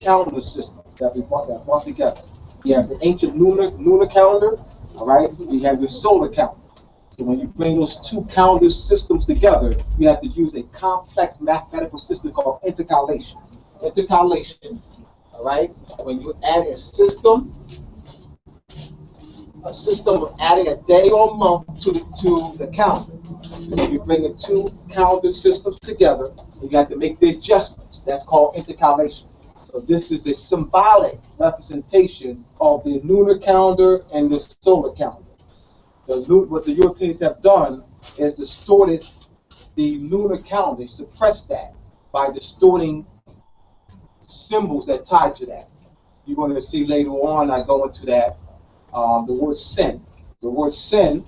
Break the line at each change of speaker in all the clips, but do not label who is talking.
calendar systems that brought together. You have the ancient lunar calendar, all right? You have your solar calendar. So when you bring those two calendar systems together, you have to use a complex mathematical system called intercalation. Intercalation, all right? When you add a system of adding a day or month to the calendar. When you bring the two calendar systems together, you have to make the adjustments. That's called intercalation. So this is a symbolic representation of the lunar calendar and the solar calendar. What the Europeans have done is distorted the lunar calendar, suppressed that by distorting symbols that tie to that. You're going to see later on, I go into that, the word sin. The word sin,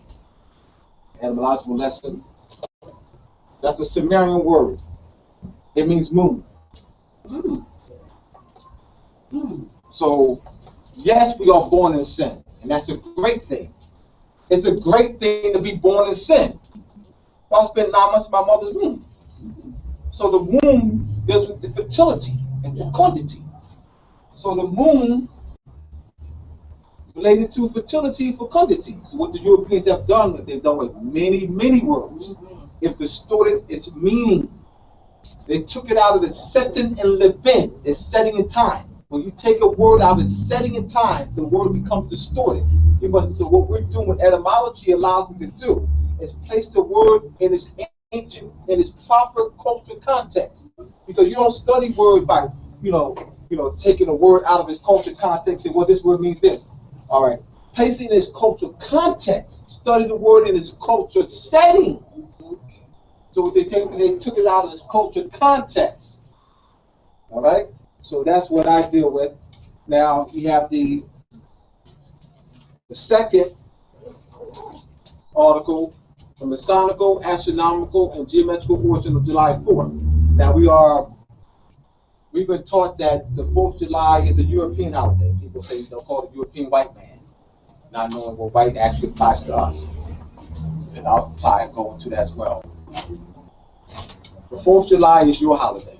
etymological lesson, that's a Sumerian word. It means moon. So, yes, we are born in sin, and that's a great thing. It's a great thing to be born in sin. I spent 9 months in my mother's womb. So the womb deals with the fertility and fecundity. So the moon related to fertility and fecundity. So what the Europeans have done, what they've done with many, many words, if distorted its meaning. They took it out of its setting and levin, its setting and time. When you take a word out of its setting and time, the word becomes distorted. So what we're doing with etymology allows me to do is place the word in its ancient, in its proper cultural context. Because you don't study words by, taking a word out of its cultural context and, well, this word means this. All right. Placing it in its cultural context, study the word in its cultural setting. So they took it out of its cultural context. All right? So that's what I deal with. Now, we have the second article, the Masonical, Astronomical, and Geometrical Origin of July 4th. Now, we've been taught that the 4th of July is a European holiday. People say they'll call it European white man, not knowing what white actually applies to us. And I'll go into that as well. The 4th of July is your holiday.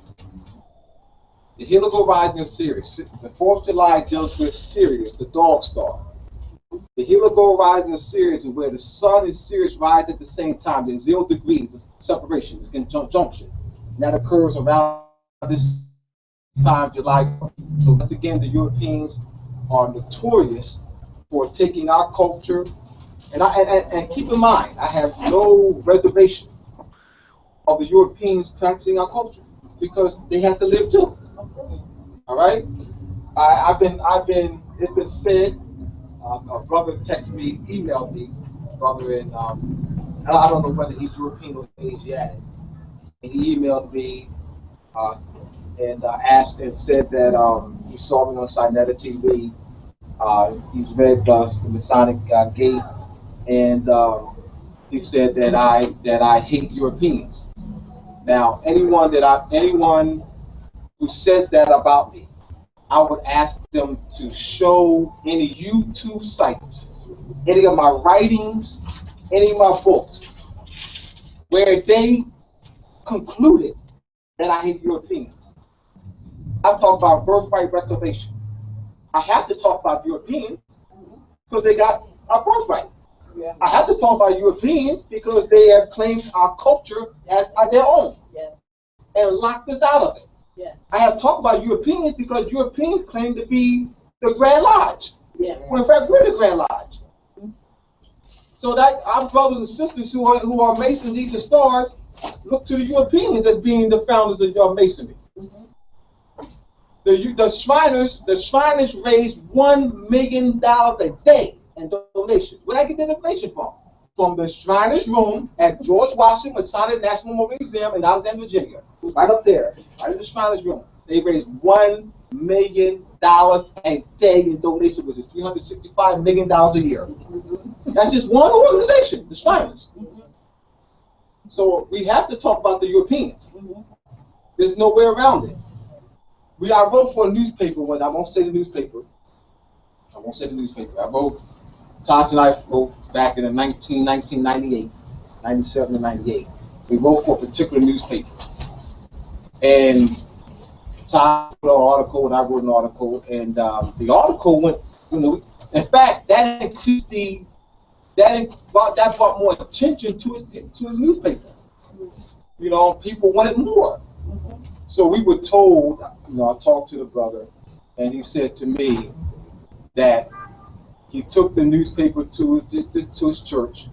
The helical rising of Sirius. The 4th of July deals with Sirius, the dog star. The helical rising of Sirius is where the sun and Sirius rise at the same time. There's 0 degrees of separation, conjunction. And that occurs around this time, July. So once again, the Europeans are notorious for taking our culture. And keep in mind, I have no reservation of the Europeans practicing our culture because they have to live too. All right? It's been said, a brother texted me, emailed me, brother in, I don't know whether he's European or Asiatic. And he emailed me and asked and said that he saw me on Sinetta TV. He's read the Masonic Gate, and he said that I hate Europeans. Now, anyone who says that about me, I would ask them to show any YouTube sites, any of my writings, any of my books, where they concluded that I hate Europeans. I talk about birthright reclamation. I have to talk about Europeans because they got our birthright. Yeah. I have to talk about Europeans because they have claimed our culture as their own and locked us out of it. Yeah. I have talked about Europeans because Europeans claim to be the Grand Lodge. Yeah. When in fact we're the Grand Lodge. So that our brothers and sisters who are Masons, these are stars, look to the Europeans as being the founders of your Masonry. The Shriners raise $1 million a day in donations. Where did I get that information from? From the Shriners Room at George Washington Masonic National Memorial Museum in Alexandria, Virginia. Right up there, right in the Shriners Room. They raise $1 million a day in donations, which is $365 million a year. That's just one organization, the Shriners. So we have to talk about the Europeans. There's no way around it. I wrote for a newspaper I won't say the newspaper. I wrote, Tosh and I wrote back in 1998, 97 and 98. We wrote for a particular newspaper. And Time for an article, and I wrote an article, and the article went, in fact, that increased that brought more attention to his newspaper. People wanted more. So we were told, I talked to the brother, and he said to me that he took the newspaper to his church,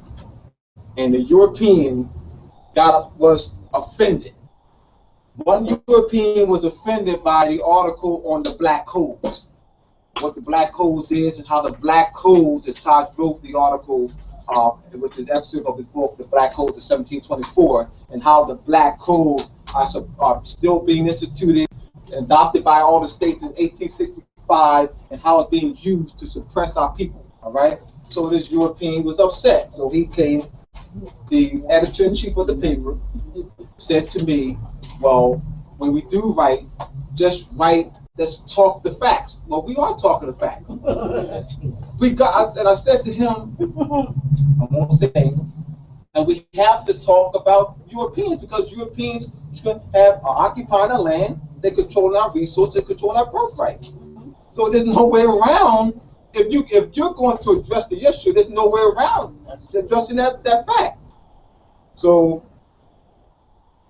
and the European was offended. One European was offended by the article on the black codes, what the black codes is, and how the black codes, as Todd wrote the article, which is episode of his book, The Black Codes of 1724, and how the black codes are still being instituted, adopted by all the states in 1865, and how it's being used to suppress our people. All right. So this European was upset. So he came. The editor-in-chief of the paper said to me, well, when we do write, just write, let's talk the facts. Well, we are talking the facts. I said to him, I won't say anything, and we have to talk about Europeans, because Europeans have occupying our land, they control our resources, they control our birthright. So there's no way around, if you're going to address the issue, there's no way around addressing that fact. So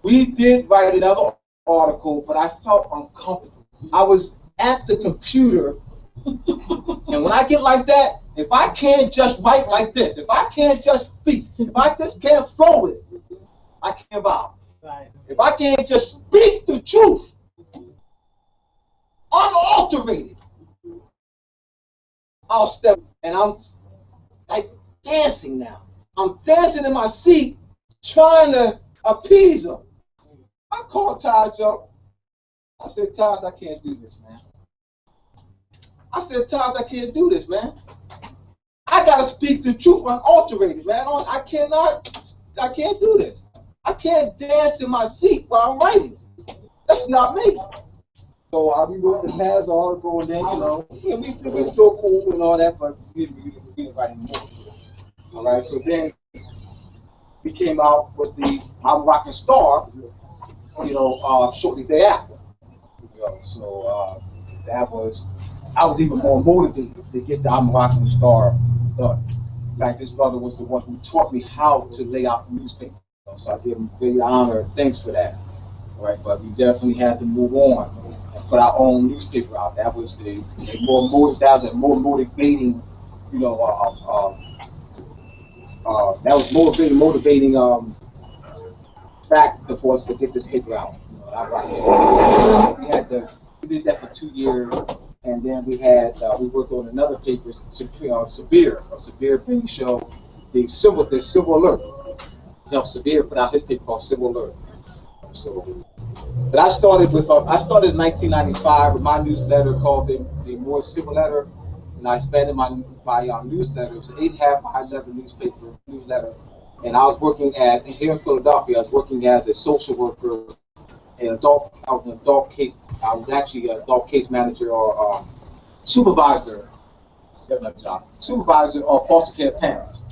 we did write another article, but I felt uncomfortable. I was at the computer, and when I get like that, if I can't just write like this, if I can't just speak, if I just can't flow it, I can't bother. Right. If I can't just speak the truth, unalterated, I'll step, and I'm like dancing now. I'm dancing in my seat, trying to appease them. I called Taj up. I said, Taj, I can't do this, man. I said, Taj, I can't do this, man. I gotta speak the truth unalterated, man. I can't do this. I can't dance in my seat while I'm writing. That's not me. So we wrote the Maz article, and then, we still cool and all that, but we didn't write anymore. All right, so then we came out with the I'm Rockin' Star, shortly thereafter. So I was even more motivated to get the I'm Rockin' Star done. In fact, this brother was the one who taught me how to lay out the newspaper. So I give him great honor and thanks for that. All right, but we definitely had to move on and put our own newspaper out. That was more motivating, that was motivating fact for us to get this paper out. We did that for 2 years, and then we worked on another paper, Severe being show, the Civil Alert. Severe put out his paper called Civil Alert. So, but I started in 1995 with my newsletter called the More Civil Letter, and I expanded my newsletter. It was an 8.5 by 11 newsletter, and I was working here in Philadelphia. I was working as a social worker in adult case. I was actually an adult case manager or supervisor of foster care parents,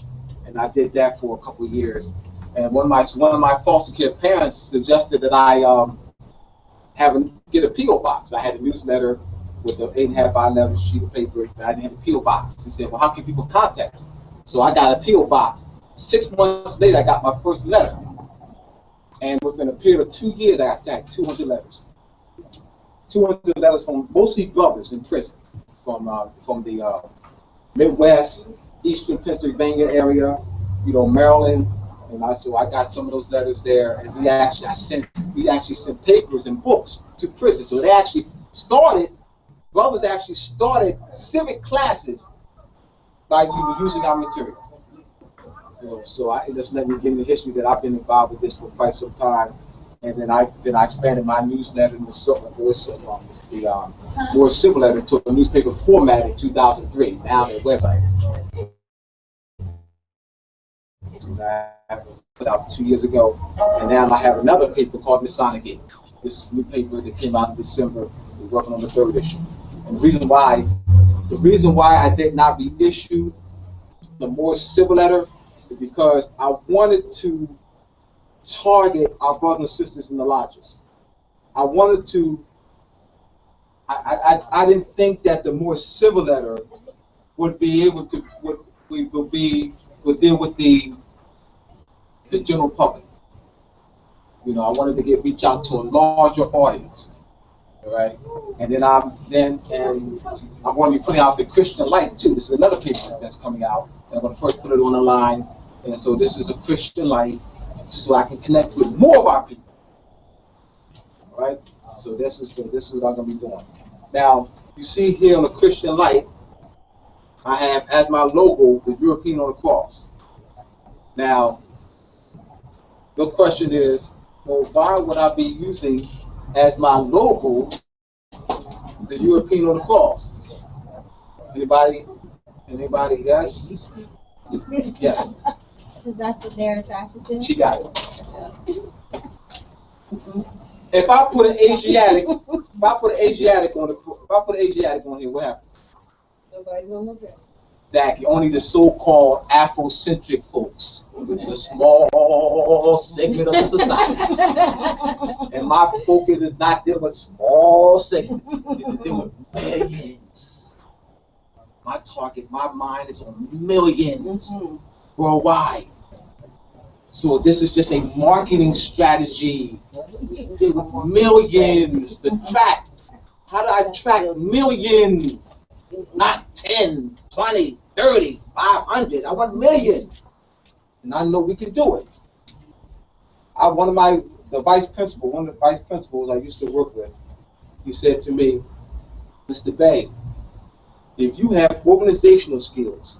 and I did that for a couple of years. And one of my foster care parents suggested that I get a P.O. box. I had a newsletter with an 8.5 by 11 sheet of paper, and I didn't have a P.O. box. He said, well, how can people contact you? So I got a P.O. box. 6 months later, I got my first letter. And within a period of 2 years, I got 200 letters. 200 letters from mostly brothers in prison, from the Midwest, Eastern Pennsylvania area, Maryland. And so I got some of those letters there, and we actually sent papers and books to prison. So brothers actually started civic classes by using our material. So I just let me give you the history that I've been involved with this for quite some time, and then I expanded my newsletter and the More Civil Letter to a newspaper format in 2003. Now the website. That was put out 2 years ago, and now I have another paper called Masonic. This is a new paper that came out in December. We're working on the 3rd issue. And the reason why I did not reissue the More Civil Letter is because I wanted to target our brothers and sisters in the lodges. I wanted to I didn't think that the more civil letter would be able to would deal with the general public. You know, I wanted to reach out to a larger audience. All right, and then I'm going to be putting out the Christian Light too. This is another paper that's coming out. I'm going to first put it on the line, and so this is a Christian Light, so I can connect with more of our people. All right, so this is what I'm going to be doing. Now, you see here on the Christian Light, I have as my logo the European on the cross. Now, the question is, well, why would I be using as my logo the European on the cross? Anybody? Yes? Yes.
Because that's what they're attracted to.
She got it. If I put an Asiatic on here, what happens?
Nobody's gonna look at it.
That only the so-called Afrocentric folks, which is a small segment of the society. And my focus is not dealing with small segment, it's dealing with millions. My target, my mind is on millions worldwide. So this is just a marketing strategy. Deal with millions to track. How do I track millions? Not 10, 20, 30, 500. I want millions. And I know we can do it. One of the vice principals I used to work with, he said to me, Mr. Bay, if you have organizational skills,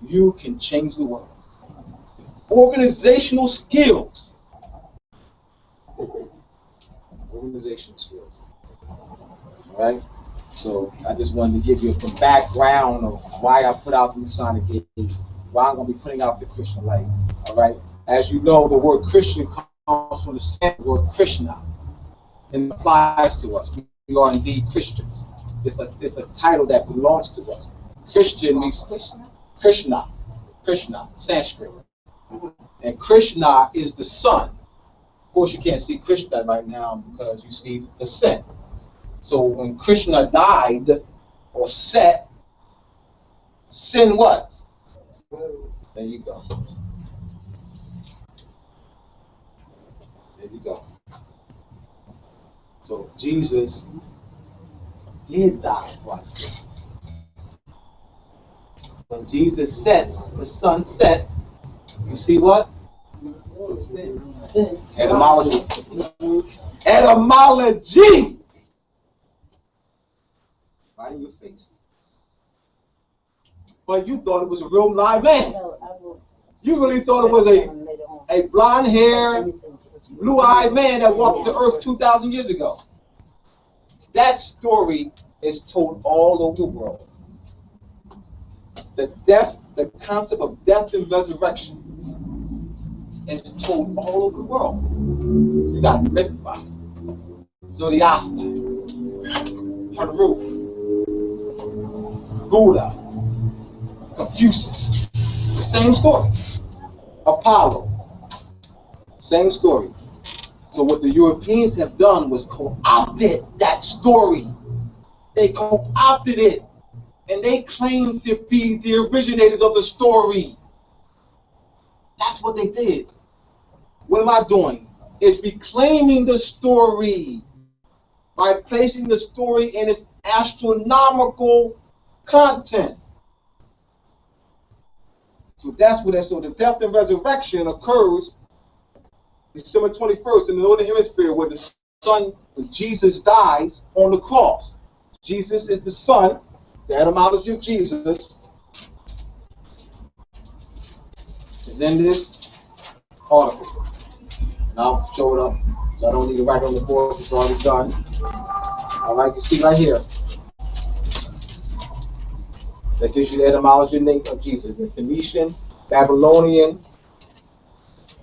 you can change the world. Organizational skills. Organizational skills. All right? So I just wanted to give you a background of why I put out the Masonic Gate, why I'm going to be putting out the Christian Light. All right? As you know, the word Christian comes from the same word Krishna, and it applies to us. We are indeed Christians. It's a title that belongs to us. Christian means Krishna, Sanskrit. And Krishna is the sun. Of course, you can't see Krishna right now because you see the sun. So when Krishna died or set, sin what? There you go. There you go. So Jesus did die for our sins. When Jesus sets, the sun sets, you see what? Etymology. Etymology! Right in your face. But you thought it was a real live man. You really thought it was a blonde-haired, blue-eyed man that walked the earth 2,000 years ago. That story is told all over the world. The concept of death and resurrection is told all over the world. You got Mythra, Zoroaster, Peru, Buddha, Confucius. The same story. Apollo. Same story. So what the Europeans have done was co-opted that story. They co-opted it. And they claim to be the originators of the story. That's what they did. What am I doing? It's reclaiming the story by placing the story in its astronomical content. So that's what so the death and resurrection occurs December 21st in the Northern Hemisphere, where the sun, when Jesus dies on the cross. Jesus is the sun. The etymology of Jesus is in this article. And I'll show it up, so I don't need to write on the board, it's already done. All right, you see right here. That gives you the etymology of Jesus. The Phoenician, Babylonian,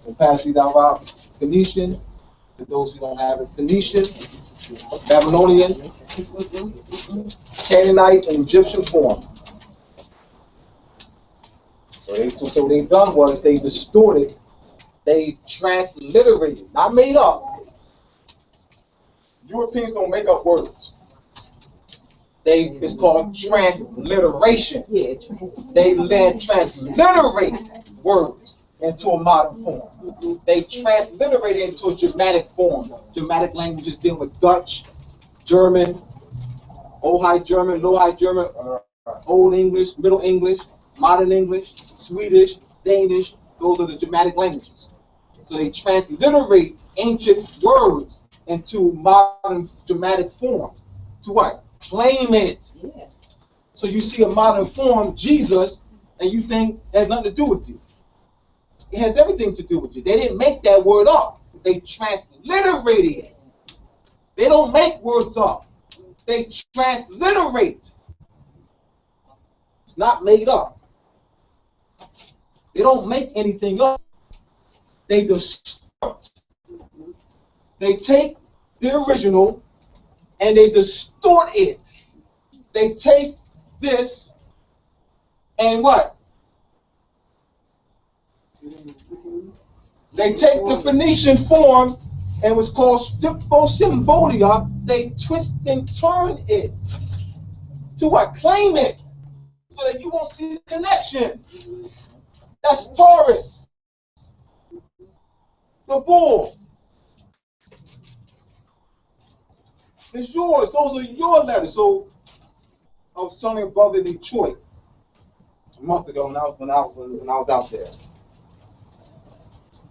we'll pass these down about Phoenician, for those who don't have it. Phoenician, Babylonian, Canaanite, and Egyptian form. So what they've done was they distorted, they transliterated, not made up. Europeans don't make up words. It's called transliteration. They transliterate words into a modern form. They transliterate it into a Germanic form. Germanic languages deal with Dutch, German, Old High German, Low High German, Old English, Middle English, Modern English, Swedish, Danish. Those are the Germanic languages. So they transliterate ancient words into modern Germanic forms. To what? Claim it. Yeah. So you see a modern form, Jesus, and you think it has nothing to do with you. It has everything to do with you. They didn't make that word up. They transliterated it. They don't make words up. They transliterate. It's not made up. They don't make anything up. They distort. They take the original and they distort it. They take this and what? They take the Phoenician form and what's called Symbolia. They twist and turn it to what? Claim it so that you won't see the connection. That's Taurus, the bull. It's yours. Those are your letters. So I was telling a brother in Detroit a month ago when I was out there.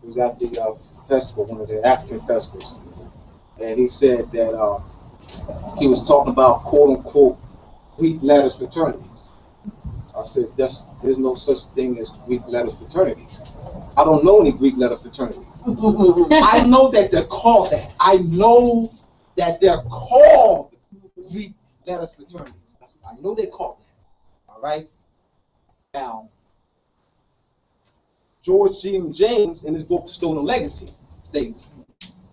He was at the festival, one of the African festivals, and he said that he was talking about quote unquote Greek letters fraternities. I said there's no such thing as Greek letters fraternities. I don't know any Greek letter fraternities. I know that they're called that. I know that they're called Greek letters fraternities. I know they're called that. All right. Now, George G. James, in his book Stolen Legacy, states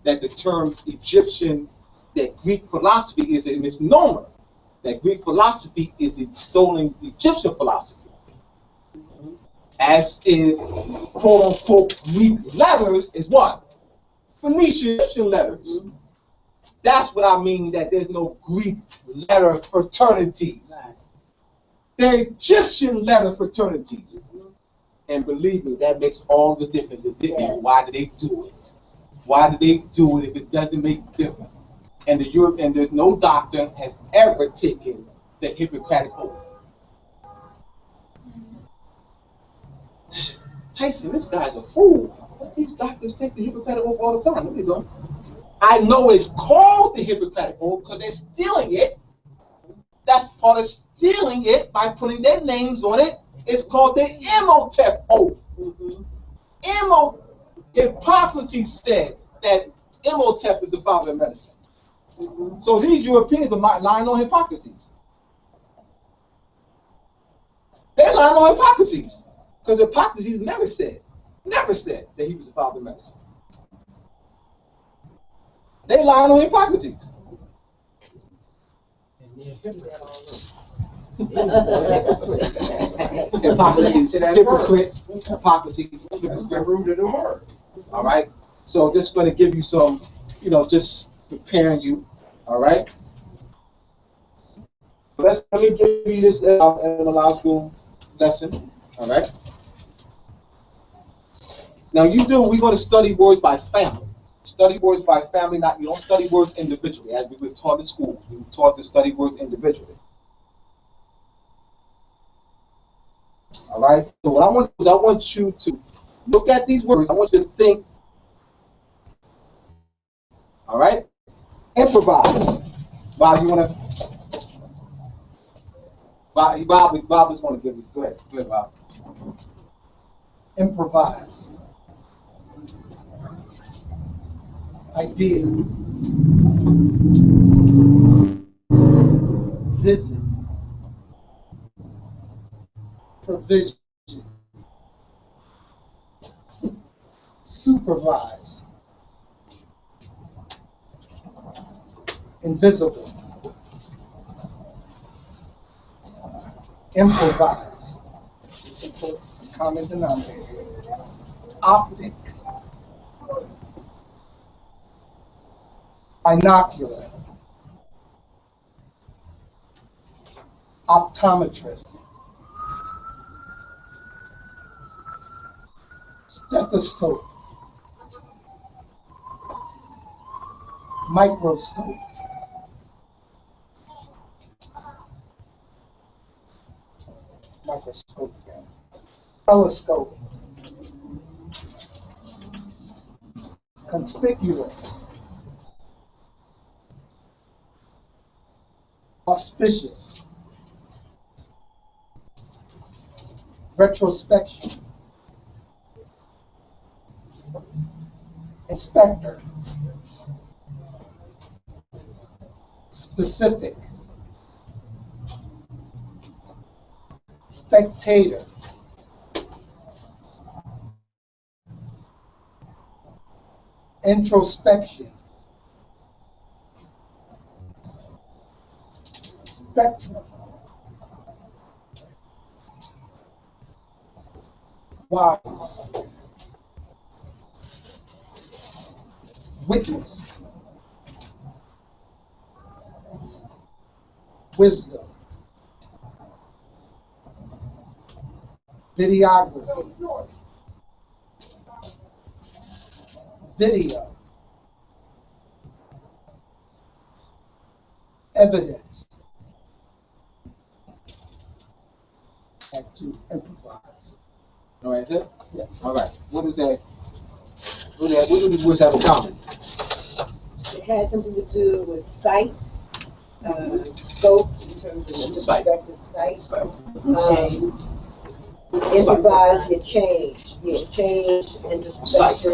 that the term Egyptian, that Greek philosophy is a misnomer. That Greek philosophy is a stolen Egyptian philosophy. As is quote unquote Greek letters is what? Phoenician Egyptian letters. That's what I mean that there's no Greek letter fraternities. They're Egyptian letter fraternities. And believe me, that makes all the difference. Why do they do it? Why do they do it if it doesn't make a difference? And there's no doctor has ever taken the Hippocratic Oath. Tyson, this guy's a fool. These doctors take the Hippocratic Oath all the time. No, they don't. I know it's called the Hippocratic Oath because they're stealing it. That's part of stealing it by putting their names on it. It's called the Imhotep Oath. Hippocrates said that Imhotep is the father of medicine. So these Europeans are lying on Hippocrates. They're lying on Hippocrates. Because Hippocrates never said that he was the father of medicine. They lying on Hippocrates. Hippocrates, the root of the word. All right. So just going to give you some, just preparing you. All right. Let me give you this etymological lesson. All right. Now we're going to study words by family. Study words by family, you don't study words individually, as we were taught in school. We were taught to study words individually. All right. So what I want to do is I want you to look at these words. I want you to think. All right. Improvise. Bob, you want to? Bob just want to give you. Go ahead, Bob.
Improvise. Idea. Visit. Provision. Supervise. Invisible. Improvise. Common denominator. Optic. Binocular. optometrist, stethoscope, microscope, again, telescope, conspicuous, auspicious, retrospection, inspector, specific, spectator, introspection, spectrum, wise, witness, wisdom, videography, video, evidence, and to improvise.
All right, is it?
Yes.
All right. What is that? What do these words have in common?
It had something to do with sight, scope in terms of the
Sight.
perspective, sight.
Sight.
Improvise, you change, introspection,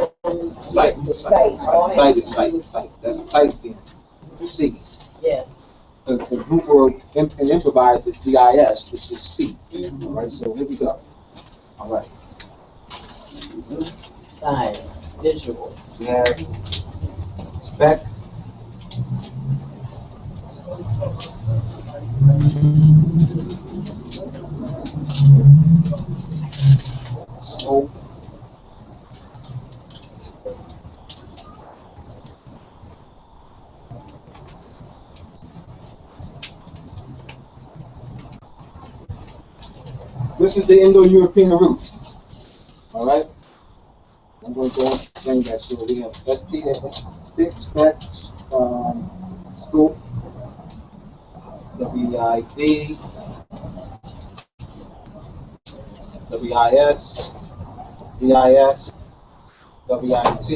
Sight.
the sight. All has
Sight
to
is
do
sight.
with-
Sight. That's the sight stance. You see.
Yeah.
Because the group word and improvise is VIS, which is C. All right, so here we go. All right.
Eyes, visual.
We have spec, scope, this is the Indo-European root. All right. I'm going to go and explain that. So we have SPS, spec, scope, WID, WIS, VIS, WIT,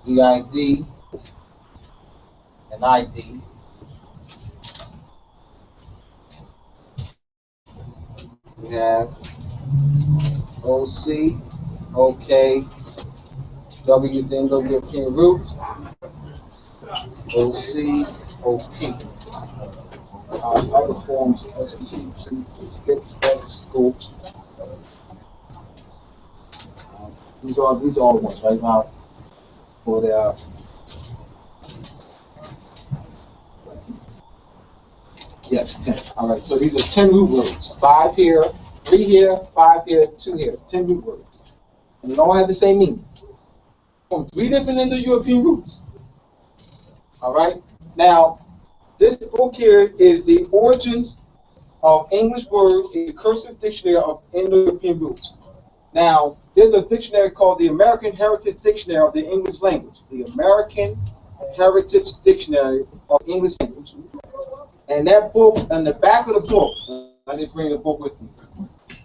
VID, and ID. We have OC, OK, W is the Indo-European root, OC, OP. Other forms, SEC, spec, scope. These are all ones right now for the yes, 10. All right, so these are 10 root words. 5 here, 3 here, 5 here, 2 here. 10 root words. And they all have the same meaning. From 3 different Indo-European roots. All right? Now, this book here is the origins of English words in the cursive dictionary of Indo-European roots. Now, there's a dictionary called the American Heritage Dictionary of the English Language. The American Heritage Dictionary of English Language. And that book, on the back of the book, I didn't bring the book with me.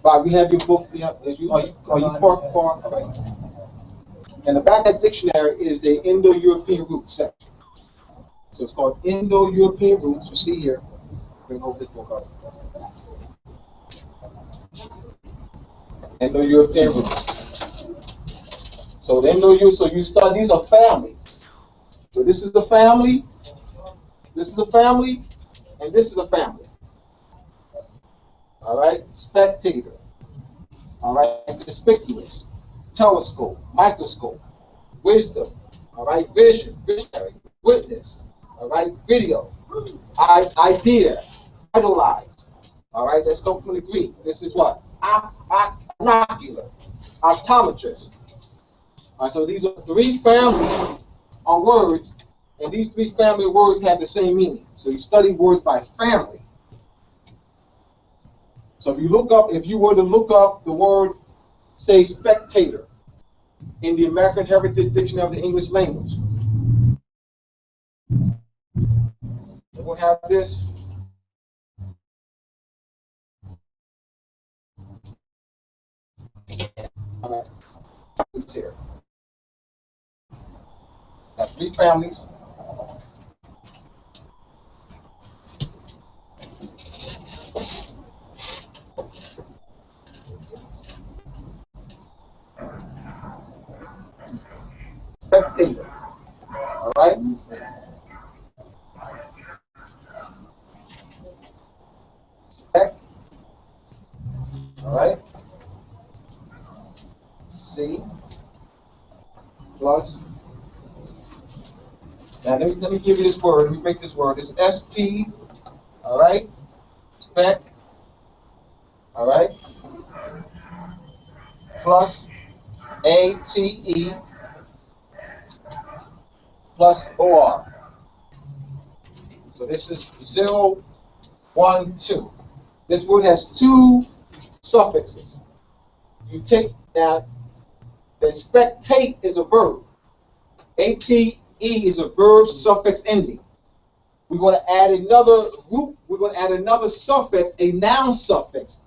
Bob, you have your book? Yeah, are you parked? All right. And the back of that dictionary is the Indo-European root section. So it's called Indo-European roots. You see here. Bring over this book up. Indo-European roots. So the Indo-European, so you start. These are families. So this is the family. This is the family. And this is a family. All right, spectator. All right, conspicuous, telescope, microscope, wisdom. All right, vision, visionary, witness. All right, video, idea, idolize. All right, that's come from the Greek. This is what? Binocular, optometrist. All right, so these are 3 families of words And these three family words have the same meaning. So you study words by family. So if you were to look up the word, say, spectator in the American Heritage Dictionary of the English Language, it will have this. It's here. Got three families. Spectator. All right. Spec. All right. C plus. Now let me give you this word. Let me make this word. It's SP. All right. Spec. All right. Plus ATE plus OR. So this is 0, 1, 2. This word has two suffixes. You take that, the spectate is a verb. ATE is a verb suffix ending. We're going to add another root, we're going to add another suffix, a noun suffix.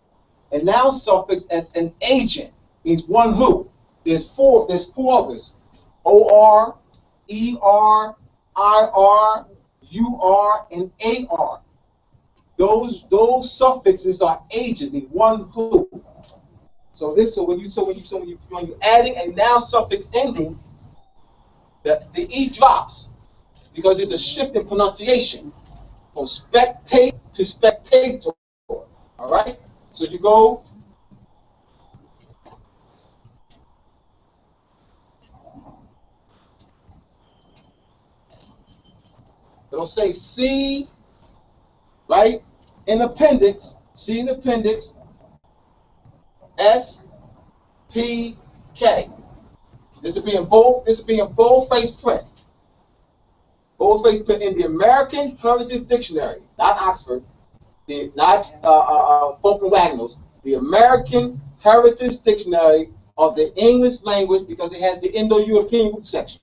A noun suffix as an agent means one who. There's four others. OR, ER, IR, UR, and AR. Those suffixes are agents, mean one who. So when you're adding a noun suffix ending, the E drops because it's a shift in pronunciation from spectate to spectator. All right? So you go. It'll say C, right? In appendix, C in appendix, S, P, K. This will be in bold-faced print. Bold-faced print in the American Heritage Dictionary, not Oxford, not Fulton Wagnalls, the American Heritage Dictionary of the English language, because it has the Indo-European root section,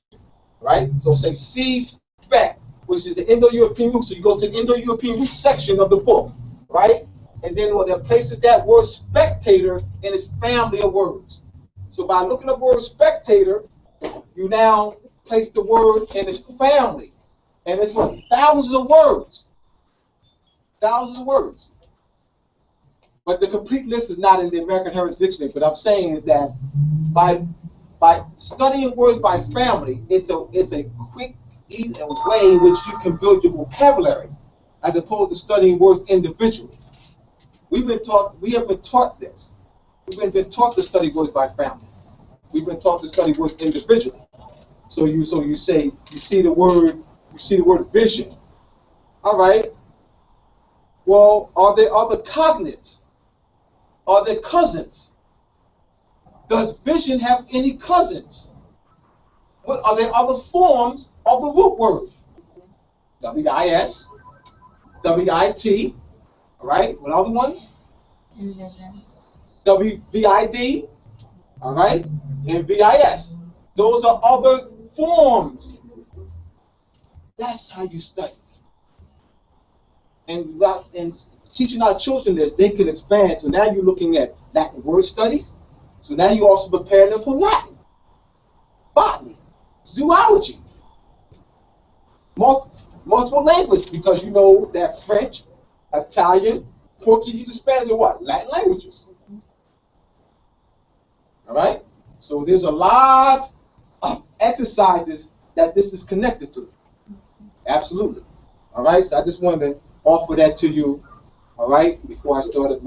right? So say C spec, which is the Indo-European root. So you go to the Indo-European root section of the book, right? And then when it places that word spectator in its family of words. So by looking up the word spectator, you now place the word in its family. And it's what? Thousands of words. Thousands of words. But the complete list is not in the American Heritage Dictionary. But I'm saying is that by studying words by family, it's a quick way in which you can build your vocabulary, as opposed to studying words individually. We have been taught this. We've been taught to study words by family. We've been taught to study words individually. So you see the word vision. All right. Well, are there other cognates? Are there cousins? Does vision have any cousins? What are there other forms of the root word? WIS, WIT, all right? What other ones?
Envision.
WVID, all right? And VIS. Those are other forms. That's how you study. And teaching our children this, they can expand. So now you're looking at Latin word studies. So now you also prepare them for Latin, botany, zoology, multiple languages, because you know that French, Italian, Portuguese, and Spanish are what? Latin languages. All right? So there's a lot of exercises that this is connected to. Absolutely. All right? So I just wanted to offer that to you, all right, before I started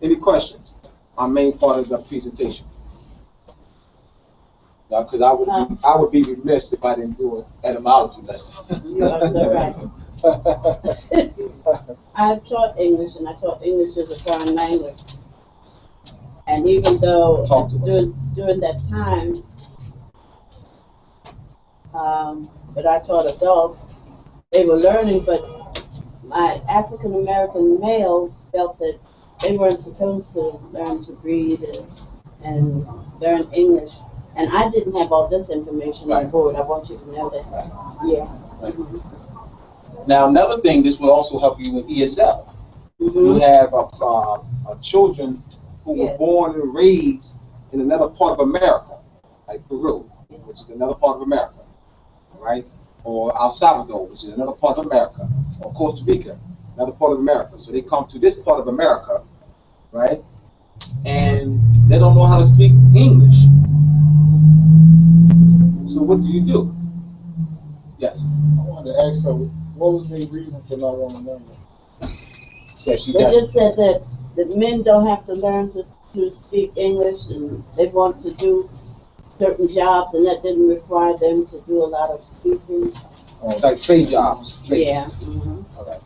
any questions? My main part of the presentation. Because I would be remiss if I didn't do an etymology lesson.
You are so right. I taught English, and I taught English as a foreign language. And even though during that time, but I taught adults. They were learning, but my African American males felt that they weren't supposed to learn to read and learn English. And I didn't have all this information on board. I want you to know that. Yeah.
Now, another thing, this will also help you with ESL. You have children who were born and raised in another part of America, like Peru, which is another part of America, right? Or El Salvador, which is another part of America, or Costa Rica, another part of America. So they come to this part of America, right? And they don't know how to speak English. So what do? Yes.
I wanted to ask her, what was the reason for not wanting to learn it?
They
They just said that men don't have to learn to speak English, and they want to do certain jobs, and that didn't require them to do a lot of speaking.
It's like trade jobs.
Yeah.
All right.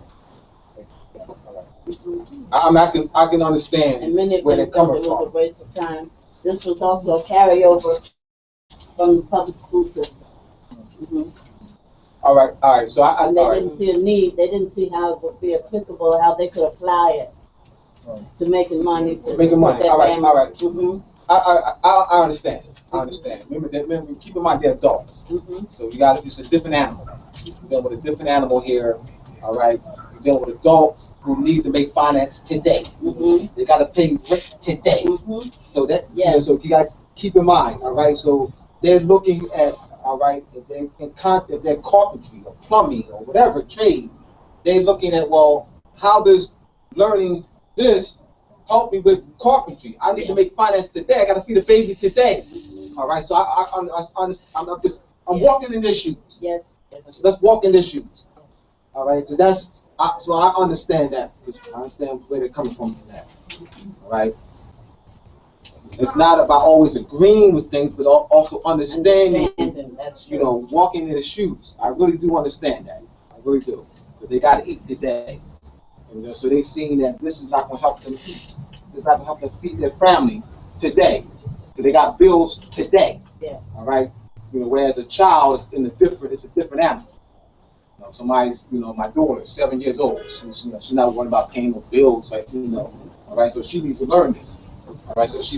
All right. I can understand
And many of
where
them
they're
thought
coming
it was a
from.
waste of time. This was also a carryover from the public school system.
All right. So
And they didn't see a need. They didn't see how it would be applicable, how they could apply it to making money.
Making money. All right.
Mm-hmm.
I understand. I understand. Remember, keep in mind they're adults. So it's a different animal. You're dealing with a different animal here. All right. You're dealing with adults who need to make finance today. They got to pay rent today. So so you got to keep in mind. All right. So they're looking at, all right, if they're carpentry or plumbing or whatever trade, they're looking at, well, how does learning this help me with carpentry? I need to make finance today. I got to feed a baby today. All right, so I'm walking in their shoes.
Yes.
So let's walk in their shoes. All right, so so I understand that. I understand where they're coming from in that. All right. It's not about always agreeing with things, but also understanding, walking in the shoes. I really do understand that. I really do. Because they got to eat today. So they've seen that this is not going to help them eat. It's not going to help them feed their family today. So they got bills today.
Yeah.
All right? Whereas a child is it's a different animal. Somebody's, my daughter, 7 years old. She's not worried about paying no bills, right? All right, so she needs to learn this. All right, so she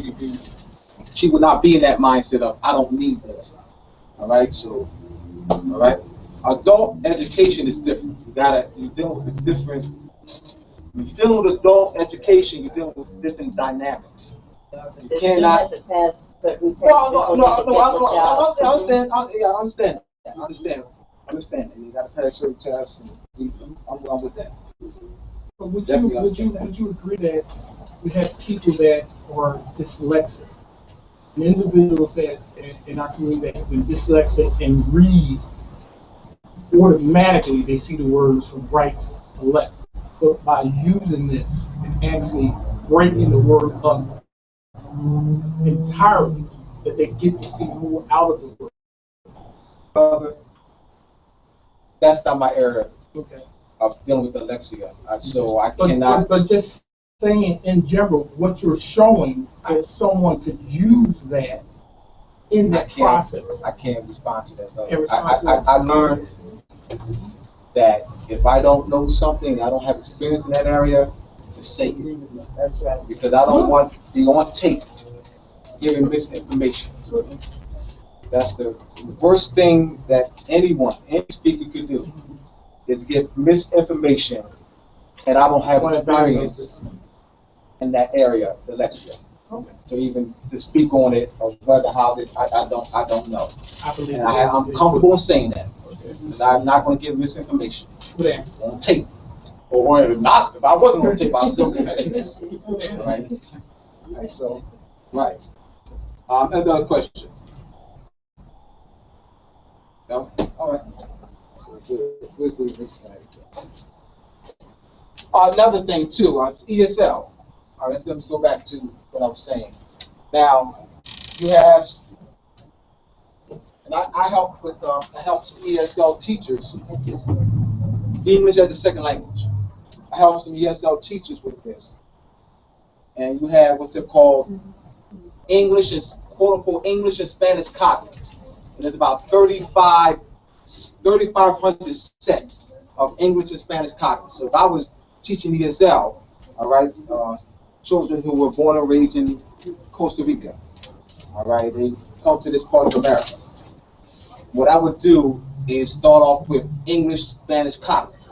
would not be in that mindset of I don't need this. All right, so all right, adult education is different. You're dealing with different. When you're dealing with adult education, you're dealing with different dynamics. You cannot.
Have to pass certain tests.
I understand. I understand. I understand. And you got to pass certain tests, and I'm with that.
But would you agree that we have people that are dyslexic, and individuals that in our community that have been dyslexic and read automatically, they see the words from right to left, but by using this and actually breaking the word up entirely, that they get to see more out of the word.
That's not my area.
Okay.
Of dealing with dyslexia, so I cannot.
But just saying in general, what you're showing that someone could use that in that process.
I can't respond to that. I learned that if I don't know something, I don't have experience in that area, to say it.
That's right.
Because I don't want to be on tape giving misinformation. That's the worst thing that any speaker could do, is give misinformation, and I don't have experience in that area, dyslexia. So even to speak on it or whether how this, I don't know. And I'm comfortable in saying that. Because I'm not going to give misinformation on tape. Or if not, if I wasn't on tape, I still couldn't say this. Right? Right. So, right. Any other questions? No? All right. So where's the next slide? Another thing too, ESL. All right, let's go back to what I was saying. Now, you have, and I help some ESL teachers, English as a second language. I help some ESL teachers with this. And you have what's it called, English is quote unquote English and Spanish cognates. And there's about 35 3,500 sets of English and Spanish copies. So if I was teaching ESL, all right, children who were born and raised in Costa Rica, all right, they come to this part of America. What I would do is start off with English, Spanish copies,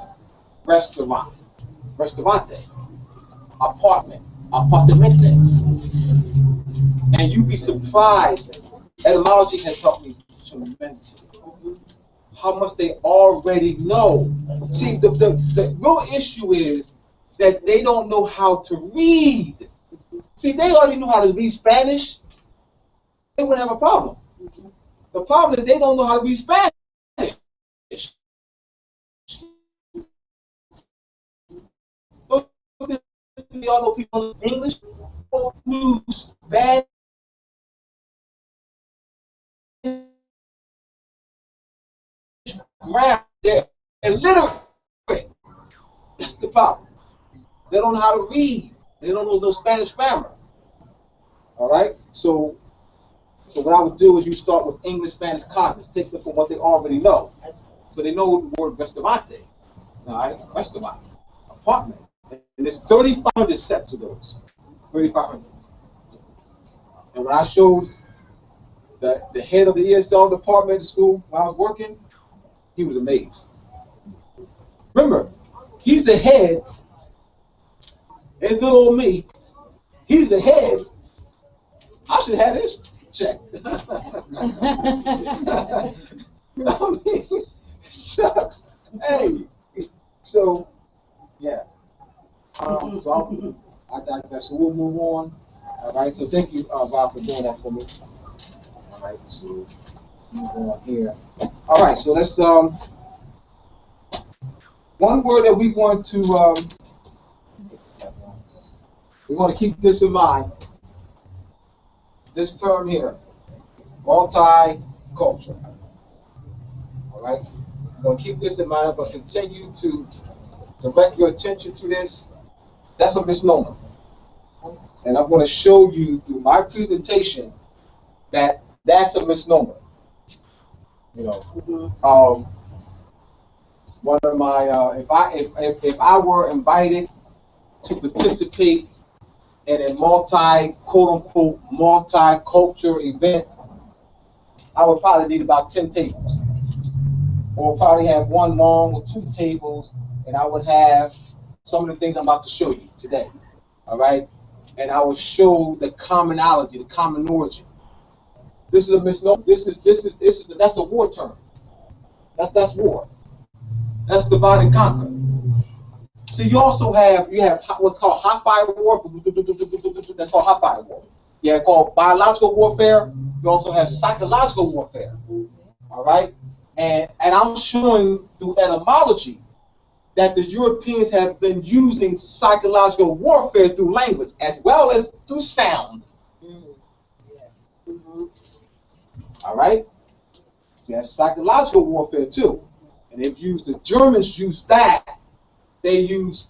restaurant, restaurante, apartment, apartamente, and you'd be surprised. Etymology has helped me tremendously. How much they already know. See, the real issue is that they don't know how to read. See, they already know how to read Spanish. They wouldn't have a problem. The problem is they don't know how to read Spanish. So, y'all know people in English don't use Spanish grammar. They're illiterate. That's the problem. They don't know how to read. They don't know no Spanish grammar. All right? So what I would do is you start with English, Spanish cognates. Take them from what they already know. So they know the word restaurante. All right? Restaurant. Apartment. And there's 3,500 sets of those. 3,500. And when I showed the head of the ESL department at the school when I was working, he was amazed. Remember, he's the head, and little old me, he's the head. I should have this checked. I mean, shucks. Hey, so yeah. So I digress. So we'll move on. All right. So thank you, Bob, for doing that for me. All right. So move on here. All right. So let's one word that we want to keep this in mind. This term here, multiculture. All right. We're going to keep this in mind. I'm going to continue to direct your attention to this. That's a misnomer. And I'm going to show you through my presentation that that's a misnomer. You know, one of my if I were invited to participate in a quote unquote multicultural event, I would probably need about 10 tables, or probably have one long or 2 tables, and I would have some of the things I'm about to show you today. All right, and I will show the commonality, the common origin. This is a misnomer. That's a war term. That's war. That's divide and conquer. See, you have what's called hot fire war. That's called hot fire war. You have called biological warfare. You also have psychological warfare. All right, and I'm showing through etymology that the Europeans have been using psychological warfare through language as well as through sound. All right? So that's psychological warfare too. And the Germans use that. They use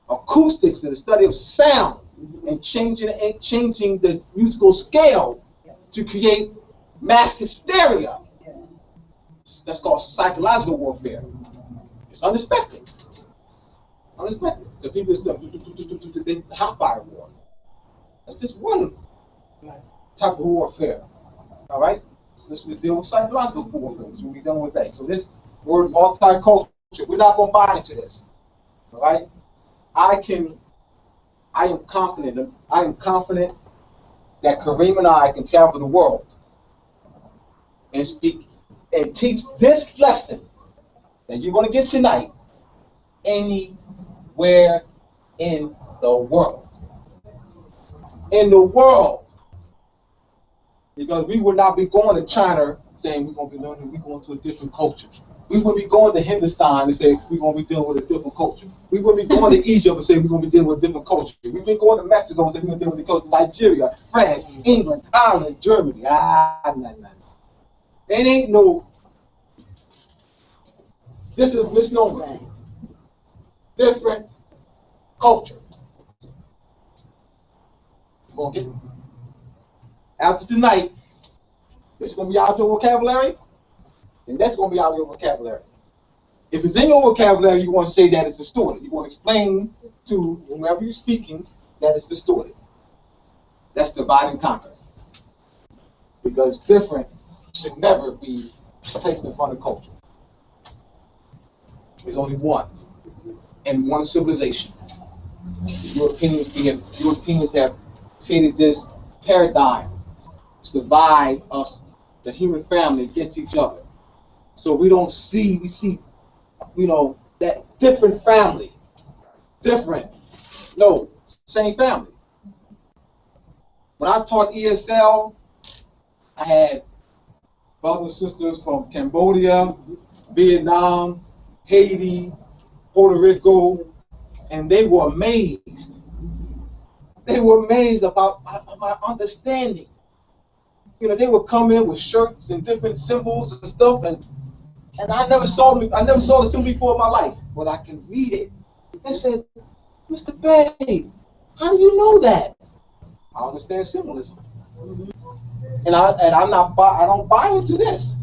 acoustics and the study of sound and changing the musical scale to create mass hysteria. That's called psychological warfare. It's unexpected. Unexpected. The people stuff, the hot fire war. That's just one type of warfare. All right? So this will deal with psychological warfare. We'll be done with that. So this word multiculture, we're not going to buy into this. All right? I am confident that Karim and I can travel the world and speak and teach this lesson that you're going to get tonight anywhere in the world. In the world. Because we would not be going to China saying we're going to be learning, we're going to a different culture. We would be going to Hindustan and say we're going to be dealing with a different culture. We would be going to Egypt and say we're going to be dealing with a different culture. We've been going to Mexico and say we're going to deal with the culture. Nigeria, France, England, Ireland, Germany. No. It ain't no. This is misnomer. Different culture. You're going to get it. After tonight, this is going to be out your vocabulary. And that's going to be out of your vocabulary. If it's in your vocabulary, you want to say that it's distorted. You want to explain to whomever you're speaking that it's distorted. That's divide and conquer. Because different should never be placed in front of culture. There's only one, and one civilization. The Europeans have created this paradigm to divide us, the human family, against each other. So we see, that different family. Different. No, same family. When I taught ESL, I had brothers and sisters from Cambodia, Vietnam, Haiti, Puerto Rico, and they were amazed. They were amazed about my understanding. They would come in with shirts and different symbols and stuff, and I never saw the symbol before in my life, but I can read it. They said, "Mr. Bay, how do you know that?" I understand symbolism, and I don't buy into this.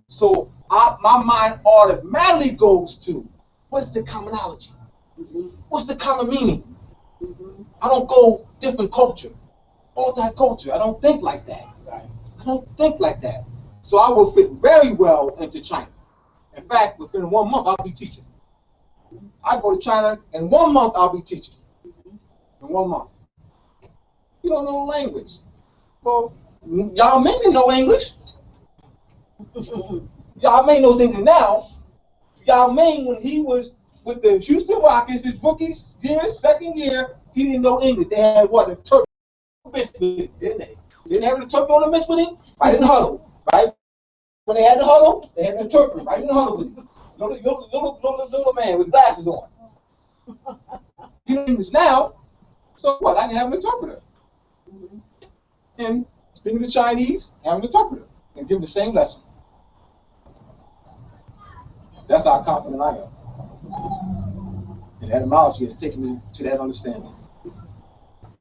So my mind automatically goes to, what's the commonality? What's the common meaning? I don't go different culture, multiculture. I don't think like that. I don't think like that. So I will fit very well into China. In fact, within 1 month, I'll be teaching. I go to China, in 1 month, I'll be teaching. In 1 month. You don't know the language. Well, y'all may know English. Y'all may know English now. Y'all may, when he was with the Houston Rockets, his rookie year, second year, he didn't know English. They had what? A Turk bench with him, didn't they? Didn't have the Turk on the bench with him? Right in the huddle, right? When they had the huddle, they had the interpreter right in the huddle with him. Little man with glasses on. He knows English now, so what? I can have an interpreter. And speaking to Chinese, have an interpreter and give the same lesson. That's how confident I am. And etymology has taken me to that understanding.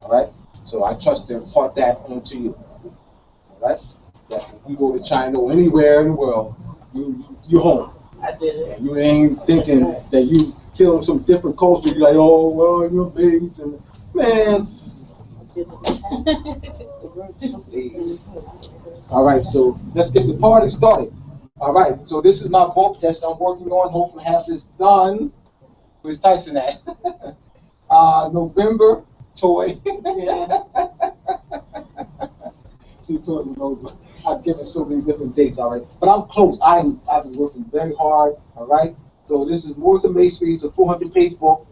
All right? So I trust to impart that onto you. All right? That if you go to China or anywhere in the world, you're home.
I did it.
And you ain't thinking that you kill some different culture. You're like, oh, well, you're base. And man. All right, so let's get the party started. All right, so this is my book that I'm working on. Hopefully have this done. Where's Tyson at? November toy. She told me those. I've given so many different dates, all right. But I'm close. I've been working very hard, all right. So this is More to Masonry. It's a 400-page book,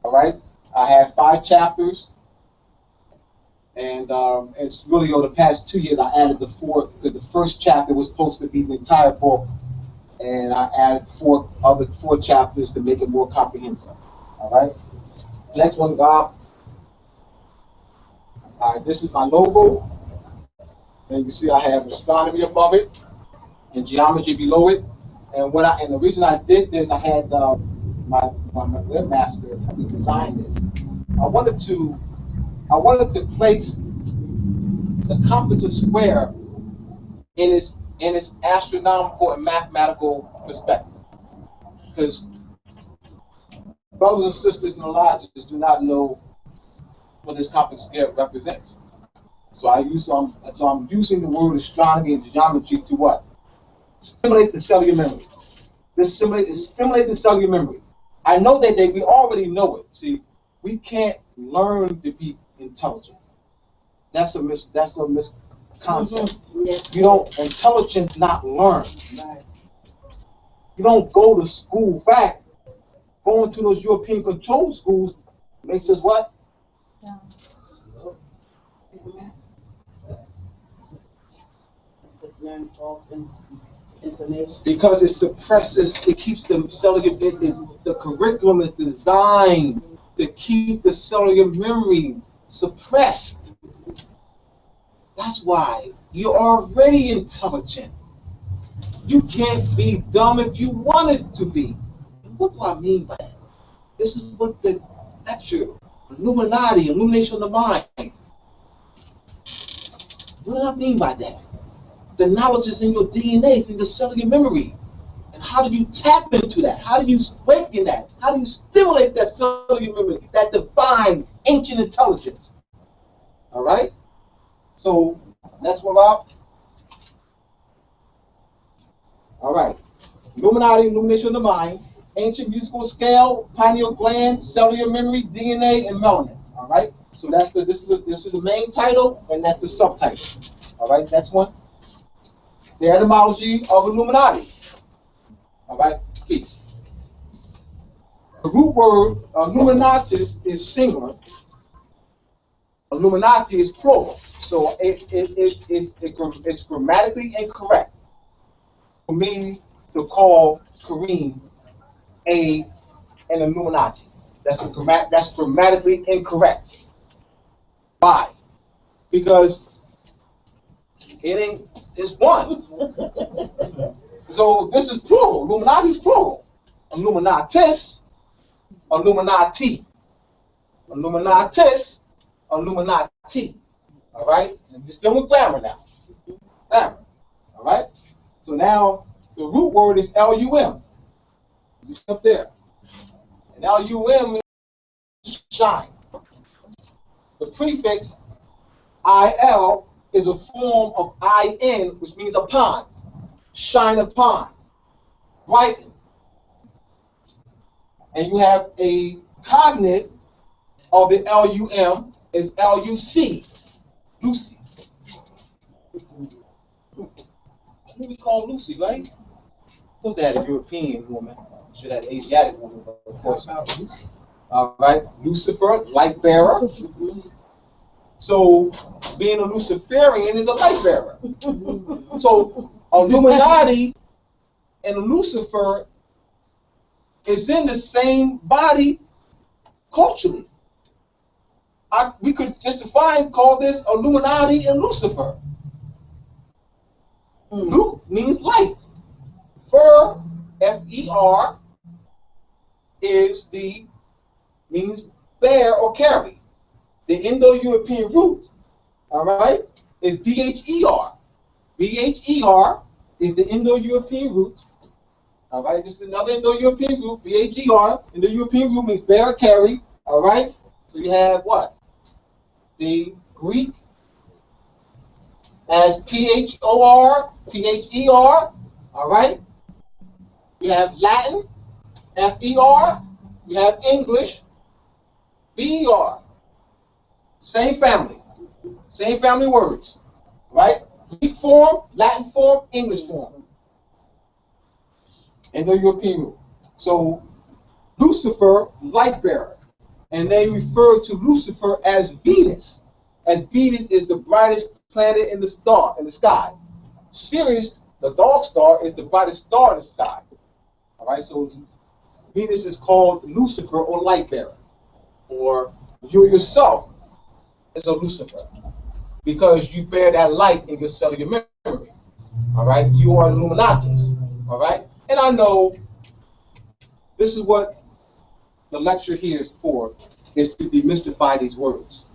all right. I have 5 chapters. And it's really over the past 2 years I added the 4, because the first chapter was supposed to be the entire book, and I added 4 chapters to make it more comprehensive. All right. Next one, all right. This is my logo, and you see I have astronomy above it and geometry below it. And the reason I did this, I had my webmaster help me design this. I wanted to place the compass of square in its astronomical and mathematical perspective. Because brothers and sisters in the lodges do not know what this compass square represents. So I'm using the word astronomy and geometry to what? Stimulate the cellular memory. Stimulate the cellular memory. I know that we already know it. See, we can't learn to be intelligent. That's a misconception.
Yes.
You don't intelligence not learn.
Right.
You don't go to school. In fact, going to those European control schools makes us what?
Yeah.
Learn false information.
Because it keeps the cellular, the curriculum is designed to keep the cellular memory suppressed. That's why you're already intelligent. You can't be dumb if you wanted to be. What do I mean by that? This is what the lecture, Illuminati, illumination of the mind. What do I mean by that? The knowledge is in your DNA, it's in your cellular memory. And how do you tap into that? How do you awaken that? How do you stimulate that cellular memory, that divine, ancient intelligence? All right? So that's what all right. Illuminati, illumination of the mind, ancient musical scale, pineal gland, cellular memory, DNA, and melanin. All right. So that's this is the main title, and that's the subtitle. All right. Next one. The etymology of Illuminati. All right. Peace. The root word Illuminatus is singular. Illuminati is plural. So it's grammatically incorrect for me to call Karim an Illuminati. That's grammatically incorrect. Why? Because it's one. So this is plural. Illuminati is plural. Illuminatis, Illuminati. Illuminatis, Illuminati. All right? And we're still with grammar now. Grammar. All right? So now the root word is LUM. You step there. And LUM means shine. The prefix IL is a form of IN, which means upon. Shine upon. Brighten. And you have a cognate of the LUM is LUC. Lucy. Who we call Lucy, right? Supposed to have a European woman. Should have an Asiatic woman, but of course not Lucy. All right, Lucifer, light bearer. So being a Luciferian is a light bearer. So Illuminati and Lucifer is in the same body culturally. We could just call this Illuminati and Lucifer. Lu means light. Fer, F-E-R, means bear or carry. The Indo-European root, all right, is B-H-E-R. B-H-E-R is the Indo-European root. All right, this is another Indo-European root, B-H-E-R. Indo-European root means bear or carry. All right, so you have what? The Greek as P-H-O-R, P-H-E-R. All right. You have Latin, F-E-R. You have English, B-E-R. Same family words, right? Greek form, Latin form, English form. Indo-European root. So Lucifer, light bearer, and they refer to Lucifer as Venus is the brightest planet in the sky. Sirius, the dog star, is the brightest star in the sky. All right, so Venus is called Lucifer or light bearer, or you yourself is a Lucifer because you bear that light in your cellular memory. All right, you are Illuminatis. All right, and I know this is what the lecture here is for, is to demystify these words.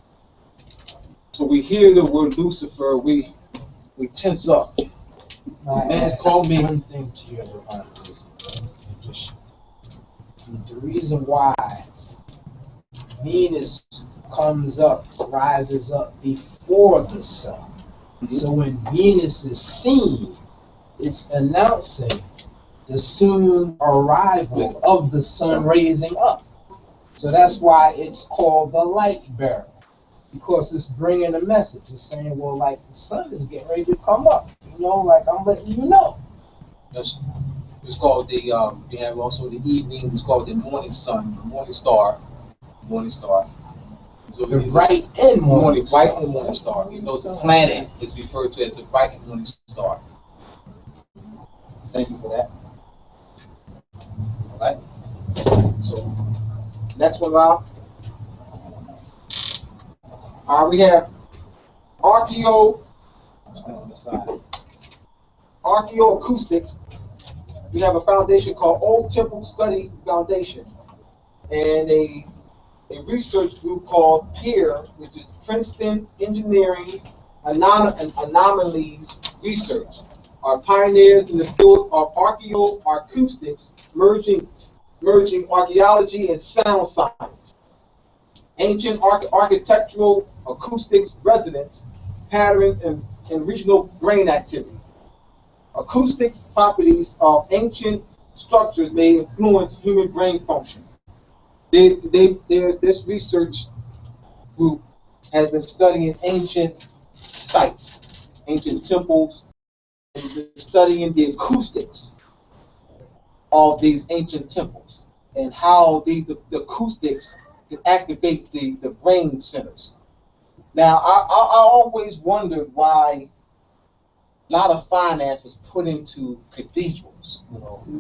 So we hear the word Lucifer, we tense up. Man's called me.
One thing to you about this. The reason why Venus rises up before the sun. Mm-hmm. So when Venus is seen, it's announcing the soon arrival of the sun raising up. So that's why it's called the light bearer, because it's bringing a message. It's saying, well, like the sun is getting ready to come up. You know, like I'm letting you know.
Yes. It's called the, we have also the evening, it's called the morning sun, the morning star. So
the bright and morning
star. Bright and morning star. Even though the planet is referred to as the bright and morning star. Thank you for that. All right. So, next one, Rob. All right, we have Archo-acoustics. We have a foundation called Old Temple Study Foundation, and a research group called PEER, which is Princeton Engineering anomalies research, are pioneers in the field of archaeoacoustics, merging archaeology and sound science. Ancient architectural acoustics resonance patterns and regional brain activity. Acoustics properties of ancient structures may influence human brain function. This research group has been studying ancient sites, ancient temples, and been studying the acoustics of these ancient temples and how the acoustics can activate the brain centers. Now, I always wondered why a lot of finance was put into cathedrals,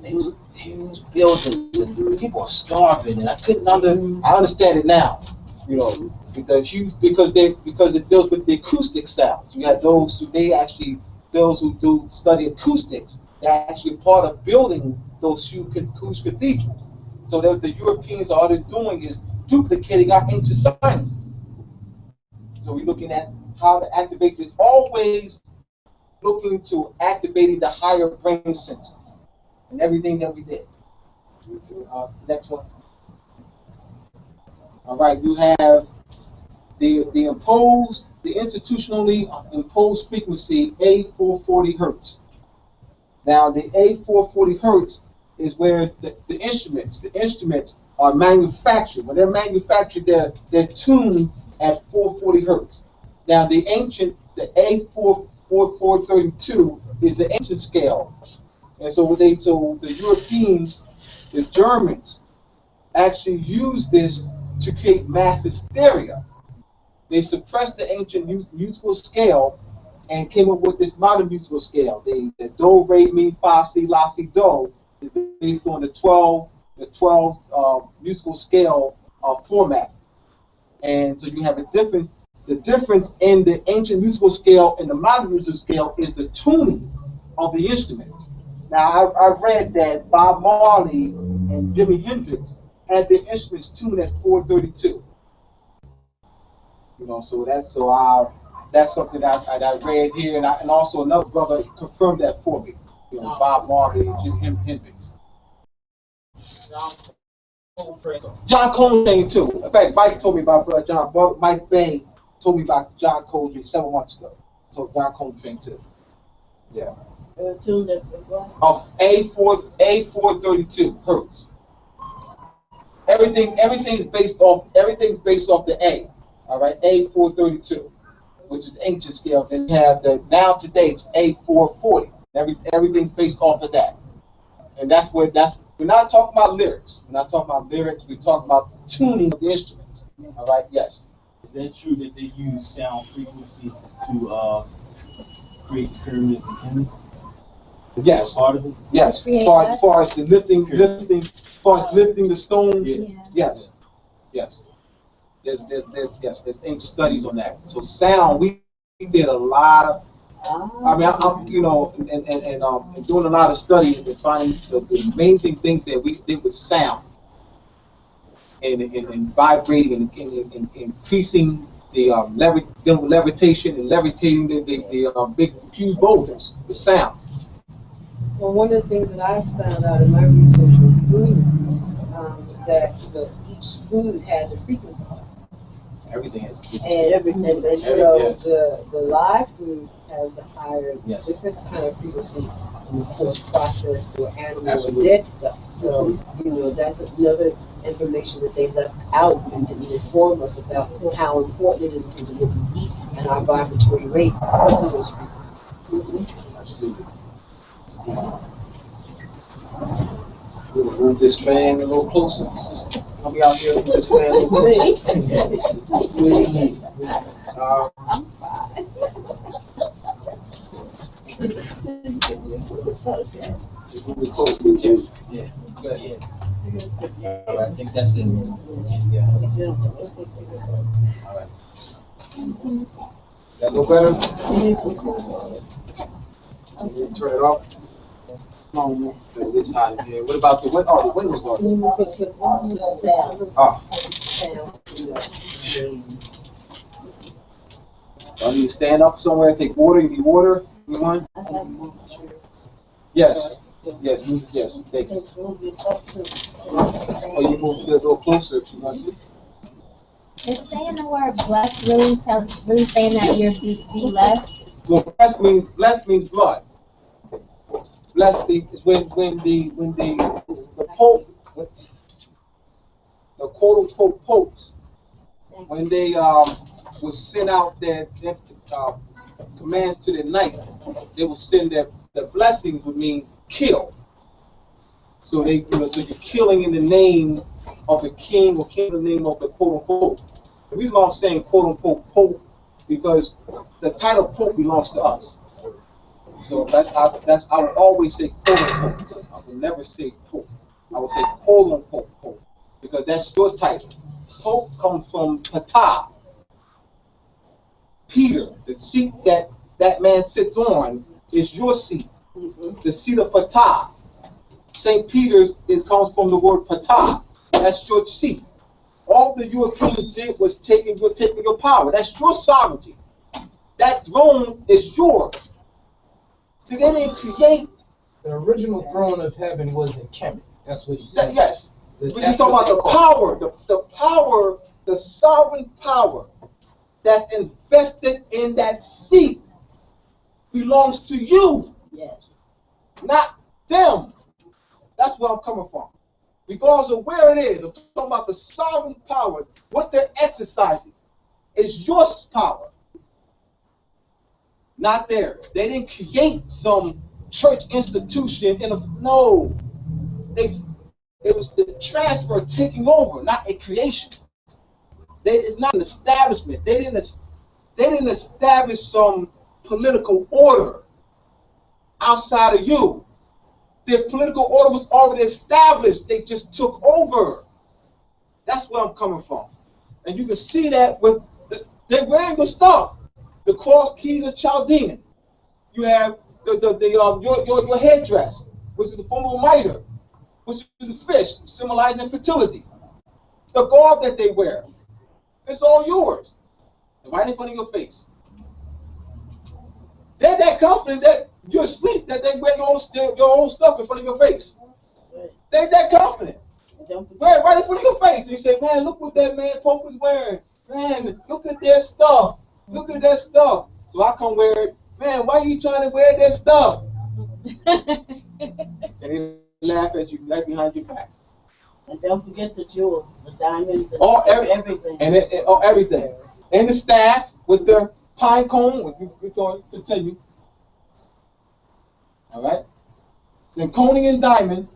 these huge buildings, and people are starving, and I understand it now, because it deals with the acoustic sounds. You have those who do study acoustics, they're actually part of building those huge cathedrals. So the Europeans, all they're doing is duplicating our ancient sciences. So we're looking at how to activate this, always looking to activating the higher brain senses. Everything that we did. Next one. All right, you have the institutionally imposed frequency A440 hertz. Now the A440 hertz is where the instruments are manufactured. When they're manufactured, they're tuned at 440 hertz. Now the A432 is the ancient scale, and so the Europeans, the Germans, actually used this to create mass hysteria. They suppressed the ancient musical scale and came up with this modern musical scale. The do, re, mi, fa, si, la, si, do is based on the 12 musical scale format. And so you have a difference. The difference in the ancient musical scale and the modern musical scale is the tuning of the instruments. Now, I've read that Bob Marley and Jimi Hendrix had their instruments tuned at 432. So that's something that I read here, and also another brother confirmed that for me. Bob Marley and Jimi Hendrix. John Coltrane too. In fact, Mike told me about Mike Bay told me about John Coltrane 7 months ago. So John Coltrane too. Yeah. Of A432 hertz. Everything's based off the A. All right, A432, which is the ancient scale. Then you have now today it's A440. Everything's based off of that. And we're not talking about lyrics. We're not talking about lyrics. We're talking about tuning of the instruments. All right, yes.
Is that true that they use sound frequency to create pyramids and chemicals?
Yes.
Part of it?
Yes. As far as the lifting the stones.
Yeah.
Yes. There's ancient studies on that. So sound, we did a lot of. I'm doing a lot of study and finding the amazing things that we did with sound, and vibrating and increasing the levitation and levitating the big huge boulders with sound.
Well, one of the things that I found out in my research with food is that each food has a frequency.
Everything has a frequency.
And so the live food has a higher, different kind of frequency than the post-processed or animal or dead stuff. So, that's another information that they left out and to inform us about how important it is to what we eat and our vibratory rate of those frequencies.
Absolutely. We'll move this fan a little closer. Just help me out here. Move this fan a little closer.
I'm fine.
Just move it closer. We can.
Yeah. Good. Yeah. All right, I think that's it. Yeah.
All right. That look better? Turn it off. No. It's hot in here. What about the windows are? Oh. I need to stand up somewhere, take water. You need water? Anyone? Yes. Yes. Yes. Thank you. Or you move a little closer if you want to.
Is saying the word blessed really saying that you're be blessed?
Well, blessed means blood. Blessed is when the Pope, the quote unquote popes, when they would send out their commands to the knights, they would send the blessings would mean kill. So so you're killing in the name of the king or king in the name of the quote unquote. The reason why I'm saying quote unquote pope because the title pope belongs to us. So I would always say quote unquote. I would never say pope. I would say quote unquote pope because that's your title. Pope comes from Pata. Peter, the seat that man sits on is your seat. The seat of Pata. St. Peter's, it comes from the word Pata. That's your seat. All the Europeans did was taking your power. That's your sovereignty. That throne is yours. So they didn't create.
The original throne of heaven was in Kemet. That's what he said.
Yes. We're talking about the power, the power, the sovereign power that's invested in that seat belongs to you.
Yes.
Not them. That's where I'm coming from. Regardless of where it is, I'm talking about the sovereign power, what they're exercising is your power, not theirs. They didn't create some church institution no. It was the transfer taking over, not a creation. It's not an establishment. They didn't establish some political order outside of you. Their political order was already established. They just took over. That's where I'm coming from. And you can see that with they're wearing the stuff. The cross keys of Chaldean. You have your headdress, which is the form of a mitre, which is the fish, symbolizing fertility. The garb that they wear, it's all yours, right in front of your face. They're that confident that you're asleep that they wear your own stuff in front of your face. They're that confident. Wear it right in front of your face. And you say, man, look what that man Pope is wearing. Man, look at their stuff. Look at that stuff. So I come wear it. Man, why are you trying to wear that stuff? And they laugh at you right behind your back.
And don't forget the jewels, the diamonds, and everything.
And everything. And the staff with the pine cone. We're going to continue. All right. Zirconian diamond.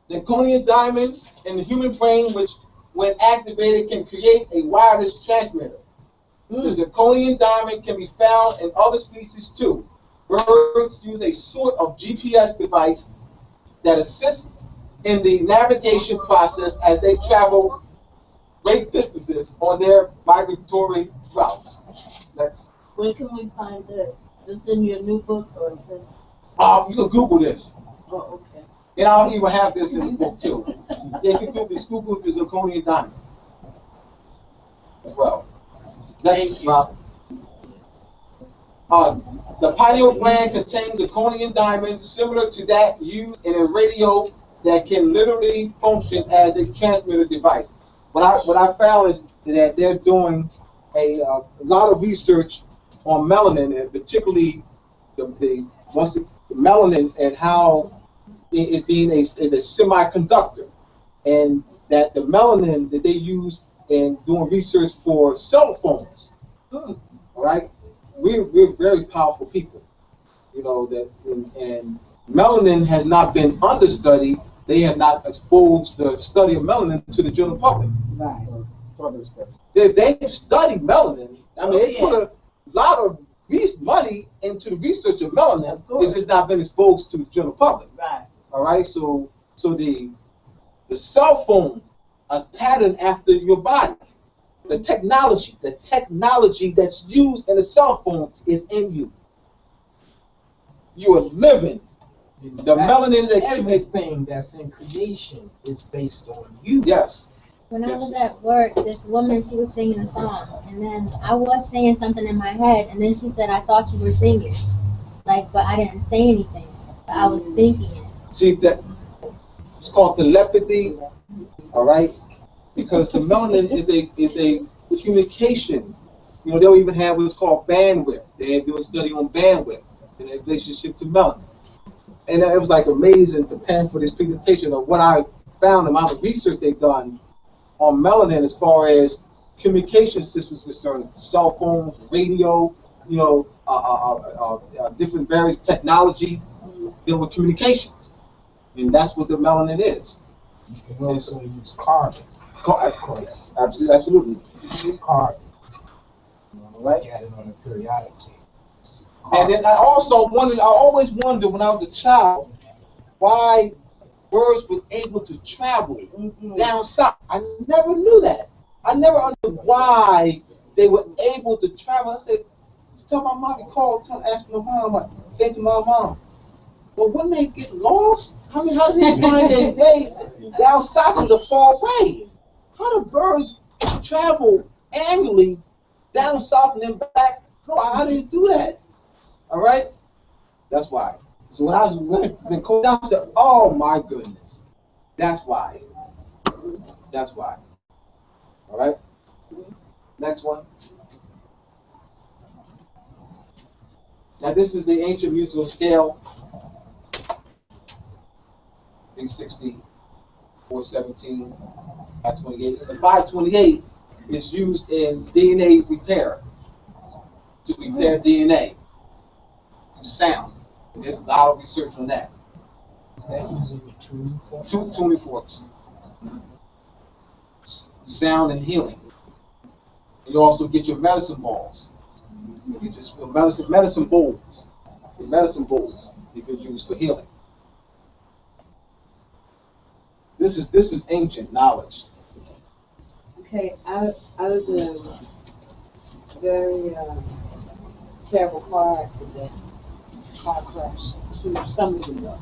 Zirconian diamond in the human brain, which when activated can create a wireless transmitter. The zirconian diamond can be found in other species too. Birds use a sort of GPS device that assists in the navigation process as they travel great distances on their migratory routes.
Where can we find this? Is this in your new book or is this?
You can Google this.
Oh, okay.
And I'll even have this in the book too. You can Google the zirconian diamond as well. Thank you. The pineal gland contains zirconian diamonds similar to that used in a radio that can literally function as a transmitter device. What I found is that they're doing a lot of research on melanin, and particularly the melanin and how it being a semiconductor, and that the melanin that they use in doing research for cell phones. All right, we're very powerful people, you know that, and melanin has not been understudied. They have not exposed the study of melanin to the general public.
Right.
They've studied melanin. I mean, they put a lot of money into the research of melanin. It's just not been exposed to the general public.
Right.
All right. So the cell phone are patterned after your body. The technology that's used in a cell phone is in you. You are living. The melanin that
everything that's in creation is based on you.
Yes.
When I was at work, this woman, she was singing a song, and then I was saying something in my head, and then she said, "I thought you were singing," like, but I didn't say anything. But I was thinking it.
See that? It's called telepathy. All right, because the melanin is a communication. You know, they'll even have what's called bandwidth. They do a study on bandwidth in relationship to melanin. And it was like amazing preparing for this presentation of what I found, the amount of research they've done on melanin as far as communication systems concerned, cell phones, radio, you know, different various technology dealing with communications. And that's what the melanin is.
You can also use carbon.
Of course. Absolutely.
Use carbon.
Right.
Look at it on a periodic table.
And then I always wondered when I was a child why birds were able to travel down south. I never knew that. I never understood why they were able to travel. I said, tell my mom, ask my mom, say to my mom, well, wouldn't they get lost? I mean, how did they find their way down south? Is a far way. How do birds travel annually down south and then back? How do you do that? All right? That's why. So when I was in Cognates, I said, oh my goodness. That's why. That's why. All right? Next one. Now this is the ancient musical scale. 360, 417, 528. The 528 is used in DNA repair. To repair DNA. Sound. And there's a lot of research on that.
Is that using the tuning forks?
Tuning forks. Sound and healing. You also get your medicine balls. You get your medicine bowls. Your medicine bowls you can use for healing. This is ancient knowledge.
Okay, I was in a very terrible car accident, car crash 2 summers ago.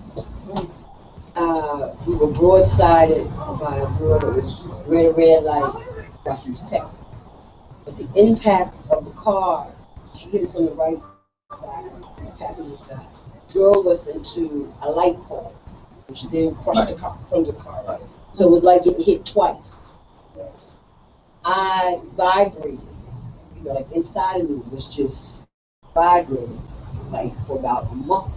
We were broadsided by a girl that was red light, Rutgers, Texas. But the impact of the car, she hit us on the right side, the passenger side, drove us into a light pole, which then crushed the car from the car. Right? So it was like getting hit twice. I vibrated, you know, like inside of me was just vibrating, like for about a month.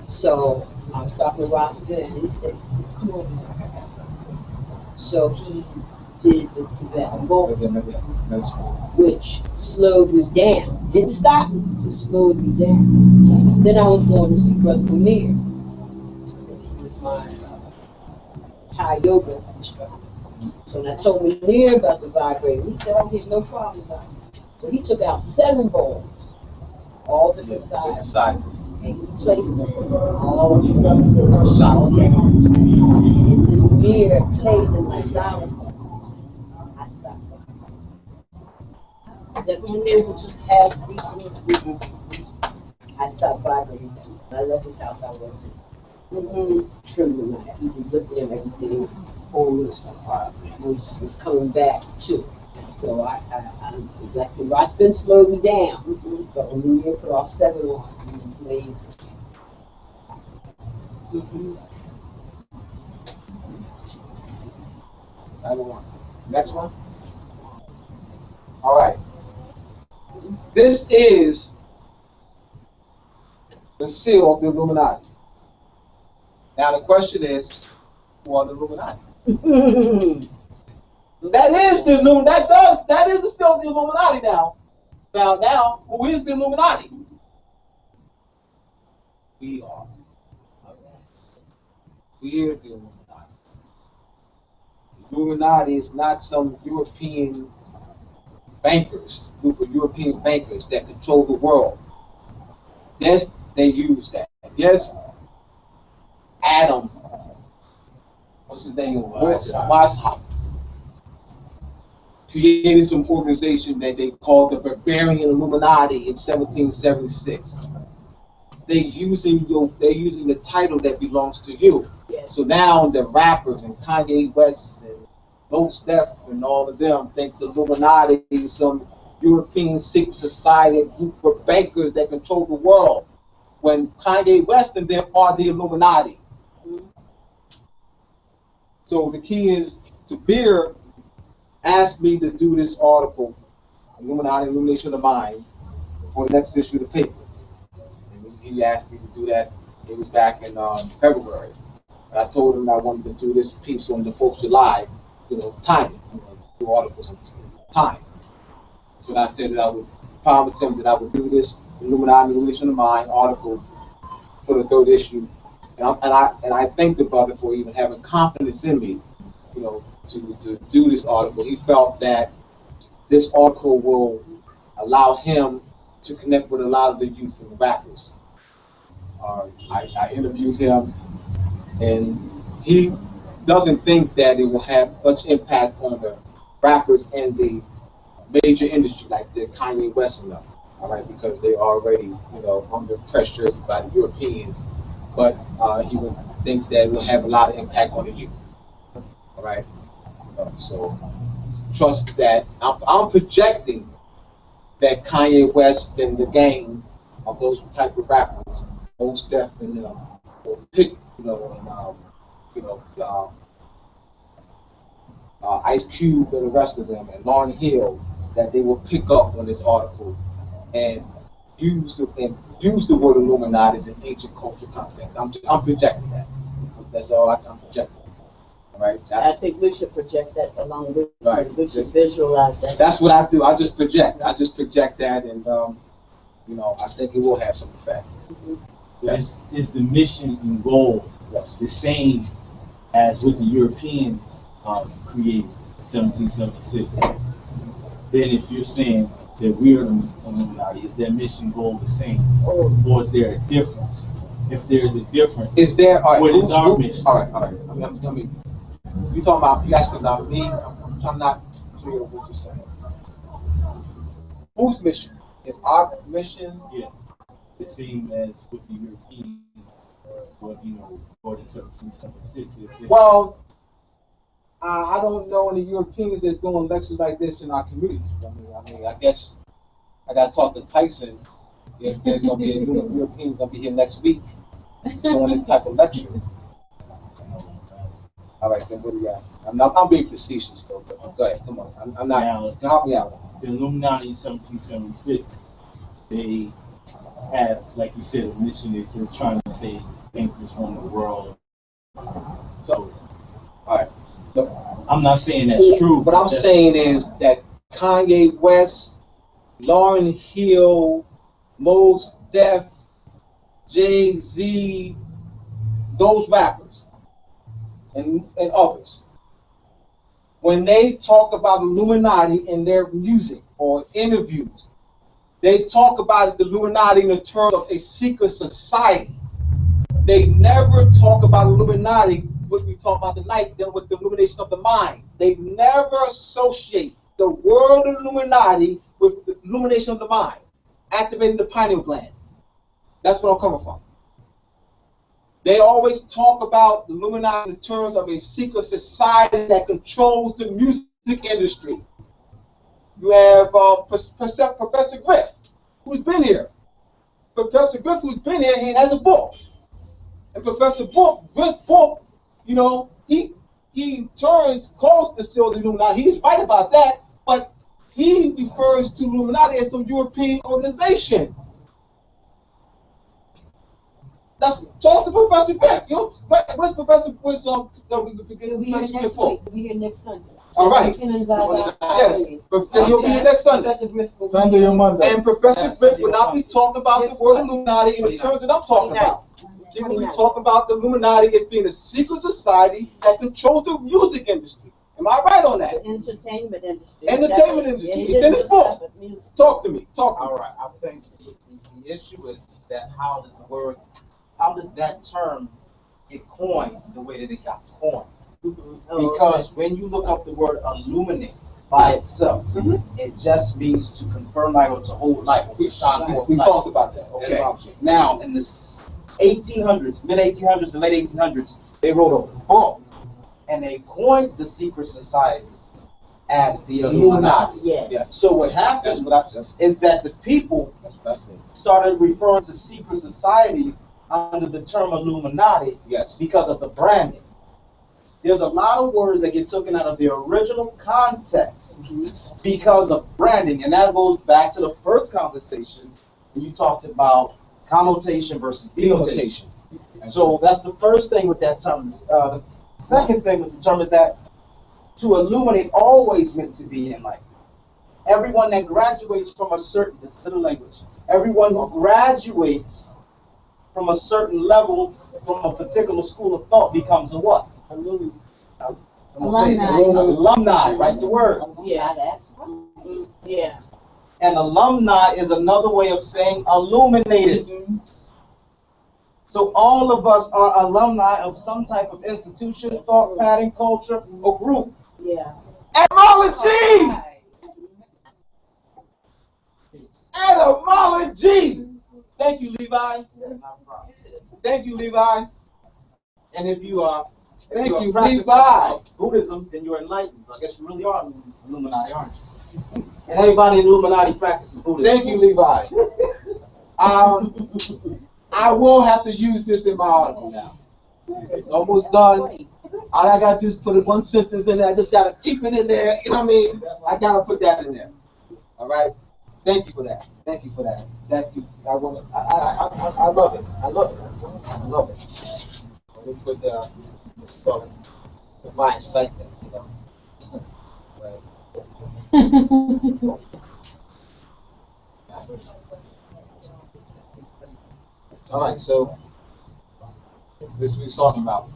So I was talking to Ross again, and he said, "Come on, I got something." So he did the Tibetan bowl, which slowed me down. Didn't stop me, just slowed me down. Then I was going to see Brother Munir, because he was my Thai yoga instructor. So when I told Munir about the vibrator, he said, "Oh, there's no problems out here." So he took out 7 bowls, all different sizes, and he placed them all in this mirror, played them like xylophones. I stopped. That Munir just has recently, I stopped vibrating them. When I left his house, I wasn't trembling. He was looking at everything. All this was coming back too. So I like I said, Ross been slowed me down. But when we put all 7 on, he played.
Another one. Next one. All right. This is the seal of the Illuminati. Now the question is, who are the Illuminati? That is the Illuminati. That is still the Illuminati now. Now, who is the Illuminati? We are. We are the Illuminati. The Illuminati is not some European bankers, group of European bankers that control the world. Yes, they use that. Yes, Adam, what's his name? Weishaupt, created some organization that they called the Barbarian Illuminati in 1776. They're using the title that belongs to you.
Yes.
So now the rappers and Kanye West and Most Def and all of them think the Illuminati is some European secret society, a group of bankers that control the world. When Kanye West and them are the Illuminati. So the key is, Beer asked me to do this article, Illuminati, Illumination of the Mind, for the next issue of the paper. And he asked me to do that. It was back in February. And I told him I wanted to do this piece on the 4th of July, timing, do articles on time. So I said that I would promise him that I would do this Illuminati, Illumination of the Mind article for the 3rd issue. And I thank the brother for even having confidence in me, to do this article. He felt that this article will allow him to connect with a lot of the youth and the rappers. I interviewed him, and he doesn't think that it will have much impact on the rappers in the major industry like the Kanye West and them, all right, because they're already, under pressure by the Europeans. But he thinks that it will have a lot of impact on the youth, all right. So trust that I'm projecting that Kanye West and the gang of those type of rappers, Most Def and them, will pick, Ice Cube and the rest of them, and Lauryn Hill, that they will pick up on this article and use the word Illuminati as an ancient culture context. I'm projecting that. That's all I'm projecting. All right.
I think we should project that along with
right.
We should visualize that.
That's what I do. I just project that, and I think it will have some effect.
Mm-hmm. Yes. Is the mission and goal the same as what the Europeans created in 1776? Then if you're saying that we're the Illuminati, is their mission goal the same, or is there a difference? If there's a difference, what is our mission?
All right. I mean, you asking about me? I'm not clear what you're saying. Whose mission? Is our mission?
Yeah, the same as with the Europeans, brought in 1776.
Well, I don't know any Europeans that's doing lectures like this in our communities. I mean, I guess I got to talk to Tyson if there's going to be a Europeans going to be here next week doing this type of lecture. All right, then what do you ask? I'm being facetious though, but go ahead, come on. I'm not.
Now,
help me out.
The Illuminati in 1776, they have, like you said, a mission that they're trying to save bankers from the world. So,
all right. Look,
I'm not saying that's true.
What I'm saying is that Kanye West, Lauryn Hill, Mos Def, Jay-Z, those rappers, and others, when they talk about Illuminati in their music or interviews, they talk about the Illuminati in the terms of a secret society. They never talk about Illuminati, what we talk about tonight, dealing with the illumination of the mind. They never associate the word Illuminati with the illumination of the mind, activating the pineal gland. That's where I'm coming from. They always talk about the Illuminati in terms of a secret society that controls the music industry. You have Professor Griff, who's been here. Professor Griff, who's been here, he has a book. And Professor Griff's book, he calls the still the Illuminati. He is right about that, but he refers to Illuminati as some European organization. Talk to Professor Griff. Where's Professor Griff?
He'll be here next week. He'll be here next Sunday.
All right. Yes. He'll be here next Sunday.
Sunday or Monday.
And Professor Griff will not be talking about the word Illuminati in the terms that I'm talking about. He will be talking about the Illuminati as being a secret society that controls the music industry. Am I right on that?
Entertainment industry.
Entertainment industry. It's in his book. Talk to me.
All right. I think the issue is that how did that term get coined the way that it got coined? Because when you look up the word illuminate by itself, it just means to confirm light or to hold light or to shine forth light.
We talked about that.
Okay. Now, in the 1800s, mid 1800s, and late 1800s, they wrote a book, and they coined the secret society as the Illuminati.
Yes.
So what happened is that the people started referring to secret societies under the term Illuminati because of the branding. There's a lot of words that get taken out of their original context because of branding, and that goes back to the first conversation when you talked about connotation versus denotation. So that's the first thing with that term. The second thing with the term is that to illuminate always meant to be enlightened. Everyone that graduates from a certain, this is the language, everyone who graduates from a certain level from a particular school of thought becomes a what?
Alumni.
Alumni, right, the word.
Yeah, that's right. Yeah.
And alumni is another way of saying illuminated. So all of us are alumni of some type of institution, thought pattern, culture, or group.
Yeah.
Etymology! Etymology! Thank you, Levi. Thank you, Levi.
And if you are
Levi.
Buddhism, then you're enlightened. So I guess you really are Illuminati, aren't you? And everybody in Illuminati practices Buddhism.
Thank you, Levi. I will have to use this in my article now. It's almost done. All I gotta do is put one sentence in there. I just gotta keep it in there. You know what I mean? I gotta put that in there. All right. Thank you for that. Thank you for that. Thank you. I love it. I love it. I love it. Let me put so my excitement, you know. Right. All right. So this we're talking about.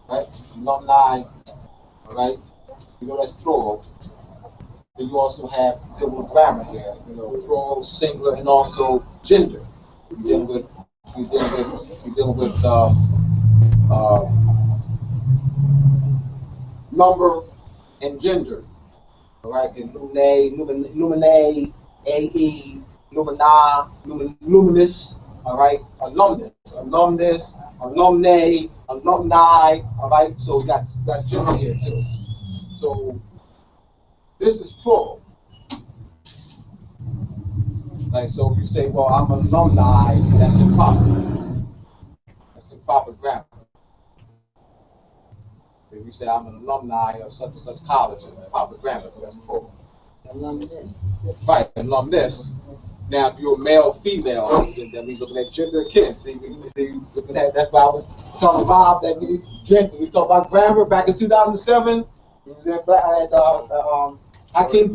Right? Alumni. All right. You know that's plural. Then you also have deal with grammar here. You know, plural, singular, and also gender. You're dealing with number and gender. All right. And lumine, ae, lumina, luminous. All right. Alumnus, alumni, alumni. All right. So that's gender here too. So this is plural. Like, so if you say, well, I'm an alumni, that's improper. That's improper grammar. If you say I'm an alumni of such and such college, it's improper grammar, but that's plural.
Alumnus.
Right, alumnus. Now, if you're male, female, then we looking at gender again. See, we looking at, that's why I was talking about that we talked about grammar back in 2007. We was at Hakeem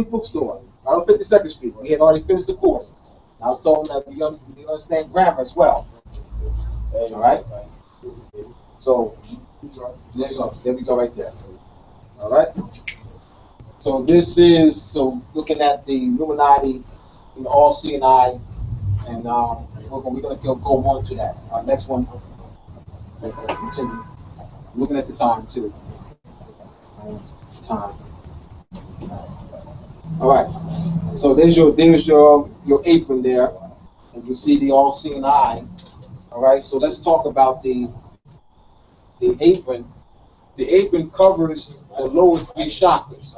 Bookstore. Right on 52nd Street. We had already finished the course. I was told that we understand grammar as well. All right? So, there you go. There we go right there. All right? So this is, so looking at the Illuminati, all-seeing eye, and we're going to go on to that. Our next one, continue. Looking at the time, too. Time. All right. So there's your apron there, and you see the all-seeing eye. All right. So let's talk about the apron. The apron covers the lower three chakras,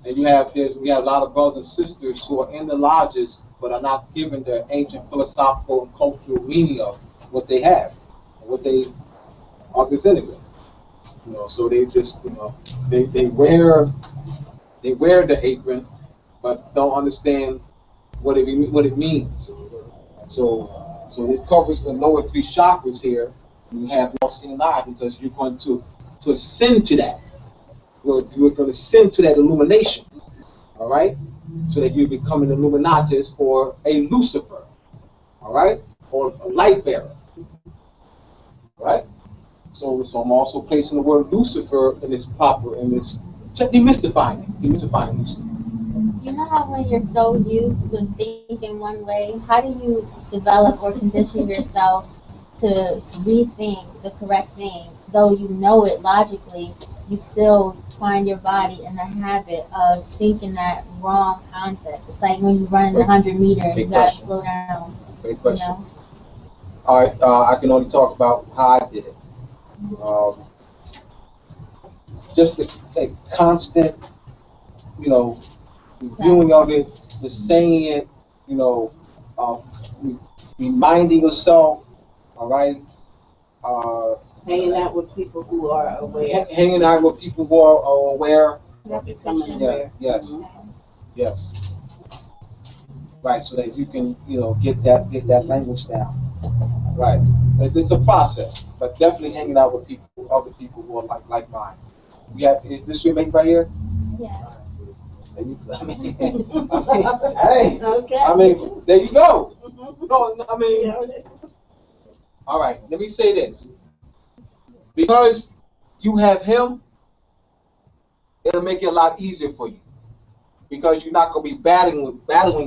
and we have a lot of brothers and sisters who are in the lodges but are not given the ancient philosophical and cultural meaning of what they have and what they are presented with. You know, so they just they wear the apron, but don't understand what it means. So this covers the lower three chakras here. You have no seeing eye because you're going to ascend to that. You're going to ascend to that illumination. All right, so that you become an Illuminatus or a Lucifer. All right, or a light bearer. All right. So I'm also placing the word Lucifer in this demystifying Lucifer.
You know how when you're so used to thinking one way, how do you develop or condition yourself to rethink the correct thing? Though you know it logically, you still find your body in the habit of thinking that wrong concept. It's like when you run 100 meters, you gotta slow down.
Great question.
You know?
All right, I can only talk about how I did it. Just a constant, you know, reviewing of it, just saying it, you know, reminding yourself, all right,
Hanging out with people who are aware.
hanging out with people who are aware.
Becoming aware.
Yes,
Mm-hmm.
yes, right, so that you can, you know, get that language down. Right, it's a process, but definitely hanging out with people, other people who are like mine. We have, is this your mate right here?
Yeah.
There you, I mean, hey,
Okay.
I mean, there you go. No, I mean, all right. Let me say this: because you have him, it'll make it a lot easier for you because you're not gonna be battling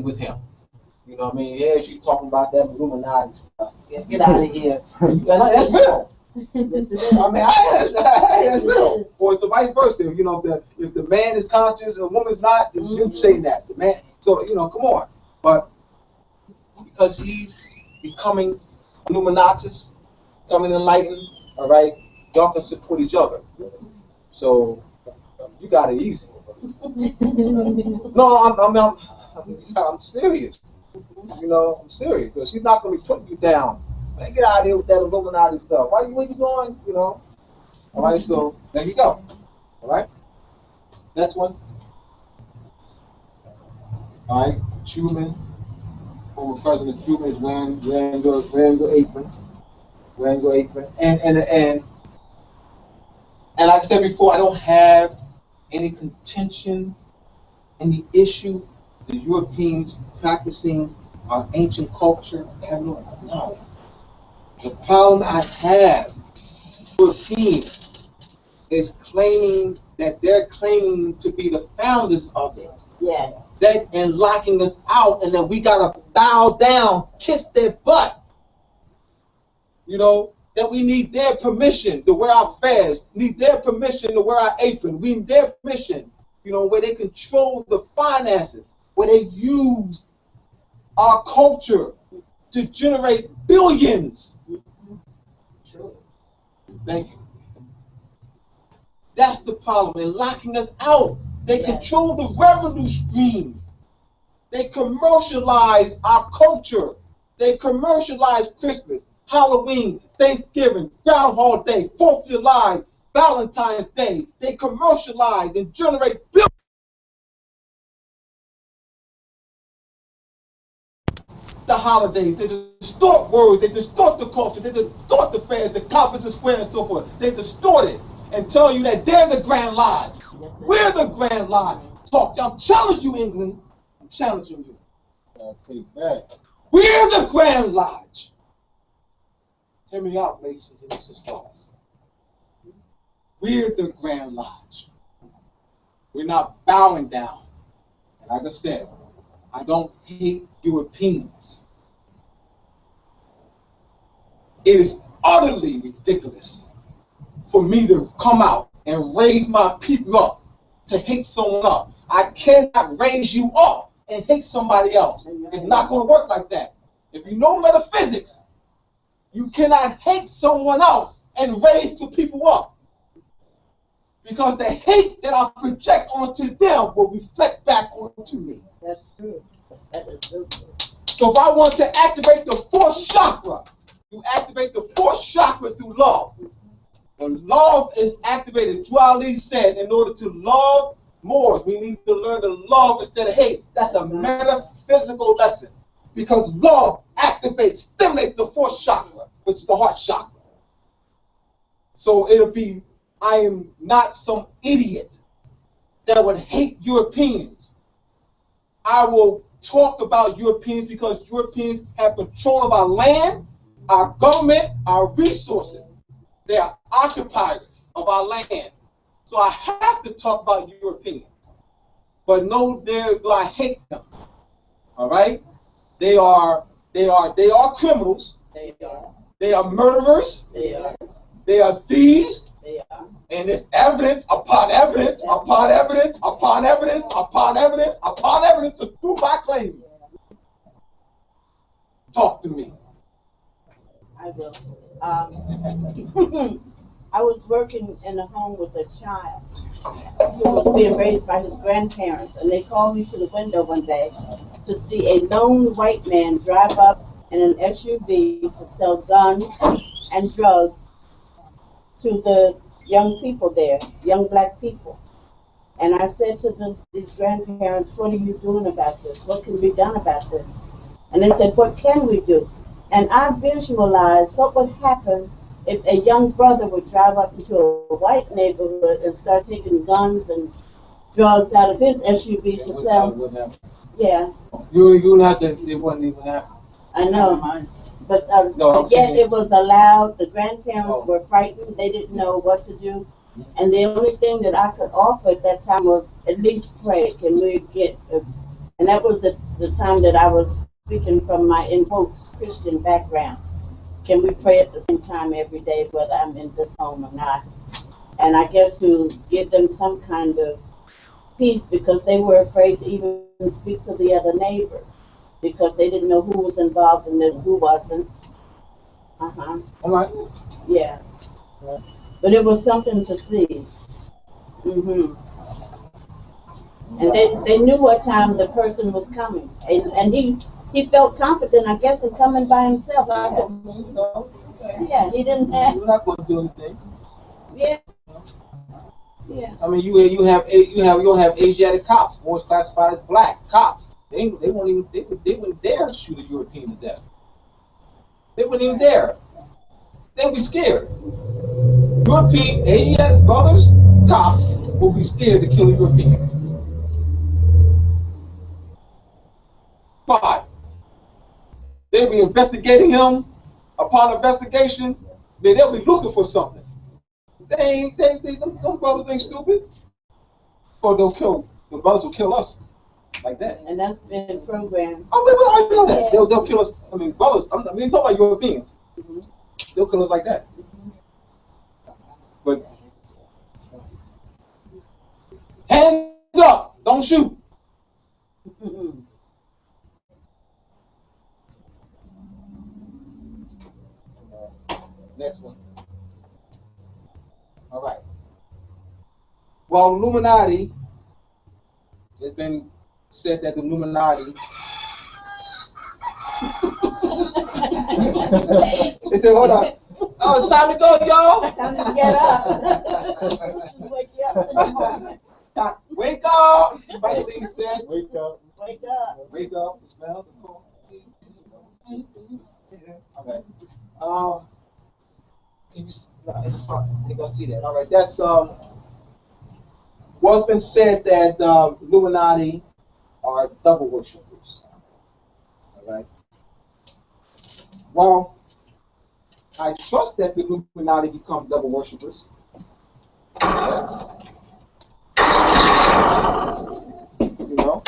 with him. You know what I mean? Yeah, you talking about that Illuminati stuff. Get out of here. That's real. I mean, that's real. Or it's the vice versa. You know, if the man is conscious and the woman's not, it's you saying that. The man. So, you know, come on. But because he's becoming Illuminatus, becoming enlightened, all right, y'all can support each other. So you got it easy. No, I'm serious. You know, I'm serious because she's not going to be putting you down. Man, get out of here with that Illuminati stuff. Where you going? You know. All right, so there you go. All right. Next one. All right, Truman. Former President Truman is wearing your apron. Wearing your apron. And like I said before, I don't have any contention, any issue. The Europeans practicing our ancient culture. I have no. The problem I have with Europeans is claiming that they're claiming to be the founders of it.
Yeah.
That and locking us out, and then we gotta bow down, kiss their butt. You know, that we need their permission to wear our fez, need their permission to wear our apron, we need their permission, you know, where they control the finances, where they use our culture to generate billions. Thank you. That's the problem in locking us out. They control the revenue stream. They commercialize our culture. They commercialize Christmas, Halloween, Thanksgiving, Groundhog Day, 4th of July, Valentine's Day. They commercialize and generate billions. The holidays, they distort words, they distort the culture, they distort the fairs, the conference square and so forth. They distort it and tell you that they're the Grand Lodge. We're the Grand Lodge. I'm challenging you, England. I'm challenging you.
I'll take that.
We're the Grand Lodge. Hear me out, ladies and sisters. We're the Grand Lodge. We're not bowing down. And like I said, I don't hate Europeans. It is utterly ridiculous for me to come out and raise my people up to hate someone up. I cannot raise you up and hate somebody else. It's not going to work like that. If you know metaphysics, you cannot hate someone else and raise two people up. Because the hate that I project onto them will reflect back onto me.
That's true. That is so true.
So if I want to activate the fourth chakra, you activate the fourth chakra through love. When love is activated, Dwali said, in order to love more, we need to learn to love instead of hate. That's a metaphysical lesson. Because love activates, stimulates the fourth chakra, which is the heart chakra. So it'll be, I am not some idiot that would hate Europeans. I will talk about Europeans because Europeans have control of our land, our government, our resources. They are occupiers of our land. So I have to talk about Europeans. But no, do I hate them. All right? They are criminals. They are murderers. They are thieves. And there's evidence upon evidence upon evidence upon evidence upon evidence upon evidence to prove my claim. Talk to me.
I will. I was working in a home with a child who was being raised by his grandparents, and they called me to the window one day to see a lone white man drive up in an SUV to sell guns and drugs to the young people there, young black people. And I said to these grandparents, what are you doing about this? What can be done about this? And they said, what can we do? And I visualized what would happen if a young brother would drive up into a white neighborhood and start taking guns and drugs out of his SUV to sell. Yeah.
You wouldn't have to, it wouldn't even happen.
I know. But yet it was allowed. The grandparents were frightened. They didn't know what to do. And the only thing that I could offer at that time was at least pray. Can we get, and that was the time that I was speaking from my, in quotes, Christian background. Can we pray at the same time every day, whether I'm in this home or not? And I guess to give them some kind of peace, because they were afraid to even speak to the other neighbors, because they didn't know who was involved and then who wasn't. Yeah. But it was something to see. And they knew what time the person was coming. And he felt confident, I guess, in coming by himself. Yeah, he didn't have.
You're not going to do anything.
Yeah. Yeah.
I mean, you'll have Asiatic cops, more classified as black cops. They wouldn't dare shoot a European to death. They wouldn't even dare. They'd be scared. European Asiatic brothers, cops, will be scared to kill a European. Why? They'll be investigating him. Upon investigation, they'll be looking for something. Those brothers ain't stupid. Or the brothers will kill us like that.
And that's been programmed.
Oh, wait, I know that. They'll kill us. I mean, brothers. I mean, talk about Europeans. They'll kill us like that. But hands up, don't shoot. Next one. All right. Well, Illuminati, it's been said that the Illuminati. Hold on. Oh, it's time to go, y'all.
Time to get up. Wake you up.
Wake up. Like Lee said.
Wake up.
Wake up.
Wake up. Smell the coffee. Okay. It's hard. You're gonna see that. All right. That's well, it's been said that Illuminati are double worshippers. All right. Well, I trust that the Illuminati become double worshippers. You know.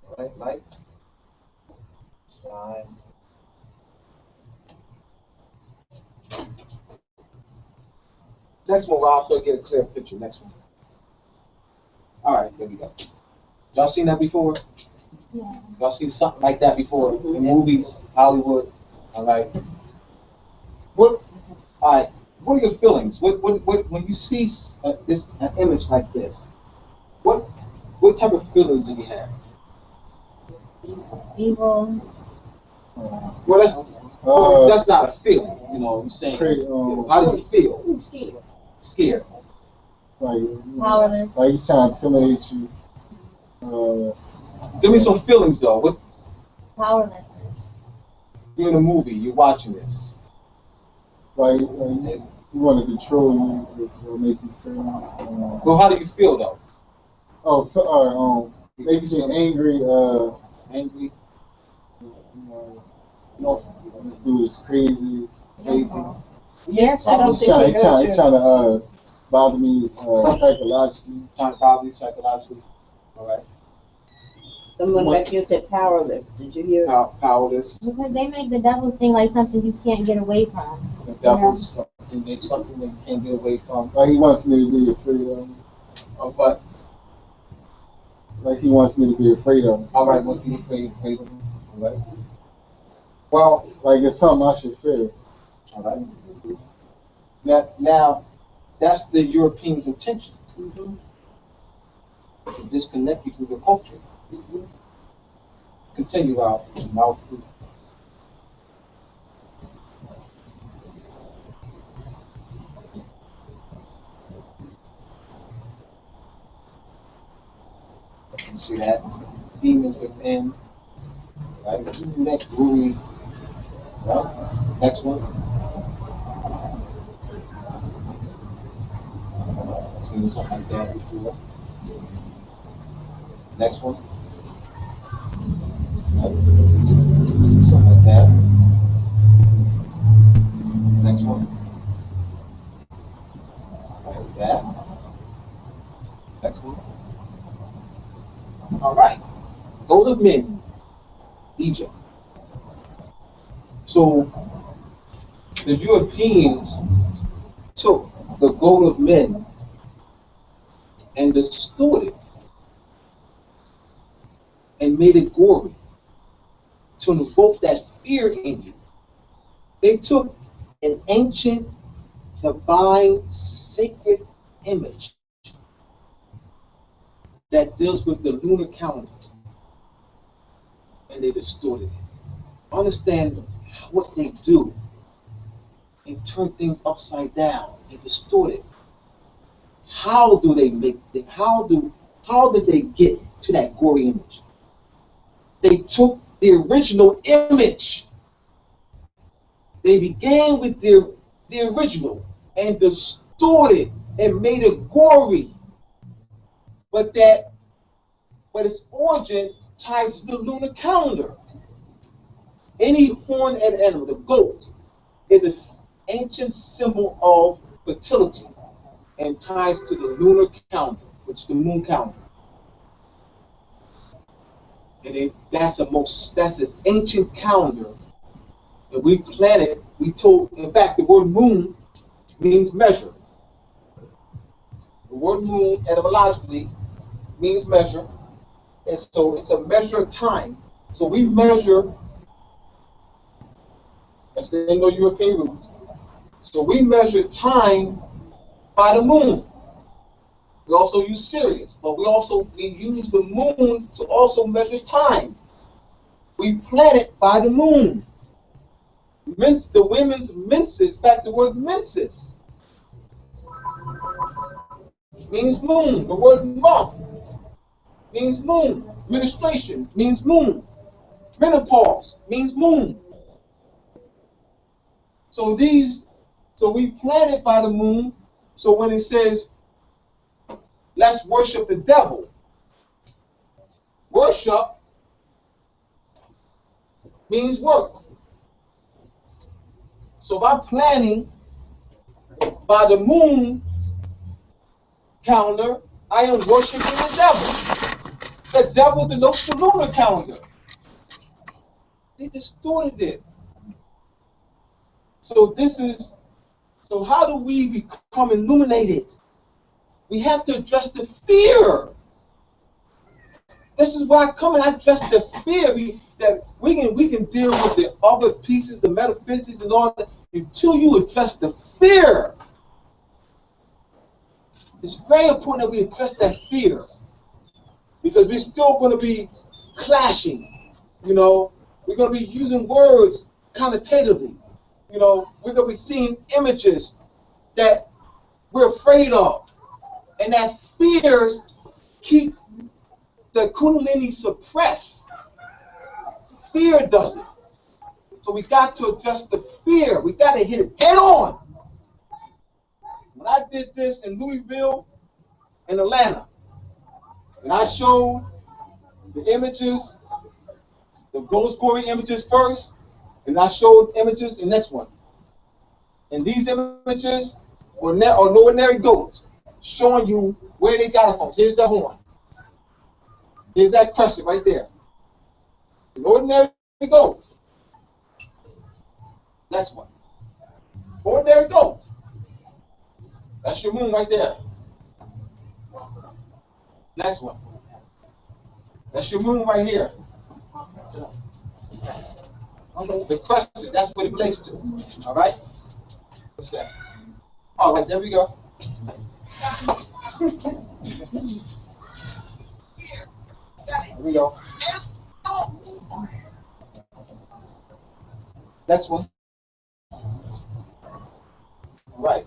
All right, light. Shine. Next one, Rob, so I get a clear picture. Next one. All right, there we go. Y'all seen that before?
Yeah.
Y'all seen something like that before in movies, Hollywood? All right. All right. What are your feelings? What when you see an image like this? What type of feelings do you have?
Evil.
Well, that's not a feeling. You know, you're saying. How do you feel?
Scared.
Scared.
Powerless.
Like he's trying to intimidate you.
Give me some feelings though. What?
Powerlessness.
You're in a movie. You're watching this.
Like you want to control you, or make you feel.
Well, how do you feel though?
Makes you angry.
Angry.
This dude is crazy.
Yeah, I don't
He's
think
trying to bother me psychologically.
Trying to bother you psychologically. All right.
Someone back here said powerless. Did you hear?
Powerless.
Because they make the devil seem like something you can't get away from.
The devil is something that you can't get away from.
Like he wants me to be afraid of him.
But
Like he wants me to be afraid of him.
all right, must be afraid of him. All right. Well,
Like it's something I should fear.
all right. Now, that's the Europeans' intention to disconnect you from your culture. Continue out. Now, you see that demons within. Right. Next, Louis. Well, next one. I've seen something like that before. Next one. See something like that. Next one. Like that. Next one. All right. Gold of men, Egypt. So the Europeans took the gold of men and distorted it and made it gory to invoke that fear in you. They took an ancient, divine, sacred image that deals with the lunar calendar and they distorted it. Understand what they do and turn things upside down and distort it. How do they make it? How did they get to that gory image? They took the original image. They began with the original and distorted and made it gory. But its origin ties to the lunar calendar. Any horned animal, the goat, is an ancient symbol of fertility and ties to the lunar calendar, which is the moon calendar. And that's an ancient calendar that we planted. We told, in fact, the word moon means measure. The word moon etymologically means measure, and so it's a measure of time. So we measure, that's the Indo-European root. So we measure time by the moon. We also use Sirius, but we use the moon to also measure time. We planet by the moon. The women's menses, in fact, the word menses means moon. The word month means moon. Menstruation means moon. Menopause means moon. So we planet by the moon. So when it says, let's worship the devil, worship means work. So by planning by the moon calendar, I am worshiping the devil. The devil denotes the lunar calendar. They distorted it. So how do we become illuminated? We have to address the fear. This is why I come and I address the fear. That we can deal with the other pieces, the metaphysics and all that, until you address the fear. It's very important that we address that fear, because we're still going to be clashing. We're going to be using words connotatively. We're going to be seeing images that we're afraid of, and that fears keeps the kundalini suppressed. Fear does it. So we got to address the fear. We got to hit it head on. When I did this in Louisville and Atlanta, and I showed the images, the ghost gory images first, and I showed images in the next one. And these images are ordinary goats, showing you where they got it from. Here's the horn. Here's that crescent right there. An ordinary goat. Next one. Ordinary goat. That's your moon right there. Next one. That's your moon right here. The crescent, that's what it relates to. All right? What's that? All right, there we go. There we go. Next one. All right.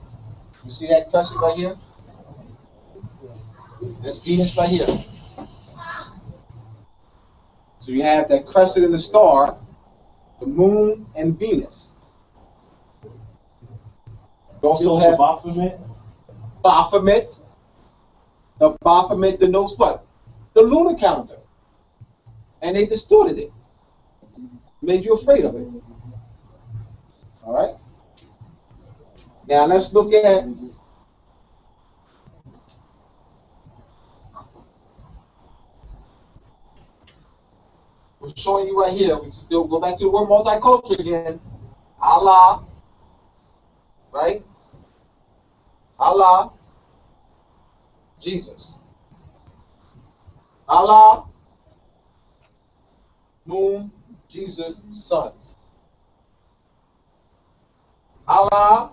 You see that crescent right here? That's Venus right here. So you have that crescent in the star, the moon, and Venus. You also have Baphomet. The Baphomet denotes what? The lunar calendar. And they distorted it. Made you afraid of it. All right? Now let's look at we're showing you right here. We still go back to the word multiculture again. Allah, right? Allah, Jesus. Allah, moon, Jesus, sun. Allah,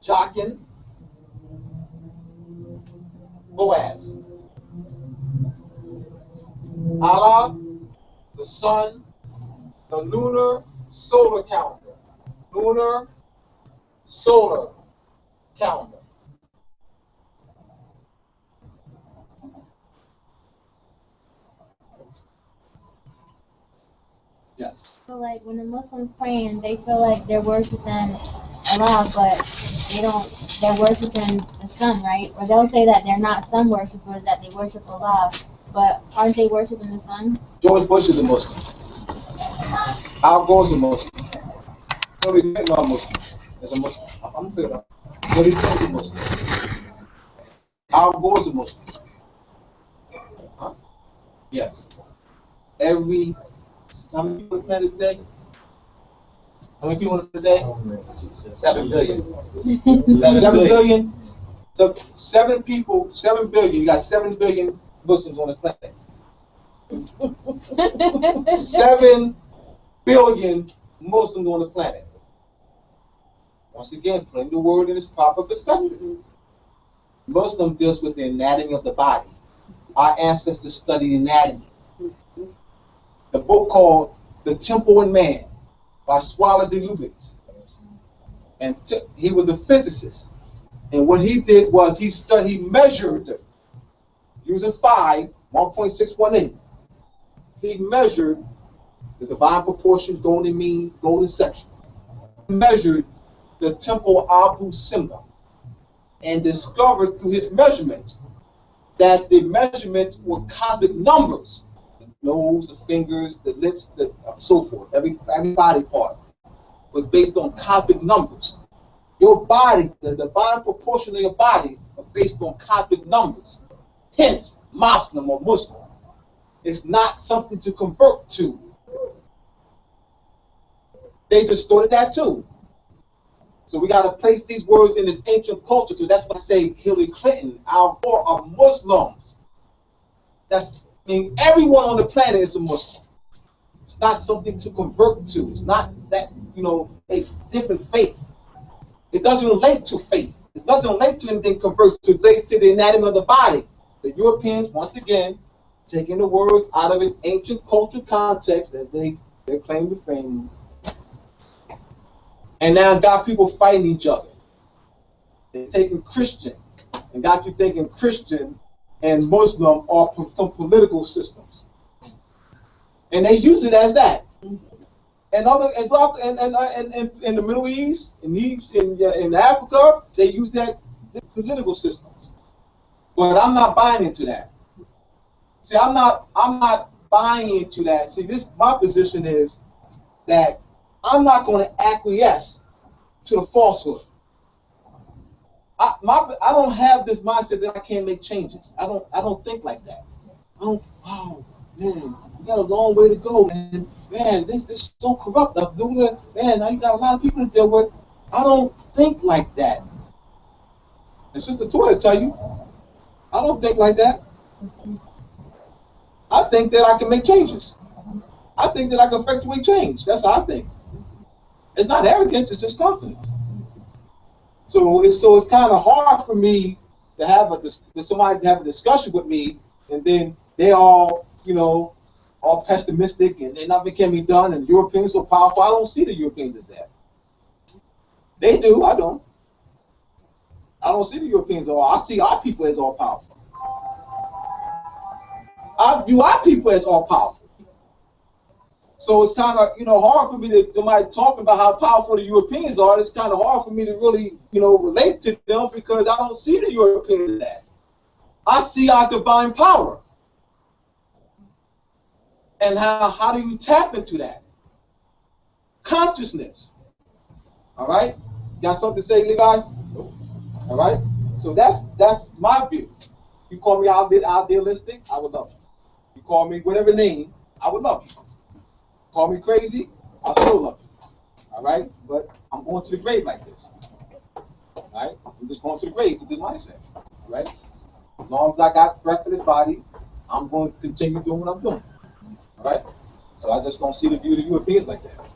Jachin, Boaz. Allah, the sun, the lunar solar calendar. Lunar solar calendar. Yes.
So like when the Muslims praying, they feel like they're worshiping Allah, but they're worshiping the sun, right? Or they'll say that they're not sun worshippers, that they worship Allah, but aren't they worshiping the sun?
George Bush is a Muslim. Al Gore's a Muslim. Hillary Clinton is a Muslim. Is a Muslim. I'm clear up. Hillary Clinton's a Muslim. Al Gore's a Muslim. Huh? Yes. How many people on the planet today? How many people on the today? 7 billion. 7 billion. So 7 people, 7 billion. You got 7 billion Muslims on the planet. 7 billion Muslims on the planet. Once again, putting the word in its proper perspective. Muslim deals with the anatomy of the body. Our ancestors studied anatomy. The book called The Temple in Man by Swala de Lubitz. And he was a physicist. And what he did was he measured using 1.618. He measured the divine proportion, golden mean, golden section. He measured the temple Abu Simba and discovered through his measurement that the measurements were cosmic numbers. The nose, the fingers, the lips, so forth. Every body part was based on cosmic numbers. Your body, the divine proportion of your body, are based on cosmic numbers. Hence, Muslim or Muslim is not something to convert to. They distorted that too. So we got to place these words in this ancient culture. So that's why I say Hillary Clinton, Al Gore are Muslims. Everyone on the planet is a Muslim. It's not something to convert to. It's not that, a different faith. It doesn't relate to faith. It doesn't relate to anything convert to. It relates to the anatomy of the body. The Europeans, once again, taking the words out of its ancient cultural context as they claim to fame. And now got people fighting each other. They're taking Christian and got you thinking Christian and Muslim are some political systems. And they use it as that. And in the Middle East, in Africa, they use that political systems. But I'm not buying into that. See, I'm not buying into that. See, my position is that I'm not going to acquiesce to the falsehood. I don't have this mindset that I can't make changes. I don't think like that. Oh man, we got a long way to go, man. Man, this is so corrupt. Abdullah, man, now you got a lot of people to deal with. I don't think like that. And Sister Toya tell you, I don't think like that. I think that I can make changes. I think that I can effectuate change. That's how I think. It's not arrogance, it's just confidence. So it's kind of hard for me to have somebody to have a discussion with me, and then they all, all pessimistic, and nothing can be done, and Europeans so powerful. I don't see the Europeans as that. They do, I don't. I don't see the Europeans as all. I see our people as all powerful. I view our people as all powerful. So it's kind of, hard for me to somebody talking about how powerful the Europeans are. It's kind of hard for me to really, relate to them because I don't see the Europeans as that. I see our divine power. And how do you tap into that? Consciousness. All right? Got something to say, Levi? All right? So that's my view. You call me idealistic, I would love you. You call me whatever name, I would love you. Call me crazy, I still love you. All right? But I'm going to the grave like this. All right? I'm just going to the grave with this mindset. All right? As long as I got breath in this body, I'm going to continue doing what I'm doing. All right? So I just don't see the view of the Europeans like that.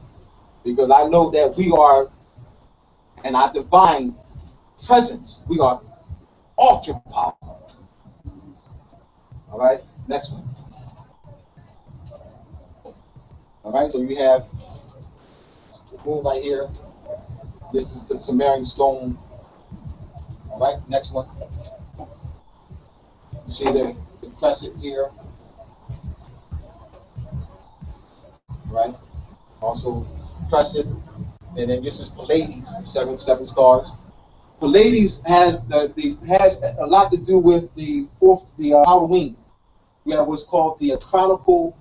Because I know that we are, in our divine presence, we are ultra powerful. All right? Next one. All right? So you have the moon right here. This is the Sumerian stone. All right? Next one. You see the crescent here. Right? Also crescent. And then this is Pleiades, seven stars. Pleiades has a lot to do with the Halloween. We have what's called the chronicle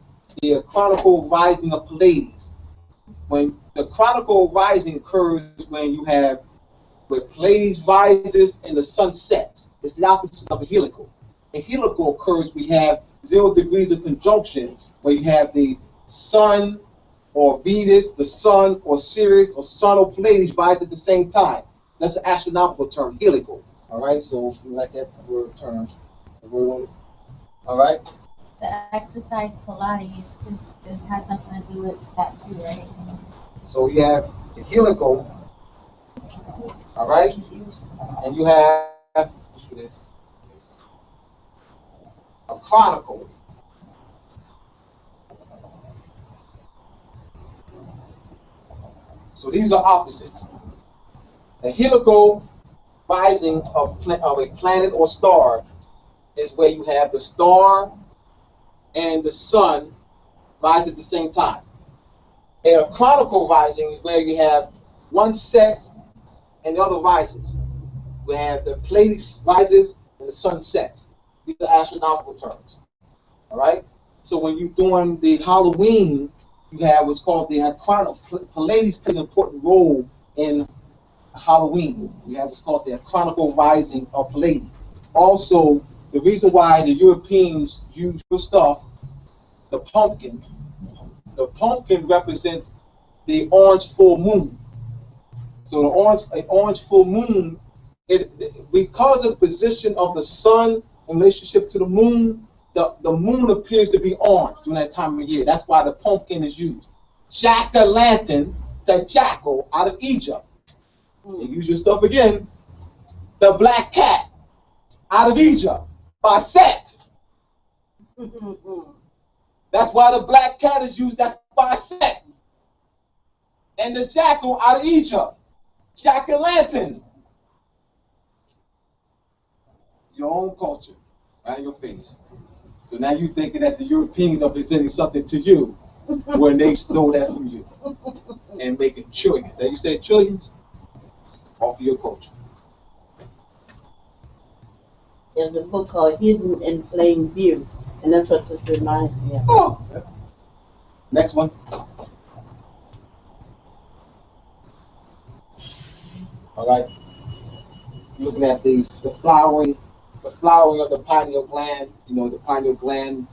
rising of Pleiades. When the chronicle rising occurs when you have where Pleiades rises and the sun sets. It's the opposite of a helical. A helical occurs when you have 0 degrees of conjunction, where you have the sun or Venus, the sun or Sirius or sun or Pleiades rise at the same time. That's an astronomical term, helical. All right, so we like that word term. All right.
The exercise Pilates has something to do with that too, right?
So you have the helical, all right, and you have a chronicle. So these are opposites. A helical rising of a planet or star is where you have the star and the sun rise at the same time. A chronicle rising is where you have one sets and the other rises. We have the Pleiades rises and the sun sets. These are astronomical terms. All right? So when you're doing the Halloween, you have what's called the chronicle. Pleiades plays an important role in Halloween. You have what's called the chronicle rising of Pleiades. Also, the reason why the Europeans use for stuff, the pumpkin represents the orange full moon. So an orange full moon, because of the position of the sun in relationship to the moon moon appears to be orange during that time of year. That's why the pumpkin is used. Jack-o'-lantern, the jackal out of Egypt. You use your stuff again. The black cat out of Egypt by Set. That's why the black cat is used. That's by Set. And the jackal out of Egypt. Jack-o'-lantern. Your own culture, right in your face. So now you're thinking that the Europeans are presenting something to you when they stole that from you and making trillions. Now you say trillions off of your culture.
There's a book called Hidden in Plain View, and that's what this reminds me of.
Oh. Next one. All right. Looking at the flowering of the pineal gland. The pineal gland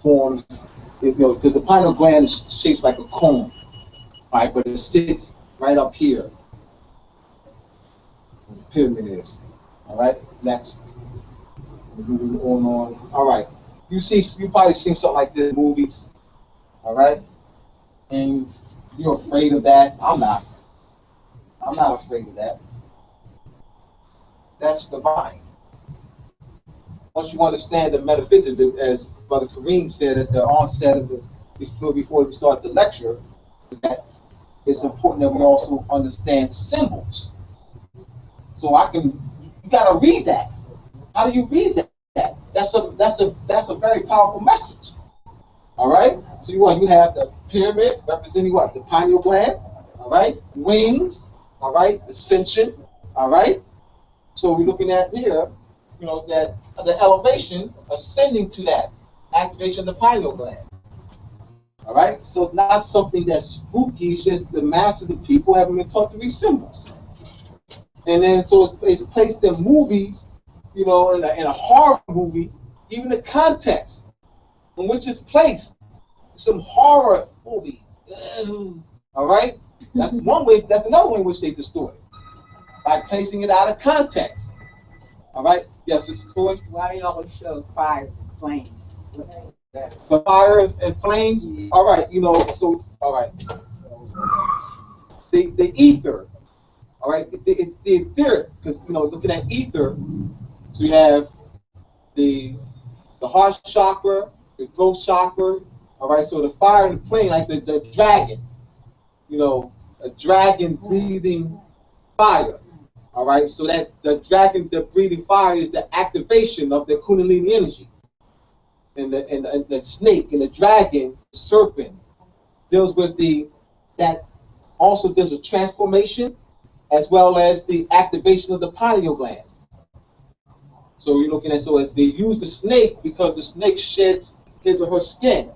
forms, because the pineal gland is shaped like a cone, right? But it sits right up here. The pyramid is. All right. Next. Moving on. All right. You probably seen something like this in movies. All right. And you're afraid of that. I'm not. I'm not afraid of that. That's divine. Once you understand the metaphysics, as Brother Karim said at the onset of before we start the lecture, is that it's important that we also understand symbols. So you gotta read that. How do you read that? That's a very powerful message. All right. So you have the pyramid representing what? The pineal gland. All right. Wings. All right. Ascension. All right. So we're looking at here, that the elevation ascending to that activation of the pineal gland. All right. So it's not something that's spooky. It's just the masses of people haven't been taught to read symbols. And then so it's placed in movies, in a horror movie, even the context in which it's placed, some horror movie. All right, that's one way. That's another way in which they distort it, by placing it out of context. All right. Yes, it's toy.
Why do you always show fire and flames? What's that?
The fire and flames. Yeah. All right. So all right. The ether. All right. The etheric, because looking at ether, so you have the heart chakra, the throat chakra. All right. So the fire and flame, like the dragon. A dragon breathing fire. All right, so that the dragon, the breathing fire, is the activation of the Kundalini energy, and the snake and the dragon, the serpent, deals with that also deals with transformation, as well as the activation of the pineal gland. So you're looking at as they use the snake because the snake sheds his or her skin,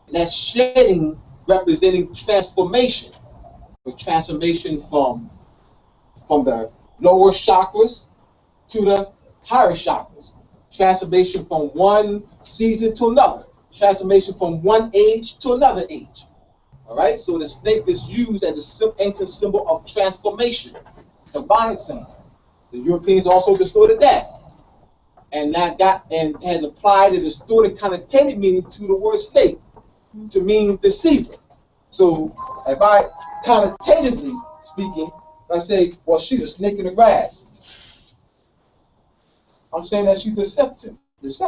and that shedding representing transformation. The transformation from the lower chakras to the higher chakras. Transformation from one season to another. Transformation from one age to another age. All right. So the snake is used as an ancient symbol of transformation, divine symbol. The Europeans also distorted that, and has applied a distorted connotative meaning to the word snake to mean deceiver. So if I connotatively speaking, I say, well, she's a snake in the grass. I'm saying that she's deceptive. That's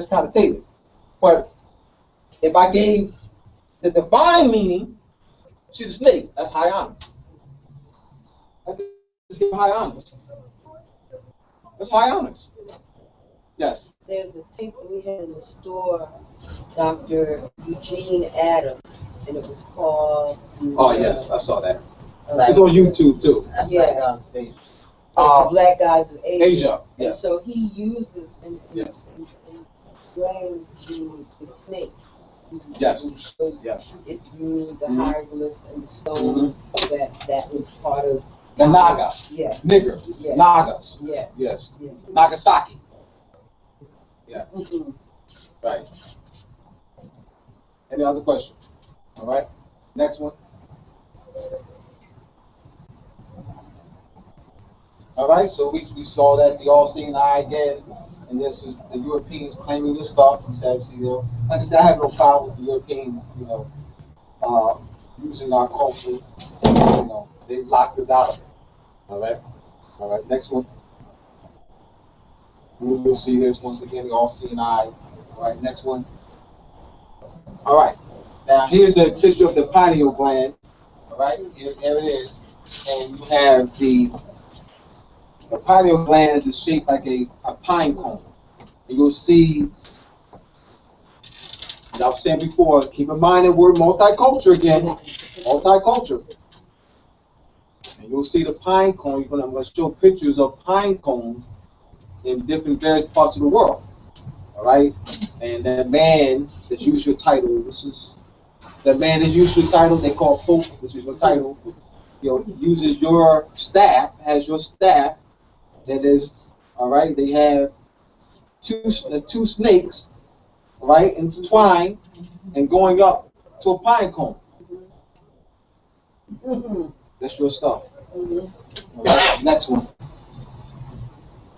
connotative. But if I gave the divine meaning, she's a snake. That's high honor. I just give high honors. That's high honors. Yes.
There's a tape that we had in the store, Dr. Eugene Adams, and it was called.
Oh yes, I saw that. It's on YouTube too.
Yeah. Black Guys of Asia.
Yes.
And so he uses and
yes.
explains the snake.
Yes.
Shows
yes.
It through the hieroglyphs and the stone that was part of
the Naga.
Yes.
Nigger.
Yes.
Nagas.
Yes.
Yes. Yes. Nagasaki. Yeah. Right. Any other questions? All right. Next one. All right. So we saw that the all-seeing eye again, and this is the Europeans claiming this stuff. It's actually, like I said, I have no problem with the Europeans, using our culture. They locked us out of it. All right. All right. Next one. We'll see this once again, the all-seeing eye. All right, next one. All right. Now here's a picture of the pineal gland. All right, there it is, and you have the pineal gland is shaped like a pine cone. And you'll see. As I was saying before, keep in mind that word multiculture again. Multiculture. And you'll see the pine cone. I'm going to show pictures of pine cones in different various parts of the world. All right, and that man that's used your title. That man that's used your title. They call Pope, which is your title. Uses your staff, has your staff. That is, all right. They have two snakes, right, intertwined and going up to a pine cone. That's your stuff. All right, next one.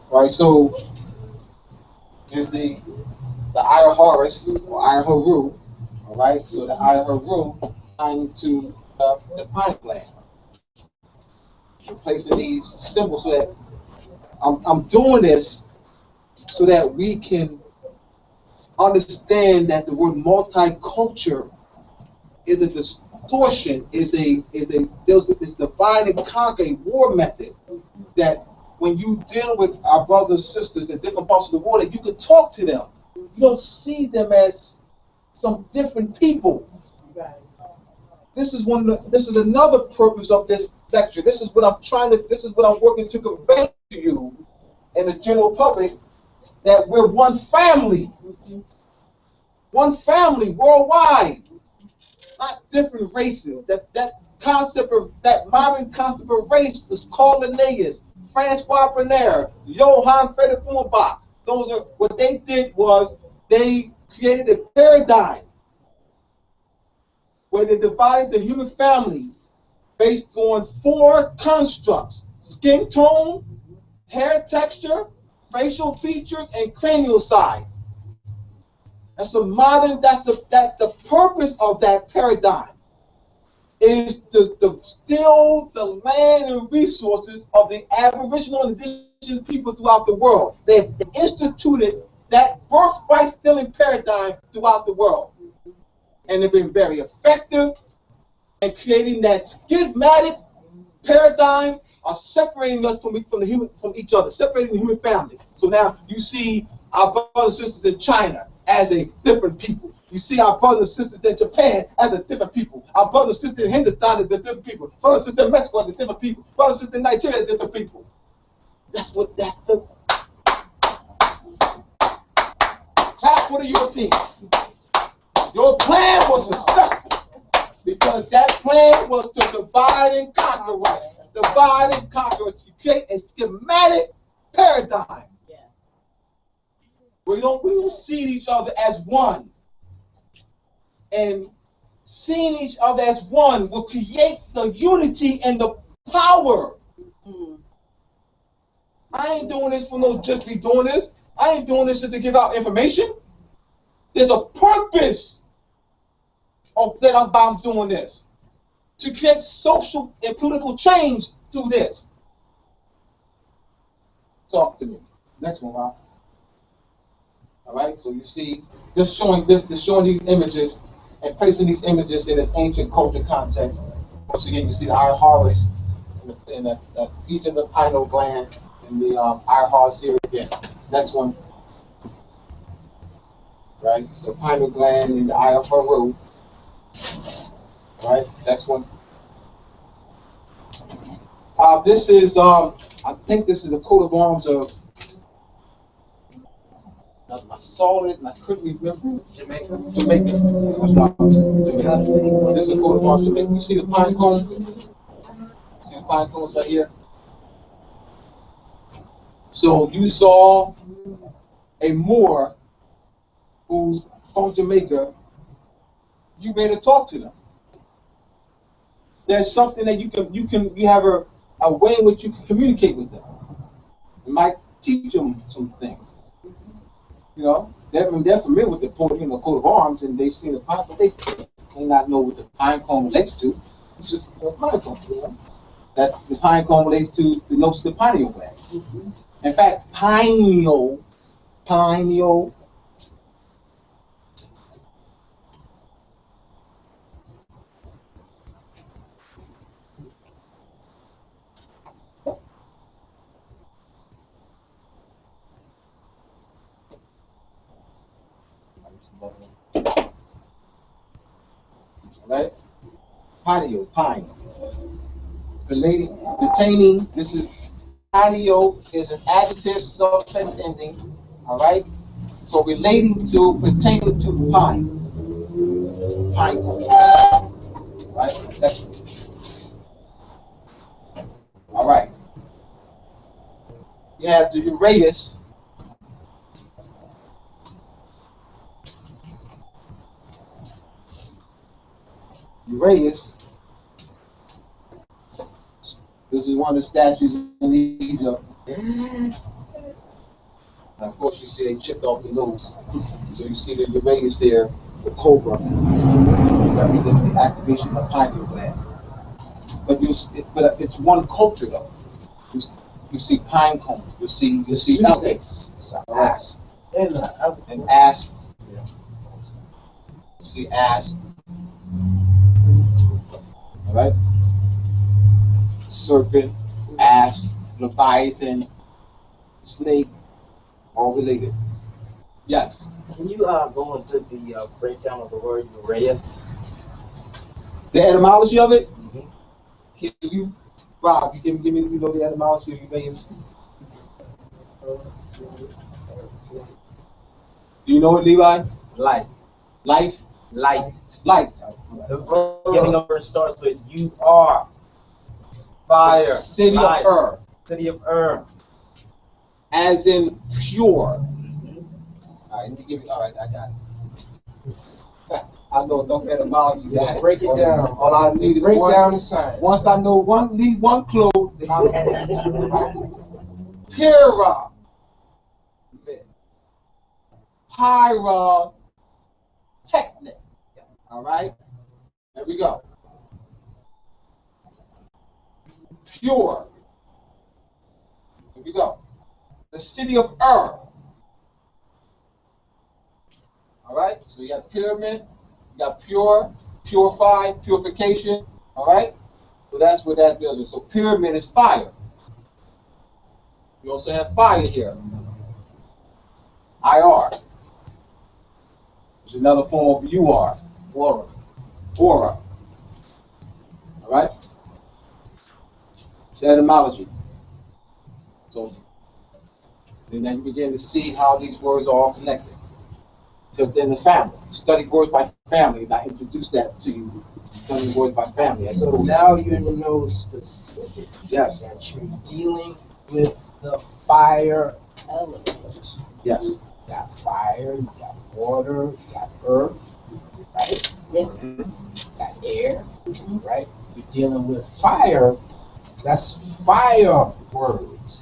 All right, so Here's the Ira Horus or Ira Haru, all right? So the Ira Haru to the pineal gland. Replacing these symbols so that I'm doing this so that we can understand that the word multiculture is a distortion, is a deals with this divide and conquer, a war method that when you deal with our brothers and sisters in different parts of the world, that you can talk to them. You don't see them as some different people. This is another purpose of this lecture. This is what I'm working to convey to you and the general public, that we're one family worldwide, not different races. That concept of that modern concept of race was called Linnaeus, Francois Bernard, Johann Friedrich Feuerbach. Those are what they did was they created a paradigm where they divided the human family based on 4 constructs: skin tone, hair texture, facial features, and cranial size. That's the purpose of that paradigm is to steal the land and resources of the Aboriginal and Indigenous people throughout the world. They've instituted that birthright stealing paradigm throughout the world. And they've been very effective in creating that schismatic paradigm of separating us from each other, separating the human family. So now you see our brothers and sisters in China as a different people. You see our brothers and sisters in Japan as a different people. Our brothers and sisters in Hindustan as a different people. Brothers and sisters in Mexico as a different people. Brothers and sisters in Nigeria as different people. That's the clap for the Europeans. Your plan was successful because that plan was to divide and conquer, right? Divide and conquer, to create a schematic paradigm. We don't see each other as one. And seeing each other as one will create the unity and the power. I ain't doing this for no just be doing this. I ain't doing this just to give out information. There's a purpose that I'm doing this. To create social and political change through this. Talk to me. Next one, Rob. All right, so you see, just showing these images and placing these images in this ancient culture context. Once again, you see the iron harvest in the region of the pineal gland and the iron harvest here again. Next one. Right, so pineal gland and the iron harvest. Right, next one. This is, I think this is a coat of arms of. I saw it and I couldn't remember. Jamaica. This is a coat of arms Jamaica. You see the pine cones? See the pine cones right here? So you saw a Moor who's from Jamaica. You ready to talk to them? There's something that you have a way in which you can communicate with them. You might teach them some things. You know, they're familiar with the coat of arms, and they've seen the pine, but they may not know what the pine cone relates to. It's just a pine cone, you know. That the pine cone relates to denotes the pineal gland. In fact, pineal. Right? Pine. Pertaining, this is pineal is an adjective suffix ending, all right? So relating to, pertaining to pine. Pine cone. Right? That's all right. You have the Uranus. This is one of the statues in Egypt. And of course, you see they chipped off the nose. So you see the Uranus there, the cobra, represents the activation of the pineal gland. But it's one culture though. You, you see pine cones. You see elephants.
Asp.
And asp. You see asp. All right. Serpent, asp, leviathan, snake, all related. Yes.
Can you go into the breakdown of the word Uraeus?
The etymology of it? Can you, Rob, you give me, you know the etymology of Uranus? Do you know it, Levi?
Light.
Life?
Light.
Light.
The beginning of it starts with you are. Fire.
The city
light.
of Ur.
City of Ur.
As in pure. All right, let me give you, all right, I got it. I know no etymology.
Yeah, break it down.
All I need is
break
one,
down the science.
Once I know leave one clue, then I'm Pyrrha. Pyrotechnic. All right? There we go. Pure. Here we go. The city of Ur. All right? So you got pyramid, you got pure, purified, purification. All right? So that's what that deals with. So pyramid is fire. You also have fire here. IR. There's another form of UR. Aura. Aura. All right? It's etymology. So then you begin to see how these words are all connected. Because they're in the family. Study words by family, and I introduced that to you. Study words by family.
So now you know specifically
yes.
that you're dealing with the fire element.
Yes.
You got fire, you got water, you got earth, right?
Yeah.
You got air, right? You're dealing with fire. That's fire words.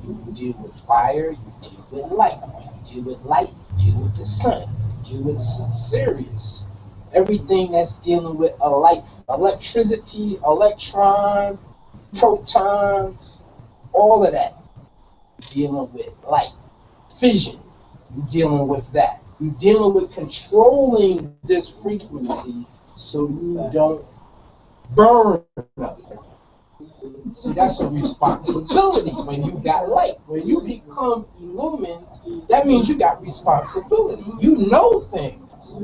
You deal with fire, you deal with light. You deal with light, you deal with the sun. You deal with Sirius. Everything that's dealing with a light, electricity, electron, protons, all of that. You're dealing with light. Fission, you're dealing with that. You're dealing with controlling this frequency so you don't burn nothing. See, that's a responsibility when you got light. When you become illumined, that means you got responsibility. You know things.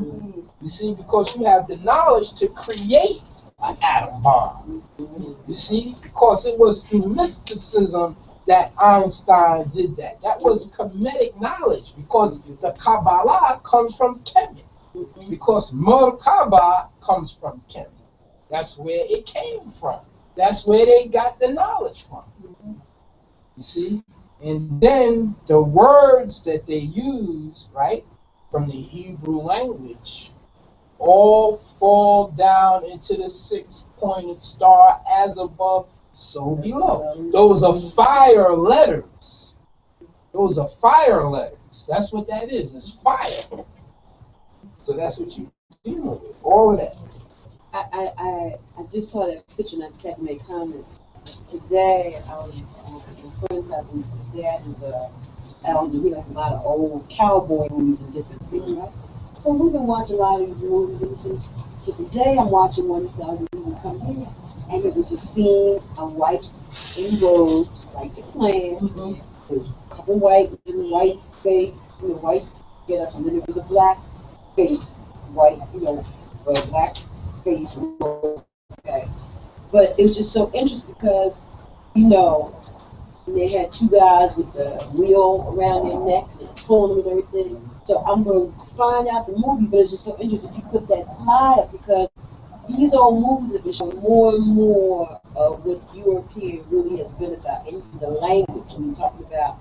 You see, because you have the knowledge to create an atom bomb. You see, because it was through mysticism that Einstein did that. That was Kemetic knowledge, because the Kabbalah comes from Kemet. Because Merkaba comes from Kemet. That's where it came from. That's where they got the knowledge from. You see? And then the words that they use, right, from the Hebrew language, all fall down into the six-pointed star, as above, so below. Those are fire letters. Those are fire letters. That's what that is. It's fire. So that's what you deal with. All of that.
I just saw that picture and I just had to make a comment. Today, I was my friend's house, and his dad is he has a lot of old cowboy movies and different things, right? So we've been watching a lot of these movies, and so today I'm watching one, so we would come here, and it was a scene of whites in robes, like the Klan. There's a couple white in the white face, white get up, and then there was a black face, white, black face. Okay. But it was just so interesting because, they had two guys with the wheel around their neck and pulling them and everything. So I'm going to find out the movie, but it's just so interesting if you put that slide up, because these old movies have been showing more and more of what European really has been about, and the language. And you're talking about,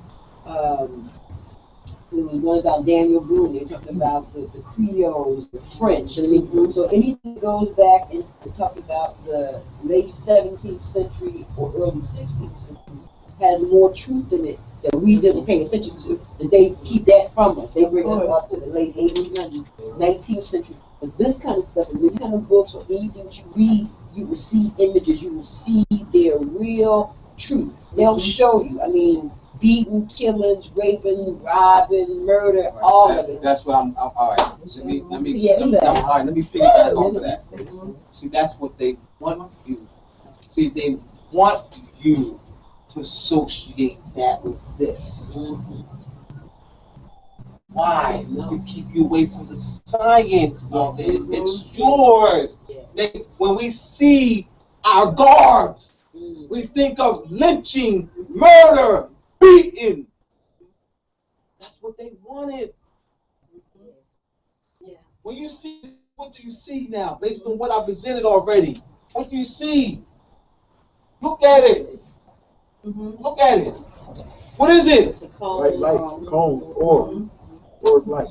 there was one about Daniel Boone. They're talking about the Creoles, the French. I mean, so anything that goes back and it talks about the late 17th century or early 16th century has more truth in it that we didn't pay attention to, and they keep that from us. They bring us up to the late 1800s, 19th century. But this kind of stuff, and these kind of books or anything that you read, you will see images, you will see their real truth. They'll show you, I mean, beating, killings, raping, robbing, murder, all of it.
That's what all right. Let me piggyback off of that. See, that's what they want you. See, they want you to associate that with this. Why? To keep you away from the science of it. It's yours. When we see our garbs, we think of lynching, murder, beating. That's what they wanted. When you see, what do you see now? Based on what I presented already, what do you see? Look at it. Look at it. What is it?
Light, cone, orb light.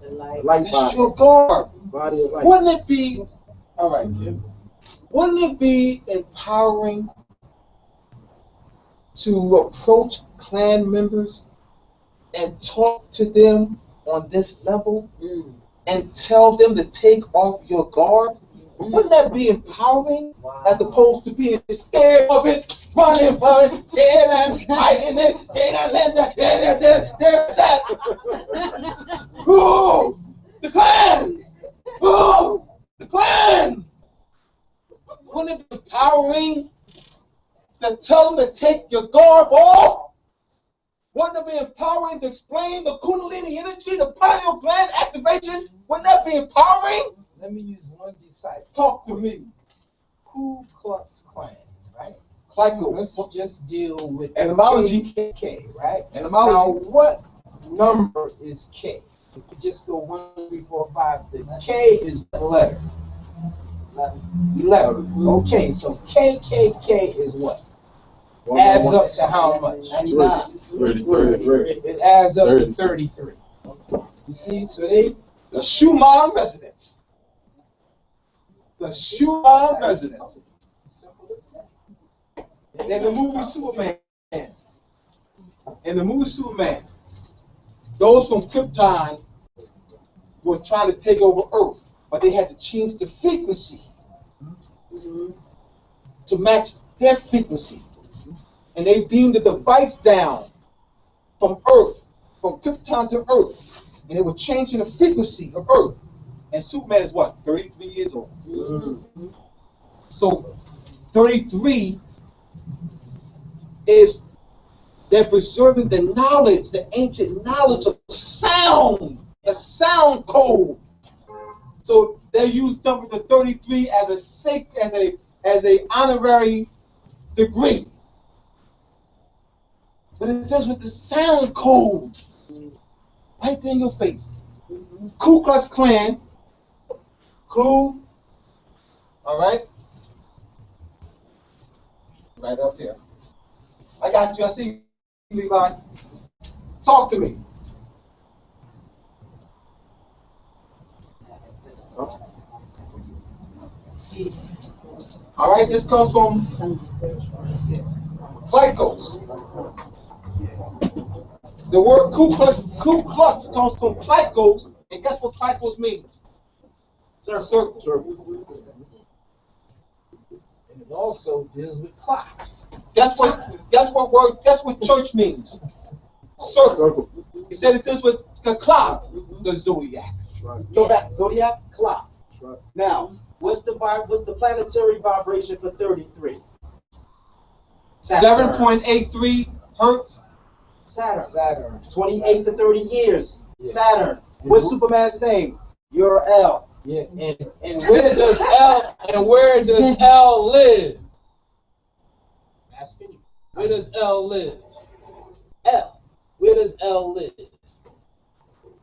Light
That's
body.
your garb.
Body of light.
Wouldn't it be, all right, wouldn't it be empowering to approach clan members and talk to them on this level and tell them to take off your garb? Wouldn't that be empowering as opposed to being scared of it, running, scared and fighting it, that. Oh, the clan! Oh, the clan! Wouldn't it be empowering to tell them to take your garb off? Wouldn't it be empowering to explain the Kundalini energy, the pineal gland activation? Wouldn't that be empowering?
Let me use one disciple.
Talk to me.
Ku Klux Klan, right?
Let's
just deal with
etymology.
K, right?
Etymology.
Now, what number is K? If you just go 1, 3, 4, 5, the K is what letter? 11. Okay, so KKK is what? Adds up to how much?
99.
33.
It adds up to 33. You see, so
the Schumann residence. The Schumann residence. In the movie Superman. In the movie Superman, those from Krypton were trying to take over Earth, but they had to change the frequency to match their frequency. And they beamed the device down from Earth, from Krypton to Earth. And they were changing the frequency of Earth. And Superman is what? 33 years old. So 33 is, they're preserving the knowledge, the ancient knowledge of sound, the sound code. So they use number 33 as a sacred, as a honorary degree. But it does with the sound code. Right there in your face. Ku Klux Klan. Ku. All right. Right up here. I got you. I see you, Levi. Talk to me. All right. This comes from Clycos. The word Ku Klux comes from Clycos, and guess what Clycos means? Circle.
and it also deals with clocks.
Guess what church means? Circle. He said it deals with the clock, the zodiac.
Go back, zodiac clock. Now, what's the planetary vibration for 33?
7.83 hertz.
Saturn. 28 to 30 years. Yeah. Saturn. What's Superman's name? Ur-El.
Yeah, and where does L live? I'm asking you. Where does L live? L. Where does L live?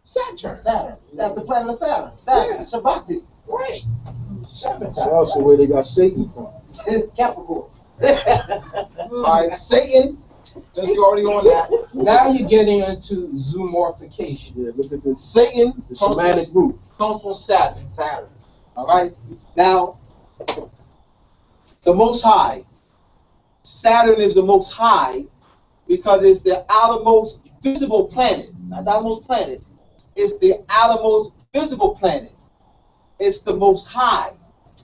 Saturn.
That's the planet of Saturn. Saturn. Yeah. Shabbat.
Right. Shabbat.
That's also where they got Satan from.
Capricorn.
All right, Satan. Since you're already on that.
Now you're getting into zoomorphication.
Yeah, look at this.
Satan,
the shamanic group,
comes from Saturn. All right. Now, the Most High. Saturn is the Most High because it's the outermost visible planet. Not the outermost planet. It's the outermost visible planet. It's the most high.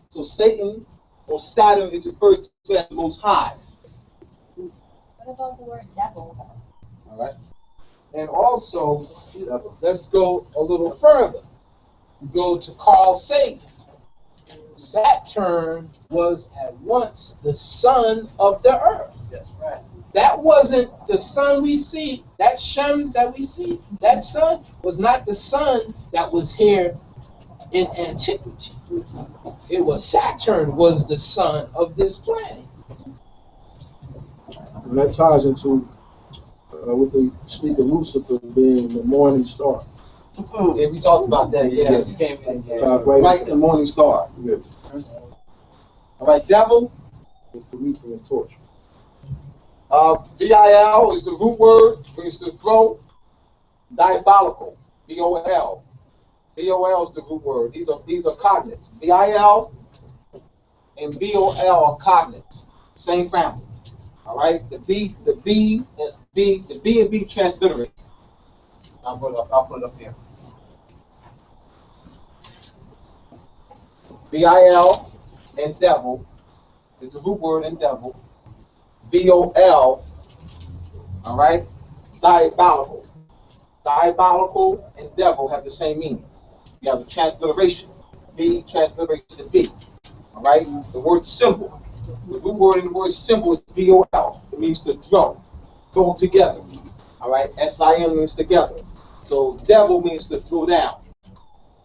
So Satan or Saturn is referred to as the most high.
What about the word devil?
All right.
And also, let's go a little further. Go to Carl Sagan. Saturn was at once the sun of the earth.
That's right.
That wasn't the sun we see, that shuns that we see, that sun was not the sun that was here in antiquity. It was Saturn was the sun of this planet.
And that ties into what they speak of Lucifer being the morning star.
Yeah, we talked about that. Yes, he came in.
Right
in the morning star.
Yeah.
All right, devil.
It's the reaping and torch.
VIL is the root word, means to throw. Diabolical, VOL. VOL is the root word. These are cognates. VIL and VOL are cognates, same family. All right, the B and B transliterate. I'll put it up here. VIL and devil is the root word in devil. VOL, all right, diabolical. Diabolical and devil have the same meaning. You have a transliteration, B transliteration to B. All right, the word symbol. The root word in the word symbol is VOL. It means to throw together. All right, SIM means together. So devil means to throw down.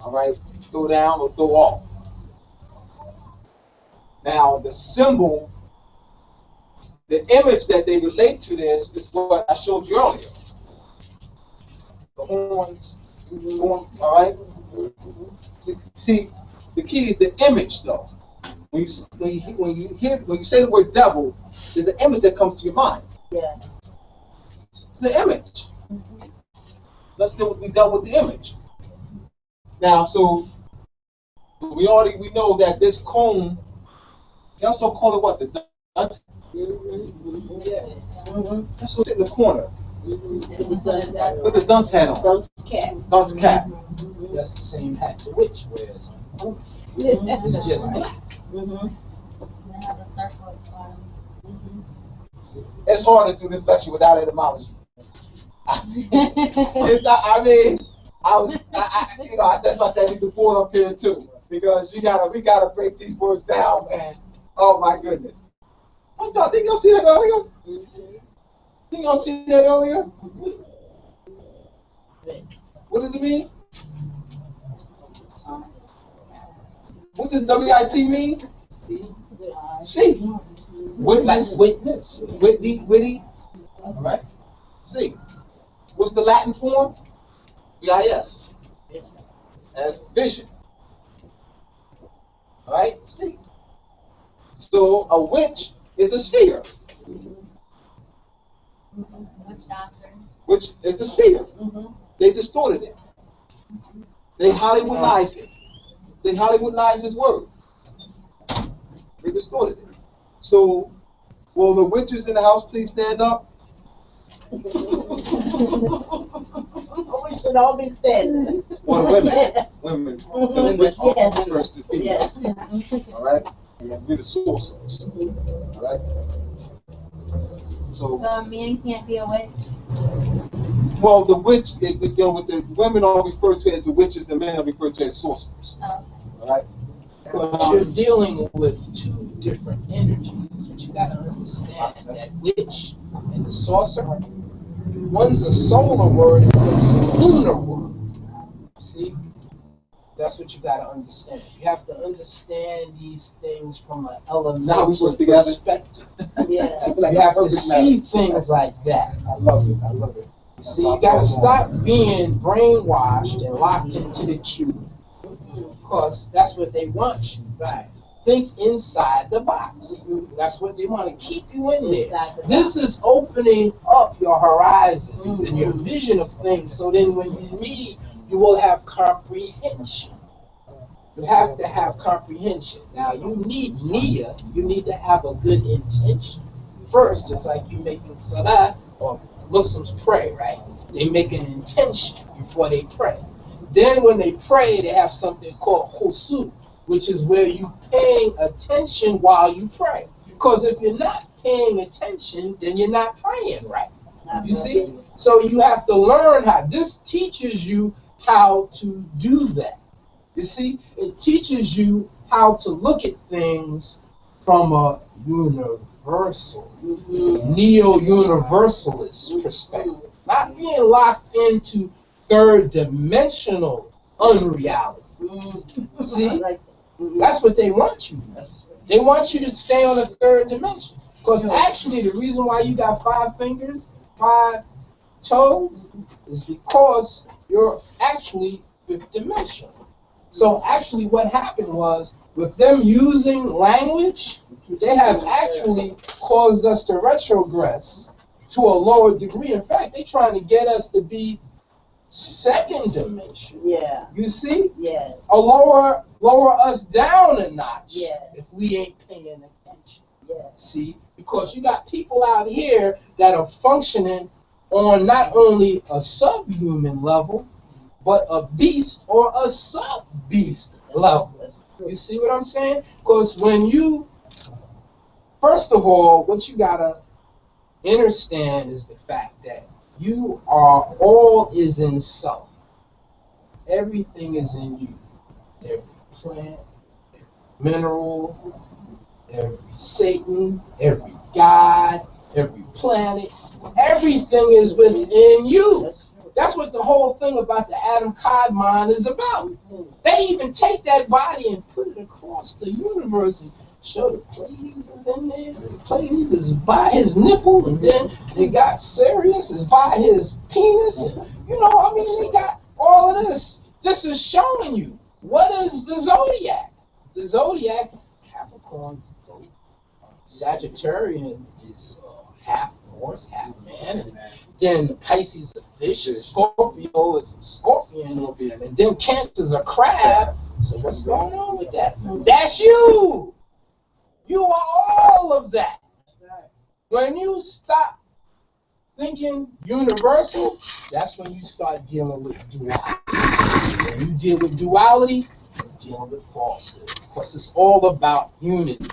All right, throw down or throw off. Now the symbol, the image that they relate to this is what I showed you earlier. The horns, all right. See, the key is the image, though. When you say the word devil, there's an image that comes to your mind.
Yeah.
It's an image. We dealt with the image. Now, so we know that this cone. They also call it what, the dunce?
Yes.
That's what's in the corner. Put the dunce hat on.
Dunce cap.
Dunce cap.
That's the same hat the witch wears. It's just black.
And they have a circle at the bottom.
It's hard to do this lecture without etymology. It's not, I mean, that's why I said we could pull it up here too, because we gotta break these words down, man. Oh my goodness. What y'all think y'all see that earlier? Think y'all see that earlier? What does it mean? What does WIT mean? See. Witness.
Witness.
Witty. All right. See. What's the Latin form? VIS. As vision. All right. See. So a witch is a seer.
Witch doctor.
Which is a seer. They distorted it. They Hollywoodized it. They Hollywoodized his word. They distorted it. So, will the witches in the house please stand up?
We should all be standing.
Well, women. Women.
Yes.
First to females. All right? We're the sorcerers. All right? So
a man can't be a witch?
well, the witch is with the women are referred to as the witches and men are referred to as sorcerers.
Oh.
All right?
But you're dealing with two different energies, but you got to understand that witch and the sorcerer, one's a solar word and one's a lunar word. See? That's what you got to understand. You have to understand these things from an elemental perspective.
Yeah.
You have to see things like that.
I love it. I love it.
See, you got to stop being brainwashed and locked into the cube. Because that's what they want you. Right. Think inside the box. That's what they want to keep you in there. This is opening up your horizons and your vision of things, so then when you read, you will have comprehension. You have to have comprehension. Now, you need niyyah. You need to have a good intention first, just like you making salah. or Muslims pray, right? They make an intention before they pray. Then when they pray, they have something called khusu, which is where you paying attention while you pray. Because if you're not paying attention, then you're not praying right. You see? So you have to learn how. This teaches you how to do that. You see? It teaches you how to look at things from a universal, neo-universalist perspective. Not being locked into third dimensional unreality. See? That's what they want you to. They want you to stay on the third dimension. Because actually, the reason why you got 5 fingers, 5 toes, is because you're actually fifth dimensional. So actually, what happened was, with them using language, they have actually caused us to retrogress to a lower degree. In fact, they're trying to get us to be second dimension.
Yeah.
You see?
Yeah.
Or lower us down a notch.
Yeah.
If we ain't paying attention.
Yeah.
See? Because you got people out here that are functioning on not only a subhuman level, but a beast or a sub-beast level. You see what I'm saying? Because when you, first of all, what you gotta understand is the fact that you are, all is in self. Everything is in you. Every plant, every mineral, every Satan, every God, every planet, everything is within you. That's what the whole thing about the Adam Cod mind is about. They even take that body and put it across the universe and show the Pleiades is in there. The Pleiades is by his nipple, and then they got Sirius is by his penis. And, you know, I mean, they got all of this. This is showing you what is the zodiac. The zodiac, Capricorn's goat. Sagittarian is half horse, half man, and then Pisces is a fish, and Scorpio is a scorpion, and then Cancer is a crab. So what's going on with that? That's you. You are all of that. When you stop thinking universal, that's when you start dealing with duality. When you deal with duality, you're dealing with falsehood, because it's all about unity.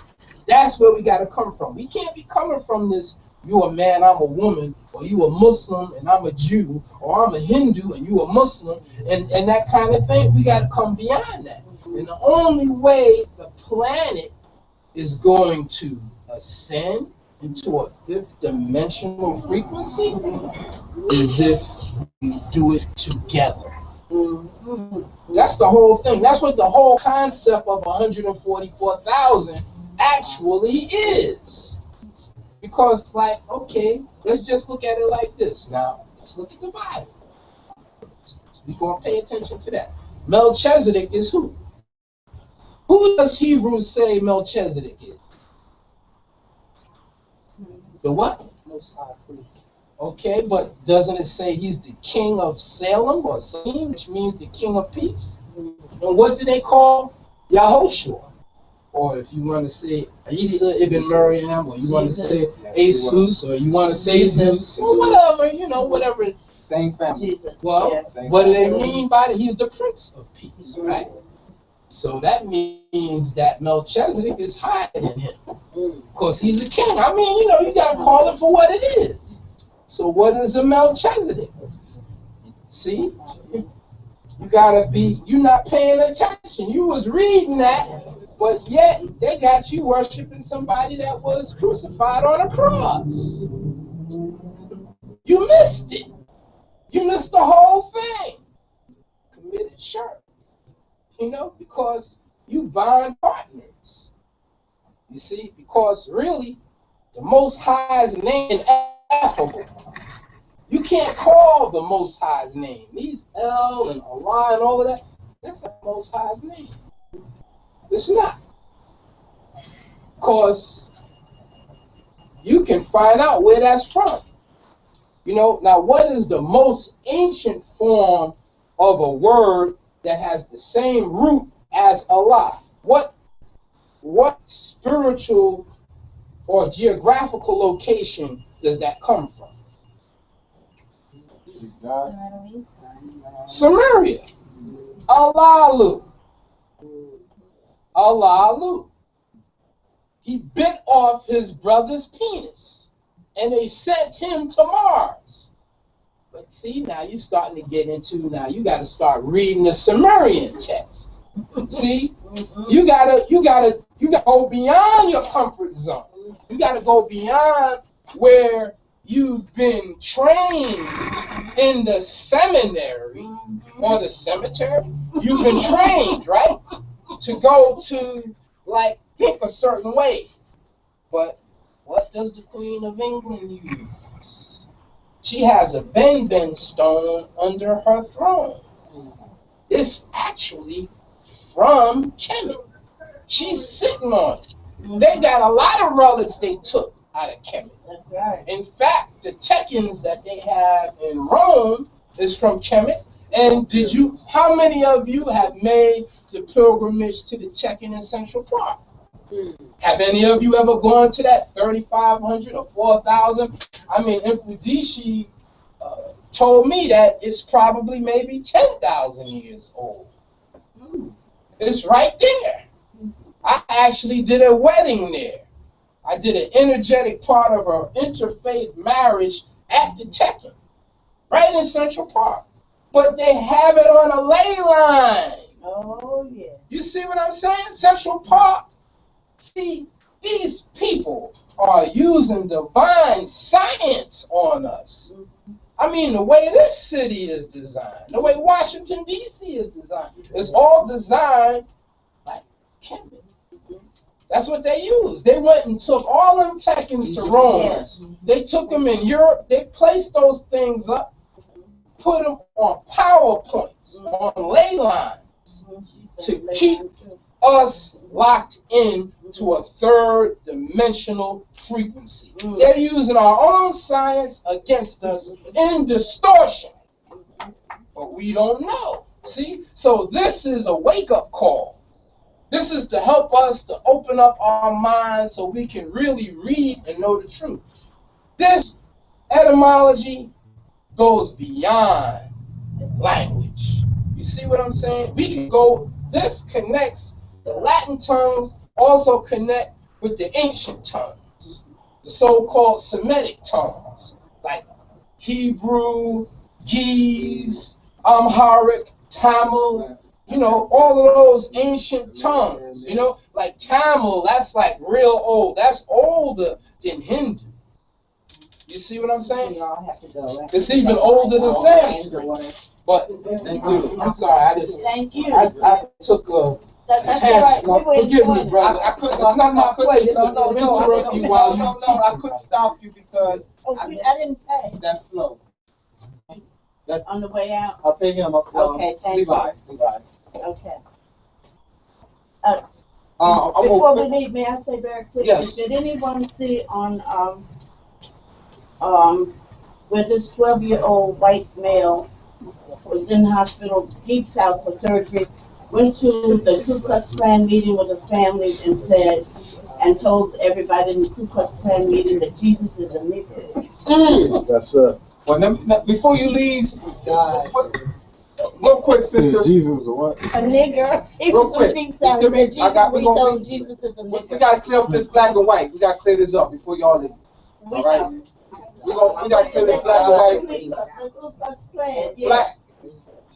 That's where we got to come from. We can't be coming from this, you a man, I'm a woman, or you a Muslim and I'm a Jew, or I'm a Hindu and you a Muslim, and that kind of thing. We got to come beyond that. And the only way the planet is going to ascend into a fifth dimensional frequency is if we do it together. That's the whole thing. That's what the whole concept of 144,000 actually is. Because, like, okay, let's just look at it like this. Now, let's look at the Bible. We're going to pay attention to that. Melchizedek is who? Who does Hebrews say Melchizedek is? The what?
Most High Priest.
Okay, but doesn't it say he's the king of Salem or Salem, which means the king of peace? And what do they call Yahushua? Or if you want to say Isa ibn Maryam, or you want to say Jesus, or you want to say Zeus, or whatever, you know, whatever.
Same family.
Well, what do they mean by that? He's the Prince of Peace, right? So that means that Melchizedek is higher than him, because he's a king. I mean, you know, you got to call it for what it is. So what is a Melchizedek? See? You gotta be, you're not paying attention. You was reading that, but yet they got you worshiping somebody that was crucified on a cross. You missed it. You missed the whole thing. Committed shirk. You know, because you bind partners. You see, because really, the Most High's name is ineffable. You can't call the Most High's name. These El and Allah and all of that, that's not the Most High's name. It's not. Because you can find out where that's from. You know, now what is the most ancient form of a word that has the same root as Allah? What spiritual or geographical location does that come from?
God.
Samaria. Alalu. Alalu. He bit off his brother's penis, and they sent him to Mars. But see, now you're starting to get into, now you got to start reading the Sumerian text. See, you gotta go beyond your comfort zone. You gotta go beyond where you've been trained in the seminary or the cemetery. You've been trained, right, to go to, like, think a certain way. But what does the Queen of England use? She has a Ben stone under her throne. It's actually from Kemet. She's sitting on it. They got a lot of relics they took out of Kemet.
That's right.
In fact, the Tekens that they have in Rome is from Kemet. And how many of you have made the pilgrimage to the Tekken in Central Park? Have any of you ever gone to that 3,500 or 4,000? I mean, Infudishi told me that it's probably maybe 10,000 years old. It's right there. I actually did a wedding there. I did an energetic part of an interfaith marriage at the Tekken, right in Central Park. But they have it on a ley line.
Oh, yeah.
You see what I'm saying? Central Park. See, these people are using divine science on us. I mean, the way this city is designed, the way Washington, D.C. is designed, it's all designed like Kemet. That's what they use. They went and took all them Tekens to Rome. Yes. They took them in Europe. They placed those things up, put them on PowerPoints, on ley lines, to keep us locked in to a third dimensional frequency. They're using our own science against us in distortion. But we don't know. See? So this is a wake-up call. This is to help us to open up our minds so we can really read and know the truth. This etymology goes beyond language. You see what I'm saying? We can go, this connects, the Latin tongues also connect with the ancient tongues, the so-called Semitic tongues, like Hebrew, Ge'ez, Amharic, Tamil, you know, all of those ancient tongues, you know, like Tamil, that's like real old. That's older than Hindu. You see what I'm saying?
We all have to go.
It's even older than Sanskrit. But thank you. I'm sorry.
Thank you.
I took a.
That's right.
Forgive me, brother.
I couldn't.
It's not my place to
No,
interrupt you while you teach.
I couldn't stop you because
I didn't pay.
that's flow. That
On the way out?
I'll pay him up.
Okay, thank you.
Levi.
Okay.
I'm
Before we
over.
leave, may I say very quickly,
Yes.
did anyone see on where this 12-year-old white male was in the hospital, deep south for surgery, went to the Ku Klux Klan meeting with his family and said, and told everybody in the Ku Klux Klan meeting that Jesus is a nigger.
That's
Well, before you leave, real quick, sister.
Jesus was a what?
A nigger. He
Real
was
quick.
from deep south. He said Jesus,
we
he
gonna-
told Jesus is a
We
nigger.
gotta clear up this black and white. We gotta clear this up before y'all leave. All right. We gotta clear this black and white.
The Ku Klux Klan, yeah.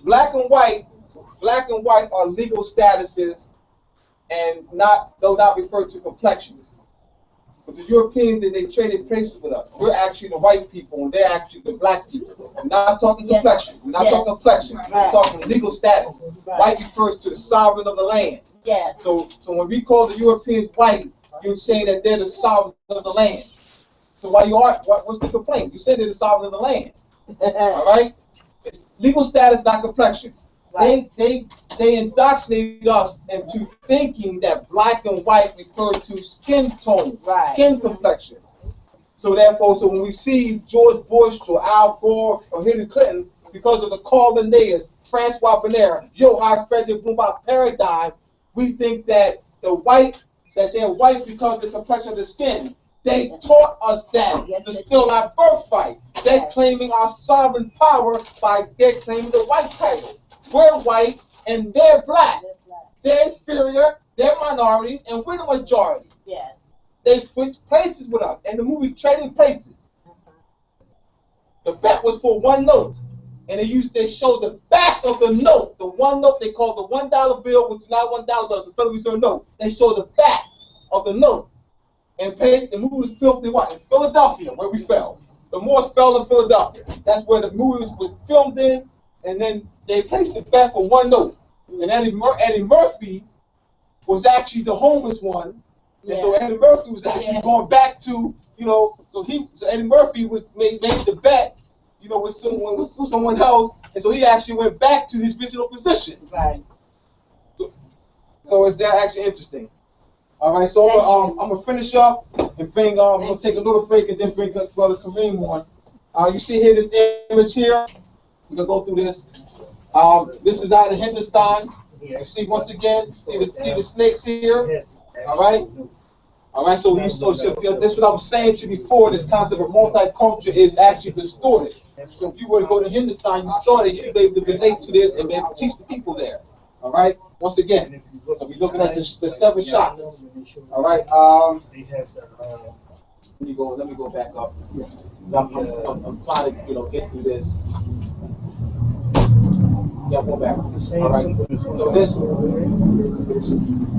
Black and white are legal statuses, and not referred to complexions. But the Europeans, they traded places with us. We're actually the white people, and they're actually the black people. We're not talking complexion. We're not talking complexion. We're talking legal status. White refers to the sovereign of the land.
Yeah.
So when we call the Europeans white, you're saying that they're the sovereign of the land. So why you are? What's the complaint? You say they're the sovereign of the land. All right. It's legal status, not complexion.
Right.
They indoctrinated us into thinking that black and white refer to skin tone, skin complexion. So therefore, when we see George Bush or Al Gore or Hillary Clinton, because of the Linnaeus, Francois Bonner, Johann Friedrich Blumenbach paradigm, we think that they're white because of the complexion of the skin. They taught us that to steal our birthright. They're claiming our sovereign power by they're claiming the white title. We're white and they're black. They're inferior, they're minority, and we're the majority.
Yeah.
They switched places with us, and the movie Trading Places. The bet was for one note, and they showed the back of the note, the one note they called the $1 bill, which is not $1 bill, it's a Federal Reserve note. They showed the back of the note, and the movie was filmed in Philadelphia, where we fell. The Morse fell in Philadelphia. That's where the movie was filmed in, and then they placed the bet for one note. And Eddie Murphy was actually the homeless one, and so Eddie Murphy was actually going back to, so Eddie Murphy made the bet, with someone else, and so he actually went back to his original position.
Right.
So it's that actually interesting. All right, so I'm gonna finish up and bring I'm gonna take a little break and then bring Brother Karim on. You see here this image here. We're gonna go through this. This is out of Hindustan. You see once again, see the snakes here. All right. All right. So this is what I was saying to you before. This concept of multiculture is actually distorted. So if you were to go to Hindustan, you saw that you'd be able to relate to this and be able to teach the people there. All right. Once again, so we're looking at the 7 chakras. All right. Let me go back up. I'm trying to get through this. Yeah, go back. All right. So this.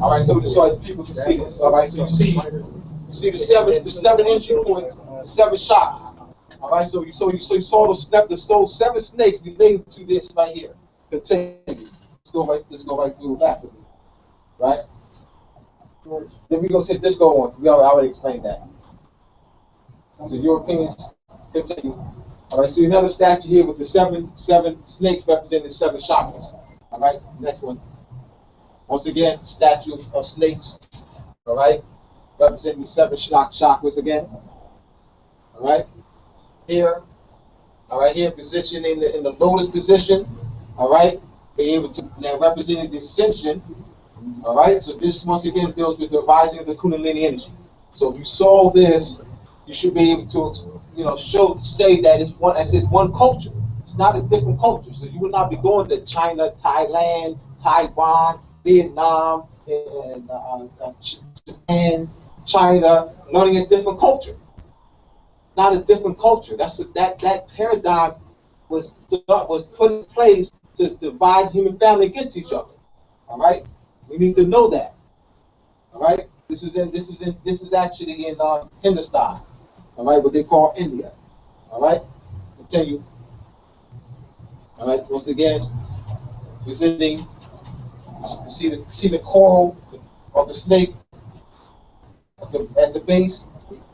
All right. So as people can see this. All right. So you see the seven entry points, the 7 chakras. All right. So you saw the 7 snakes related to this right here. Continue. Let's go right through rapidly. Right. Then we go say just go on. We already explained that. So your opinions continue. All right, so another statue here with the seven snakes representing the 7 chakras. All right, next one. Once again, statue of snakes. All right, representing the 7 chakras again. All right, here. All right, here, position in the lotus position. All right, be able to now representing the ascension. All right, so this once again deals with the rising of the Kundalini energy. So if you saw this, you should be able to, say that it's one culture. It's not a different culture. So you would not be going to China, Thailand, Taiwan, Vietnam, and Japan, China, learning a different culture. Not a different culture. That paradigm was put in place to divide human family against each other. All right, we need to know that. All right, this is actually in Hindustan. All right, what they call India. All right, continue. All right, once again, visiting. See the coral of the snake at the base,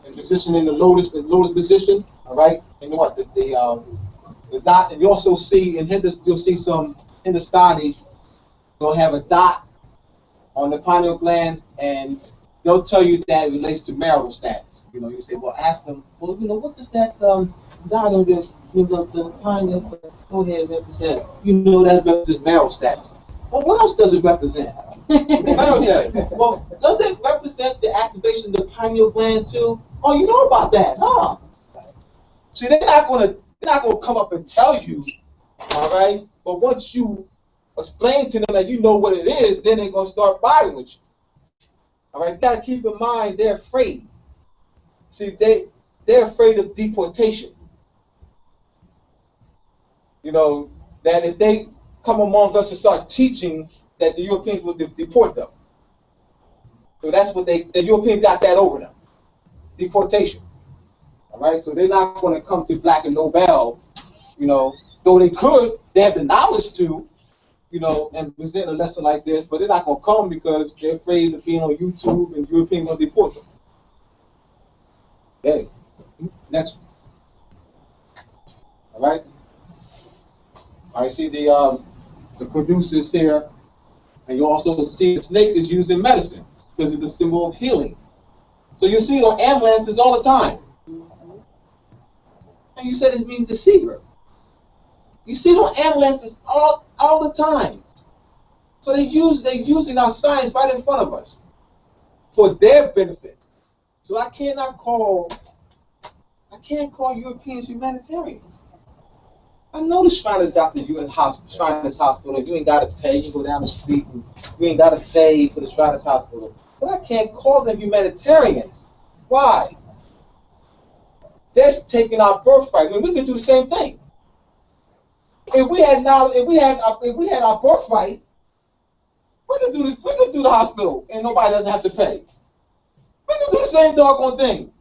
and position in the lotus position. All right, and what the dot, and you also see in Hindustan, you'll see some Hindustanis will have a dot on the pineal gland, and they'll tell you that it relates to marital status. You say, well, ask them, well, what does that dot on the pineal forehead represent? That represents marital status. Well, what else does it represent? Well, does it represent the activation of the pineal gland too? Oh, you know about that, huh? See, they're not gonna come up and tell you, all right? But once you explain to them that you know what it is, then they're gonna start fighting with you. All right, you gotta keep in mind they're afraid. See, they're afraid of deportation. That if they come among us and start teaching, that the Europeans will deport them. So that's what the Europeans got that over them, deportation. All right, so they're not going to come to Black and Nobel, though they could, they have the knowledge to, and present a lesson like this, but they're not going to come because they're afraid of being on YouTube and Europeans will deport them. Okay, next one. All right. I see the producers here, and you also see the snake is used in medicine because it's a symbol of healing. So you see it on ambulances all the time. And you said it means deceiver. You see it on ambulances all the time. So they're using our science right in front of us for their benefits. So I can't call Europeans humanitarians. I know the Shriners got the Shriners Hospital. You ain't got to pay. You go down the street and you ain't got to pay for the Shriners Hospital. But I can't call them humanitarians. Why? They're taking our birthright. I mean, we could do the same thing. If we had our birthright, we could do this. We could do the hospital, and nobody doesn't have to pay. We could do the same doggone thing.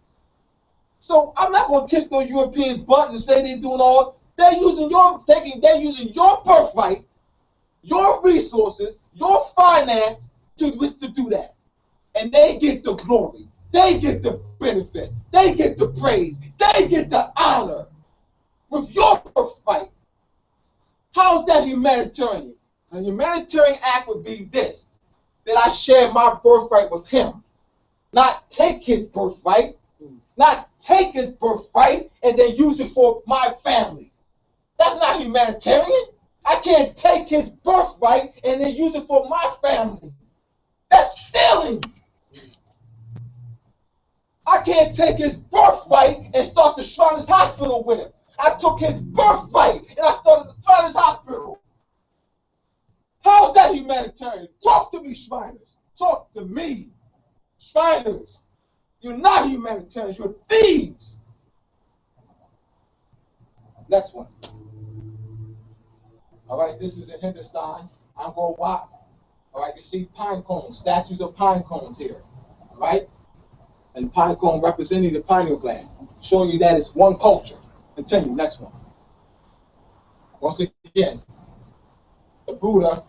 So I'm not going to kiss no Europeans' butt and say they're doing all. They're using your birthright, your resources, your finance to do that, and they get the glory. They get the benefit. They get the praise. They get the honor with your birthright. How's that humanitarian? A humanitarian act would be this: that I share my birthright with him, not take his birthright, not take his birthright and then use it for my family. That's not humanitarian. I can't take his birthright and then use it for my family. That's stealing. I can't take his birthright and start the Shriners Hospital with him. I took his birthright and I started the Shriners Hospital. How's that humanitarian? Talk to me, Shriners. Talk to me. Shriners, you're not humanitarians, you're thieves. Next one. All right, this is in Hindustan. I'm going to watch. All right, you see pine cones, statues of pine cones here. All right? And pine cone representing the pineal gland, showing you that it's one culture. Continue, next one. Once again, the Buddha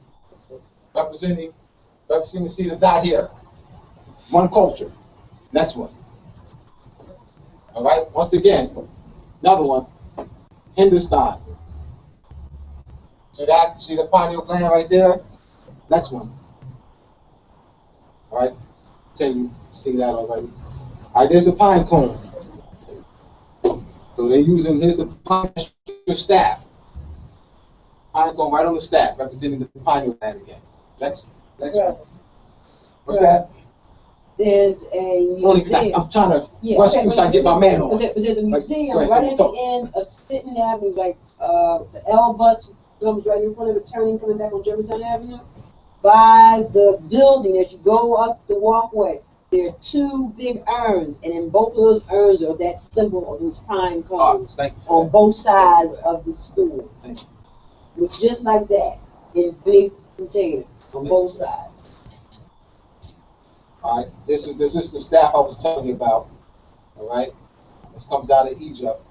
representing see the dot here. One culture. Next one. All right, once again, another one. Hindustan. See the pineal gland right there? Next one. All right, continue. See that already. All right, there's a pine cone. So they're using, here's the pine staff. Pine cone right on the staff, representing the pineal gland again. Next one. What's that?
There's a museum.
I'm trying to rush through so I can get my man on.
But there's a museum right at the end of Sitton Avenue, like the L bus comes right in front of the turning coming back on Germantown Avenue. By the building, as you go up the walkway, there are two big urns, and in both of those urns are that symbol of those pine cones on both sides of the store. Look just like that in big containers on both sides.
All right, this is the staff I was telling you about. All right, this comes out of Egypt,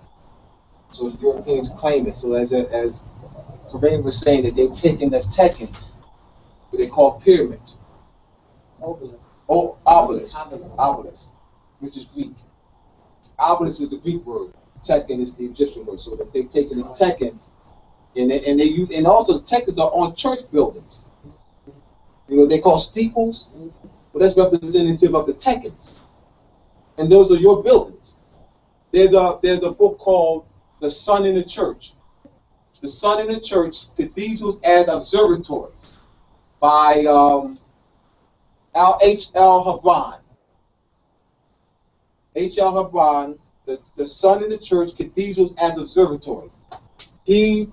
so the Europeans claim it. So as Karim was saying, that they've taken the Tekens, what they call pyramids. Obelisk, which is Greek. Obelisk is the Greek word. Tekken is the Egyptian word. So that they've taken the Tekens, and also the Tekens are on church buildings. You know, they call steeples. Well, that's representative of the Tekens, and those are your buildings. There's a book called The Sun in the Church. The Sun in the Church: Cathedrals as Observatories, by H.L. Hebron. H.L. Hebron, the Sun in the Church: Cathedrals as Observatories. He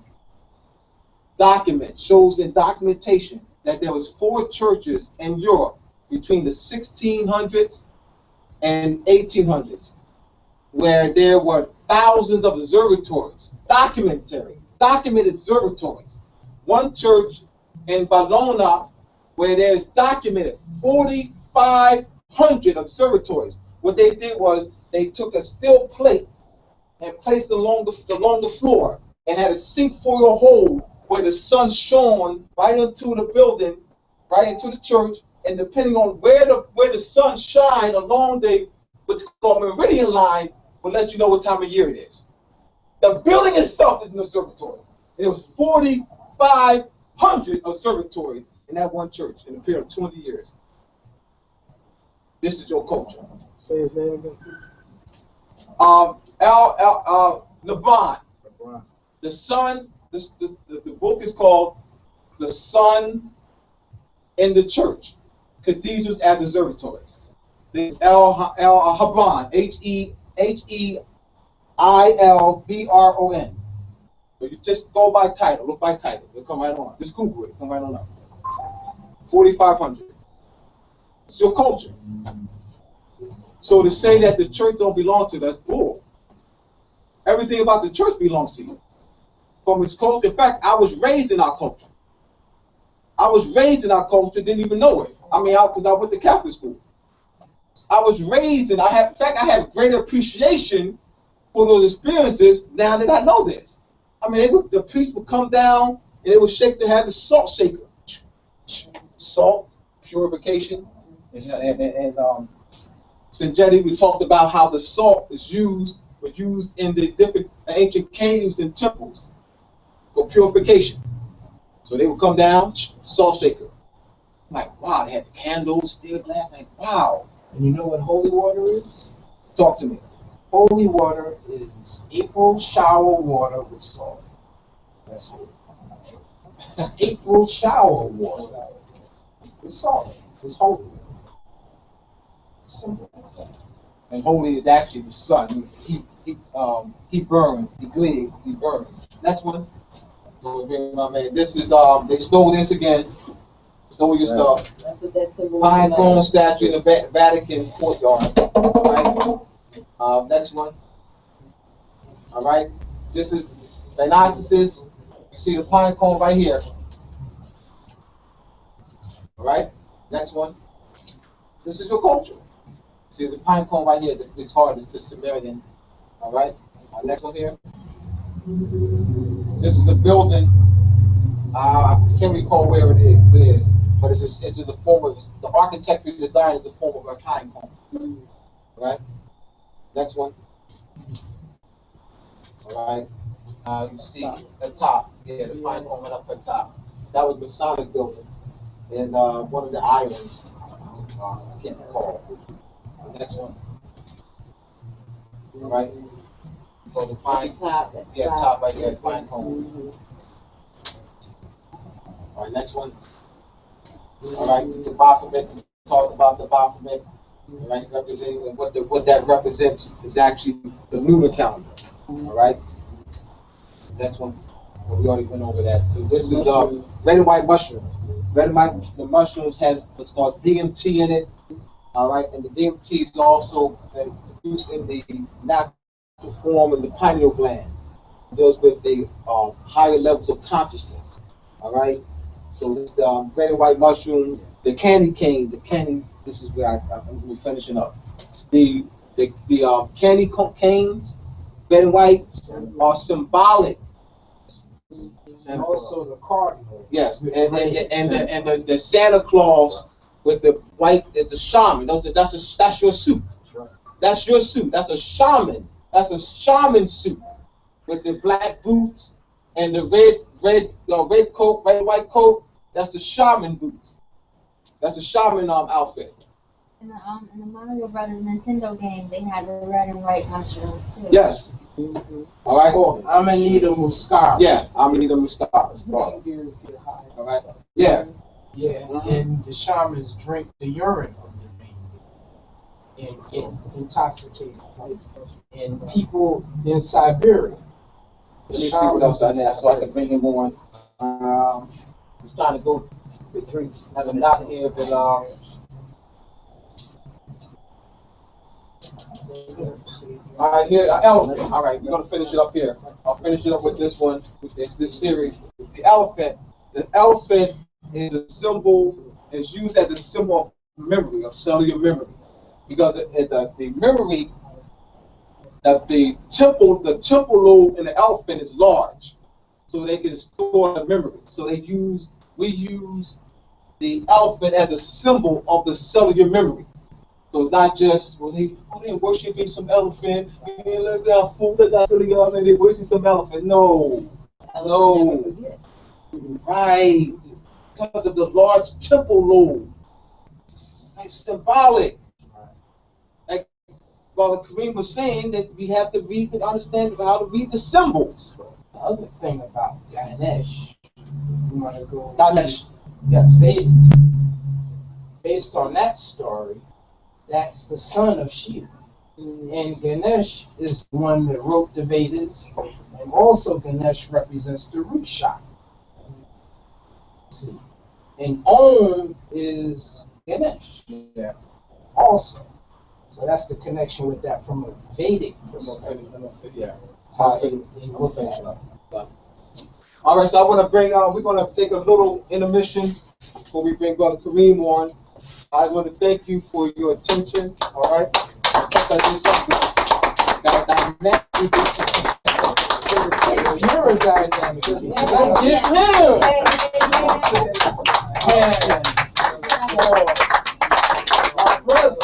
shows in documentation that there was 4 churches in Europe between the 1600s and 1800s, where there were thousands of observatories, documented observatories. One church in Bologna, where there's documented 4,500 observatories. What they did was they took a steel plate and placed along the floor and had a cinquefoil hole where the sun shone right into the building, right into the church. And depending on where the sun shines along what's called meridian line, will let you know what time of year it is. The building itself is an observatory. And there was 4,500 observatories in that one church in a period of 20 years. This is your culture.
Say his name again.
LeBron. The Sun. The book is called The Sun in the Church: Cathedrals as Observatories. There's El Habron, Heilbron. So you just go by title, look by title. It'll come right on. Just Google it, come right on up. 4,500. It's your culture. So to say that the church don't belong to you, that's bull. Everything about the church belongs to you. From its culture. In fact, I was raised in our culture. Didn't even know it. I mean, because I went to Catholic school. I was raised, and in fact, I have greater appreciation for those experiences now that I know this. I mean, the priest would come down, and they would shake. They had the salt shaker, salt purification, and Sanjetti, we talked about how the salt was used in the different ancient caves and temples for purification. So they would come down, salt shaker. I'm like, wow, they had the candles, steel glass. Like, wow.
And you know what holy water is?
Talk to me.
Holy water is April shower water with salt. That's holy. April shower water with salt. It's holy. Simple.
And holy is actually the sun. He burns. He burns. Next one. So my man, this is they stole this again. Stole your stuff.
That's what that symbol
Pine cone statue in the Vatican courtyard. All right. Next one. All right. This is Dionysus. You see the pine cone right here. All right. Next one. This is your culture. See the pine cone right here. This heart is the Sumerian. All right. Next one here. This is the building. I can't recall where it is, but it's in the form of the architecture design is the form of a pine cone. All right. Next one. All right. You see at top. Yeah, the pine cone went up at top. That was the Sonic building in one of the islands. I can't recall. The next one. All right. So the pine.
top
Right here, pine cone. All right, next one. All right, the Baphomet. We talked about the Baphomet. All right, representing what that represents is actually the lunar calendar. All right. Next one. Well, we already went over that. So this is red and white mushrooms. Red and white the mushrooms have what's called DMT in it. All right, and the DMT is also produced in the natural form in the pineal gland. It deals with the higher levels of consciousness. All right. So this red and white mushroom, the candy cane, this is where I'm going to be finishing up. The candy canes, red and white, are symbolic.
And also the cardinal.
Yes, and the Santa Claus with the white, the shaman. That's your suit. That's your suit. That's a shaman. That's a shaman suit with the black boots and the red coat, red and white coat. That's the shaman boots. That's a shaman outfit.
In the Mario Brothers Nintendo game, they had the red and white mushrooms too.
Yes. All right.
Oh, Amanita muscaria.
Yeah, Amanita muscaria. All right. Yeah.
Yeah, and the shamans drink the urine of the reindeer and get intoxicated. And people in Siberia.
Let me see what else I have so I can bring him on. I'm trying to go through. I have a lot here, but all right, here, elephant. All right, we're gonna finish it up here. I'll finish it up with this one, with this series. The elephant. The elephant is a symbol. Is used as a symbol of memory, of cellular memory, because the memory of the temple lobe in the elephant is large, so they can store the memory. So we use the elephant as a symbol of the cellular memory. So it's not just, well, they worshiping some elephant, let that fool, let that silly elephant, they worshiping some elephant. No. Right. Because of the large temple lobe. It's symbolic. Like Brother Karim was saying, that we have to read and understand how to read the symbols.
The other thing about Ganesh, you want to go.
Ganesh. Yes.
Based on that story, that's the son of Shiva. And Ganesh is the one that wrote the Vedas, and also Ganesh represents the root chakra. See, and Om is Ganesh, also. So that's the connection with that from a Vedic perspective.
Yeah.
In
All right, so I want to bring we're going to take a little intermission before we bring Brother Karim on. I want to thank you for your attention. All right. I did something.
You're a dynamic. Let's get him. My brother,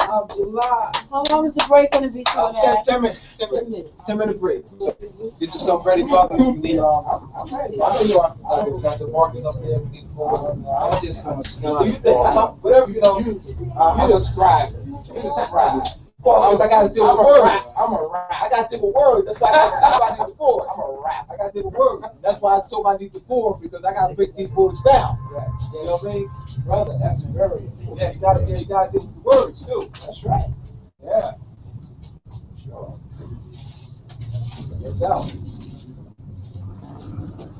Abdullah.
How long is the break going to be?
10 minutes. 10 minute break. So get yourself ready, brother. You need,
I'm ready.
I know you are. Got the markers up there.
I'm just going to smell
Do you think, whatever, you know.
You're the scribe. You're the scribe.
Well, I got to deal with words.
I'm a rap.
I got to deal with words. That's why I need the board.
I'm a rap.
I got to deal with words. That's why I told him I need the board, because I got to break these boards down.
Right.
You know what I mean?
Brother, that's very important.
Yeah, you got to deal with the words too.
That's right.
Yeah.
Sure.
No doubt.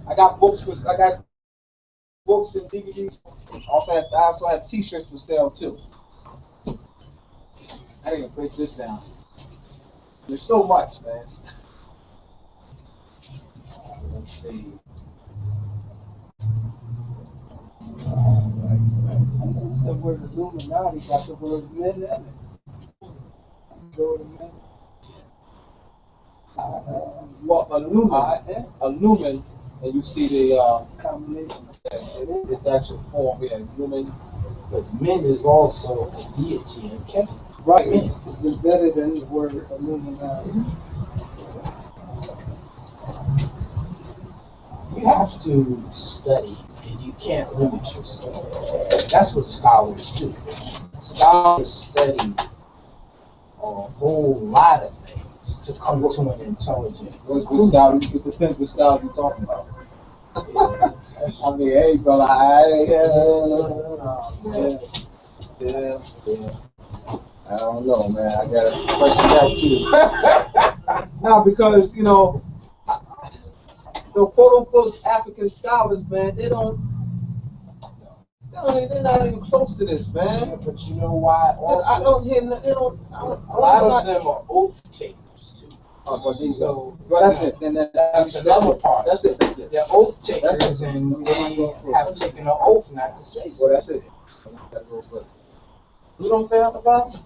I got books and DVDs. I also have T-shirts for sale too. I ain't gonna break this down. There's so much, man. Let's see.
It's the word Illuminati got the word men in it. Go to men.
Well, a lumen, and you see the
Combination.
it's actual form here. Lumen.
But men is also a deity in Kenya.
Right. It's embedded in the word Illuminati.
You have to study, and you can't limit yourself. That's what scholars do. Scholars study a whole lot of things to come to an intelligent conclusion.
It depends what style you're talking about. I mean, hey, brother, yeah. I don't know, man. I got to question that too. Now, because, you know, the quote-unquote African scholars, man, they're not even close to this, man.
Yeah, but you know why? Also,
I don't hear,
a lot of them are oath takers too.
So, well, that's it. Then
that's another part.
That's it.
They're oath takers, and they have taken an oath not to say so.
Well, that's it. You don't say nothing about it?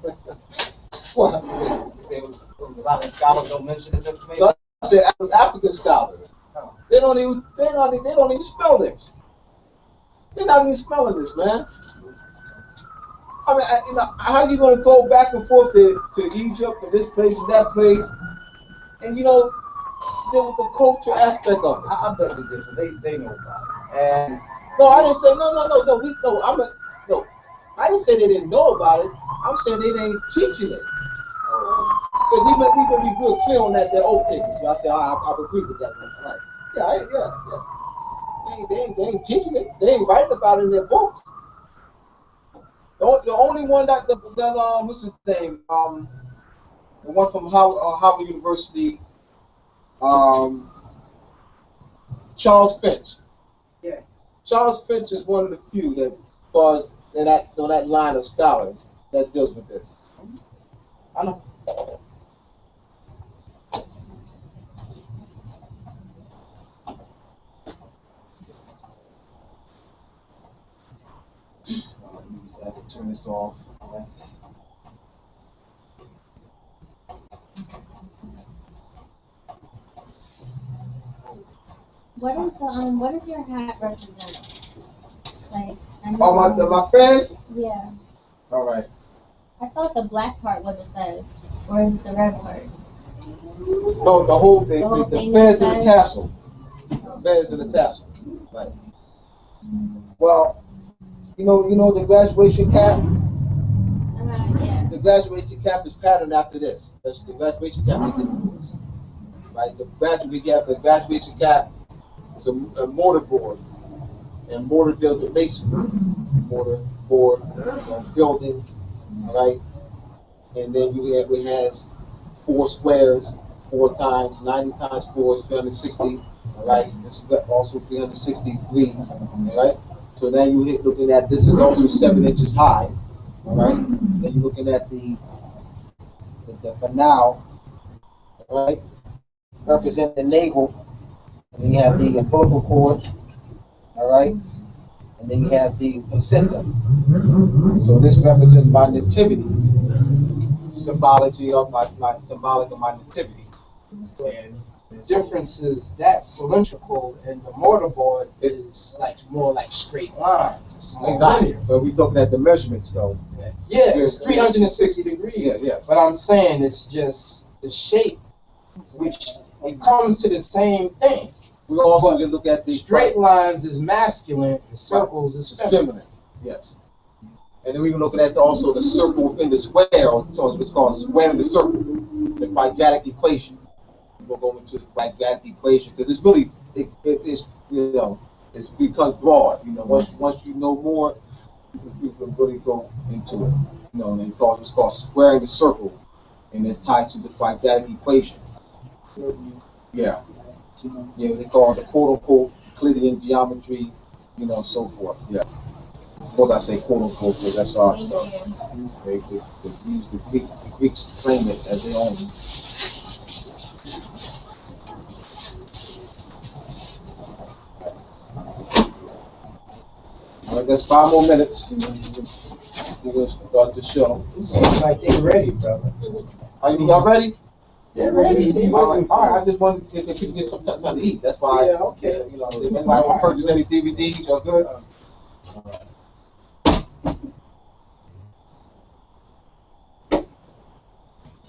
What?
You say a lot of scholars don't mention this information.
So I said African scholars. They don't even spell this. They're not even spelling this, man. I mean, you know, how are you going to go back and forth to Egypt and this place and that place, and you know, deal with the culture aspect of it?
I beg to differ. They know about it. And
no, I didn't say no. I didn't say they didn't know about it. I'm saying they ain't teaching it. Because he may be real clear on that they're oath takers. So I said I agree with that one. Right. Yeah. They ain't teaching it. They ain't writing about it in their books. The only one that what's his name? The one from Howard University, Charles Finch.
Yeah.
Charles Finch is one of the few that falls in that line of scholars that deals with this.
I know.
You just have to turn this off.
What does your hat represent? Like,
My fans?
Yeah.
All right.
I thought the black part was a fez, or is it the red part?
No, the whole thing. The
thing
fez
is
and the tassel. Fez and the tassel. Right. Well, you know the graduation cap.
Yeah.
The graduation cap is patterned after this. That's the graduation cap they did for us. Right. The graduation cap is a mortarboard, and mortar deals with masonry. Mortar, board, building, all right? And then it has 4 squares, 4 times 90 times 4 is 360. All right, this is also 360 degrees. All right, so now you're looking at this is also 7 inches high. All right, then you're looking at the finale. All right, represent the navel, and then you have the umbilical cord. All right, and then you have the placenta. So this represents my nativity, symbology of my symbolic of my nativity.
And the difference is that cylindrical and the mortarboard is like more like straight lines. It's more linear.
But we're talking at the measurements though.
Yeah, it's 360 degrees.
Yeah, yes.
But I'm saying it's just the shape, which it comes to the same thing.
We also can look at the
straight lines is masculine and circles is feminine.
Yes. And then we can look at also the circle within the square, so it's what's called square in the circle, the quadratic equation. We'll go into the quadratic equation because it's really it's it's becomes broad. Once you know more, you can really go into it. And it's called squaring the circle, and it's tied to the quadratic equation. Yeah. Yeah, they call it the quote-unquote Euclidean geometry, so forth. Yeah. Of course, I say quote-unquote because that's our stuff. They use the Greeks claim it as their own. All right, that's 5 more minutes. We're going to start the show.
It seems like they're ready, brother.
Are y'all ready?
They're ready.
All right. I just wanted to people get some time to eat. That's why.
Yeah, okay.
If anybody want to purchase any DVDs, y'all good?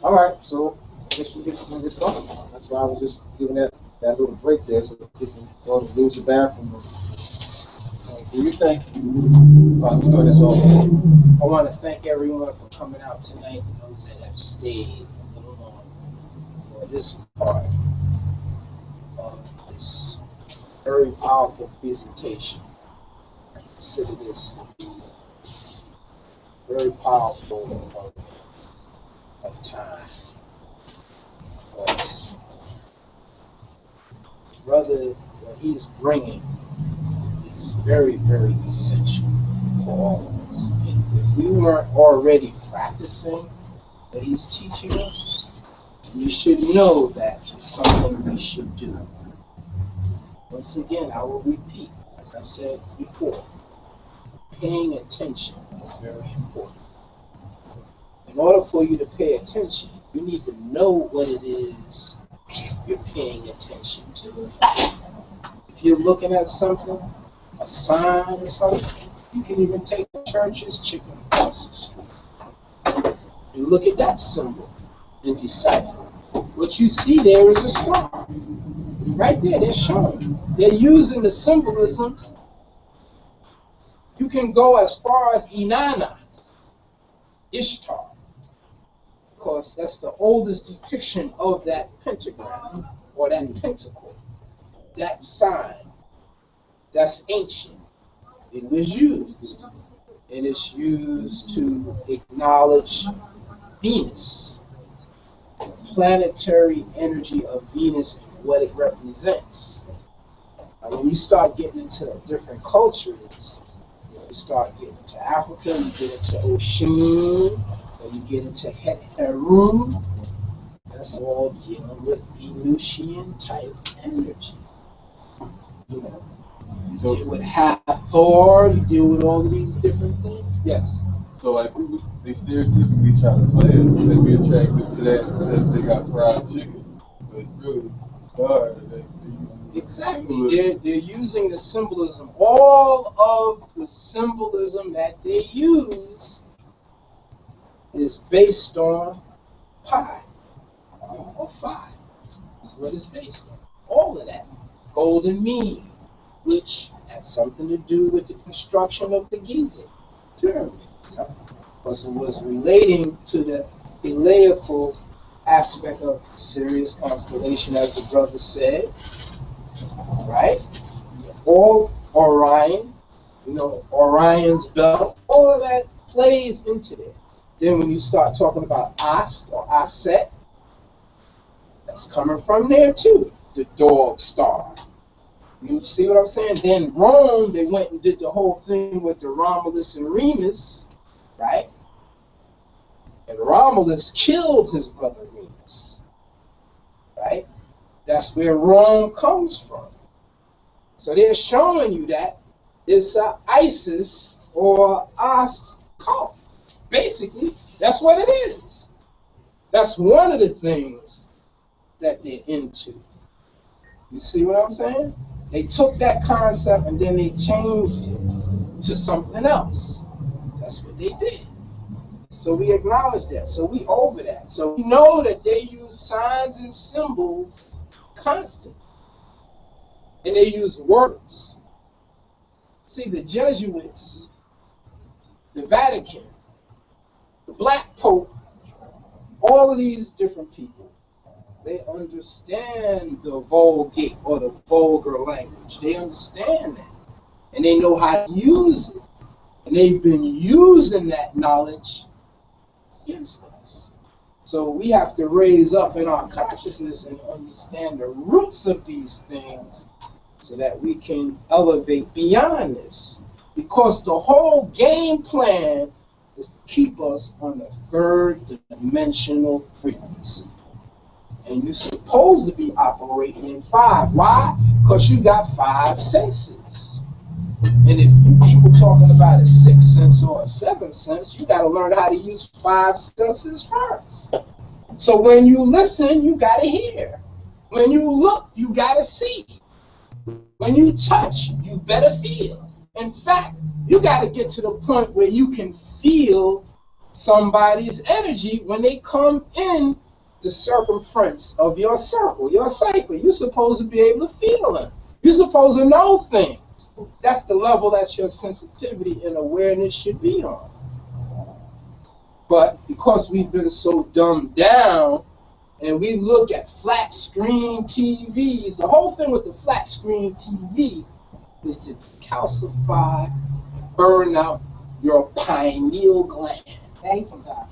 All right. So I guess we get started. That's why I was just giving that little break there so people can go to use the bathroom. Do you think? Turn this off.
I want to thank everyone for coming out tonight and those that have stayed a little longer for this part of this very powerful presentation. I consider this to be very powerful of time. Because brother, what he's bringing is very, very essential for all of us. And if we weren't already practicing what he's teaching us, we should know that it's something we should do. Once again, I will repeat, as I said before, paying attention is very important. In order for you to pay attention, you need to know what it is you're paying attention to. If you're looking at something, a sign or something, you can even take the church's chicken across the street. You look at that symbol and decipher. What you see there is a star. Right there, they're showing. They're using the symbolism. You can go as far as Inanna, Ishtar. Of course, that's the oldest depiction of that pentagram or that pentacle. That sign, that's ancient. It was used, and it's used to acknowledge Venus, planetary energy of Venus and what it represents. Now, when you start getting into different cultures, you start getting into Africa, you get into Oshun, or you get into Heru. That's all dealing with Venusian type energy. You deal with Hathor, you deal with all of these different things. Yes.
So like they stereotypically try to play us and say we attracted to that because they got fried chicken. But it's really stars that
exactly. They're using the symbolism. All of the symbolism that they use is based on pi or phi. That's what it's based on. All of that. Golden mean, which has something to do with the construction of the Giza pyramids. Because it was relating to the heliacal aspect of Sirius constellation, as the brother said, right? Or Orion, Orion's belt, all of that plays into there. Then when you start talking about Ast or Aset, that's coming from there too. The dog star. You see what I'm saying? Then Rome, they went and did the whole thing with the Romulus and Remus, right? And Romulus killed his brother Remus, right? That's where Rome comes from. So they're showing you that it's a Isis or Ast cult. Basically, that's what it is. That's one of the things that they're into. You see what I'm saying? They took that concept and then they changed it to something else. That's what they did. So we acknowledge that. So we over that. So we know that they use signs and symbols constantly. And they use words. See, the Jesuits, the Vatican, the Black Pope, all of these different people, they understand the Vulgate or the vulgar language. They understand that. And they know how to use it. And they've been using that knowledge against us. So we have to raise up in our consciousness and understand the roots of these things so that we can elevate beyond this. Because the whole game plan is to keep us on the third dimensional frequency. And you're supposed to be operating in 5. Why? Because you got 5 senses. And if you people talking about a 6th sense or a 7th sense, you got to learn how to use 5 senses first. So when you listen, you got to hear. When you look, you got to see. When you touch, you better feel. In fact, you got to get to the point where you can feel somebody's energy when they come in the circumference of your circle, your cipher. You're supposed to be able to feel them. You're supposed to know things. That's the level that your sensitivity and awareness should be on. But because we've been so dumbed down and we look at flat screen TVs, the whole thing with the flat screen TV is to calcify, burn out your pineal gland.
Thank you, God.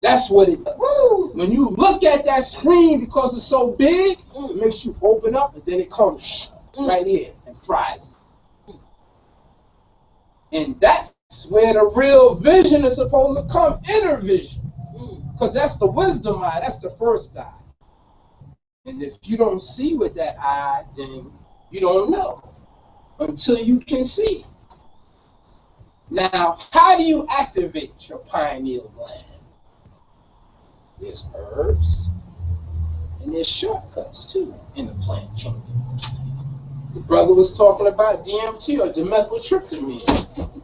That's what it does. When you look at that screen, because it's so big, it makes you open up, and then it comes right here and fries it. And that's where the real vision is supposed to come, inner vision. Because that's the wisdom eye, that's the first eye. And if you don't see with that eye, then you don't know until you can see. Now, how do you activate your pineal gland? There's herbs, and there's shortcuts too in the plant kingdom. The brother was talking about DMT or dimethyltryptamine.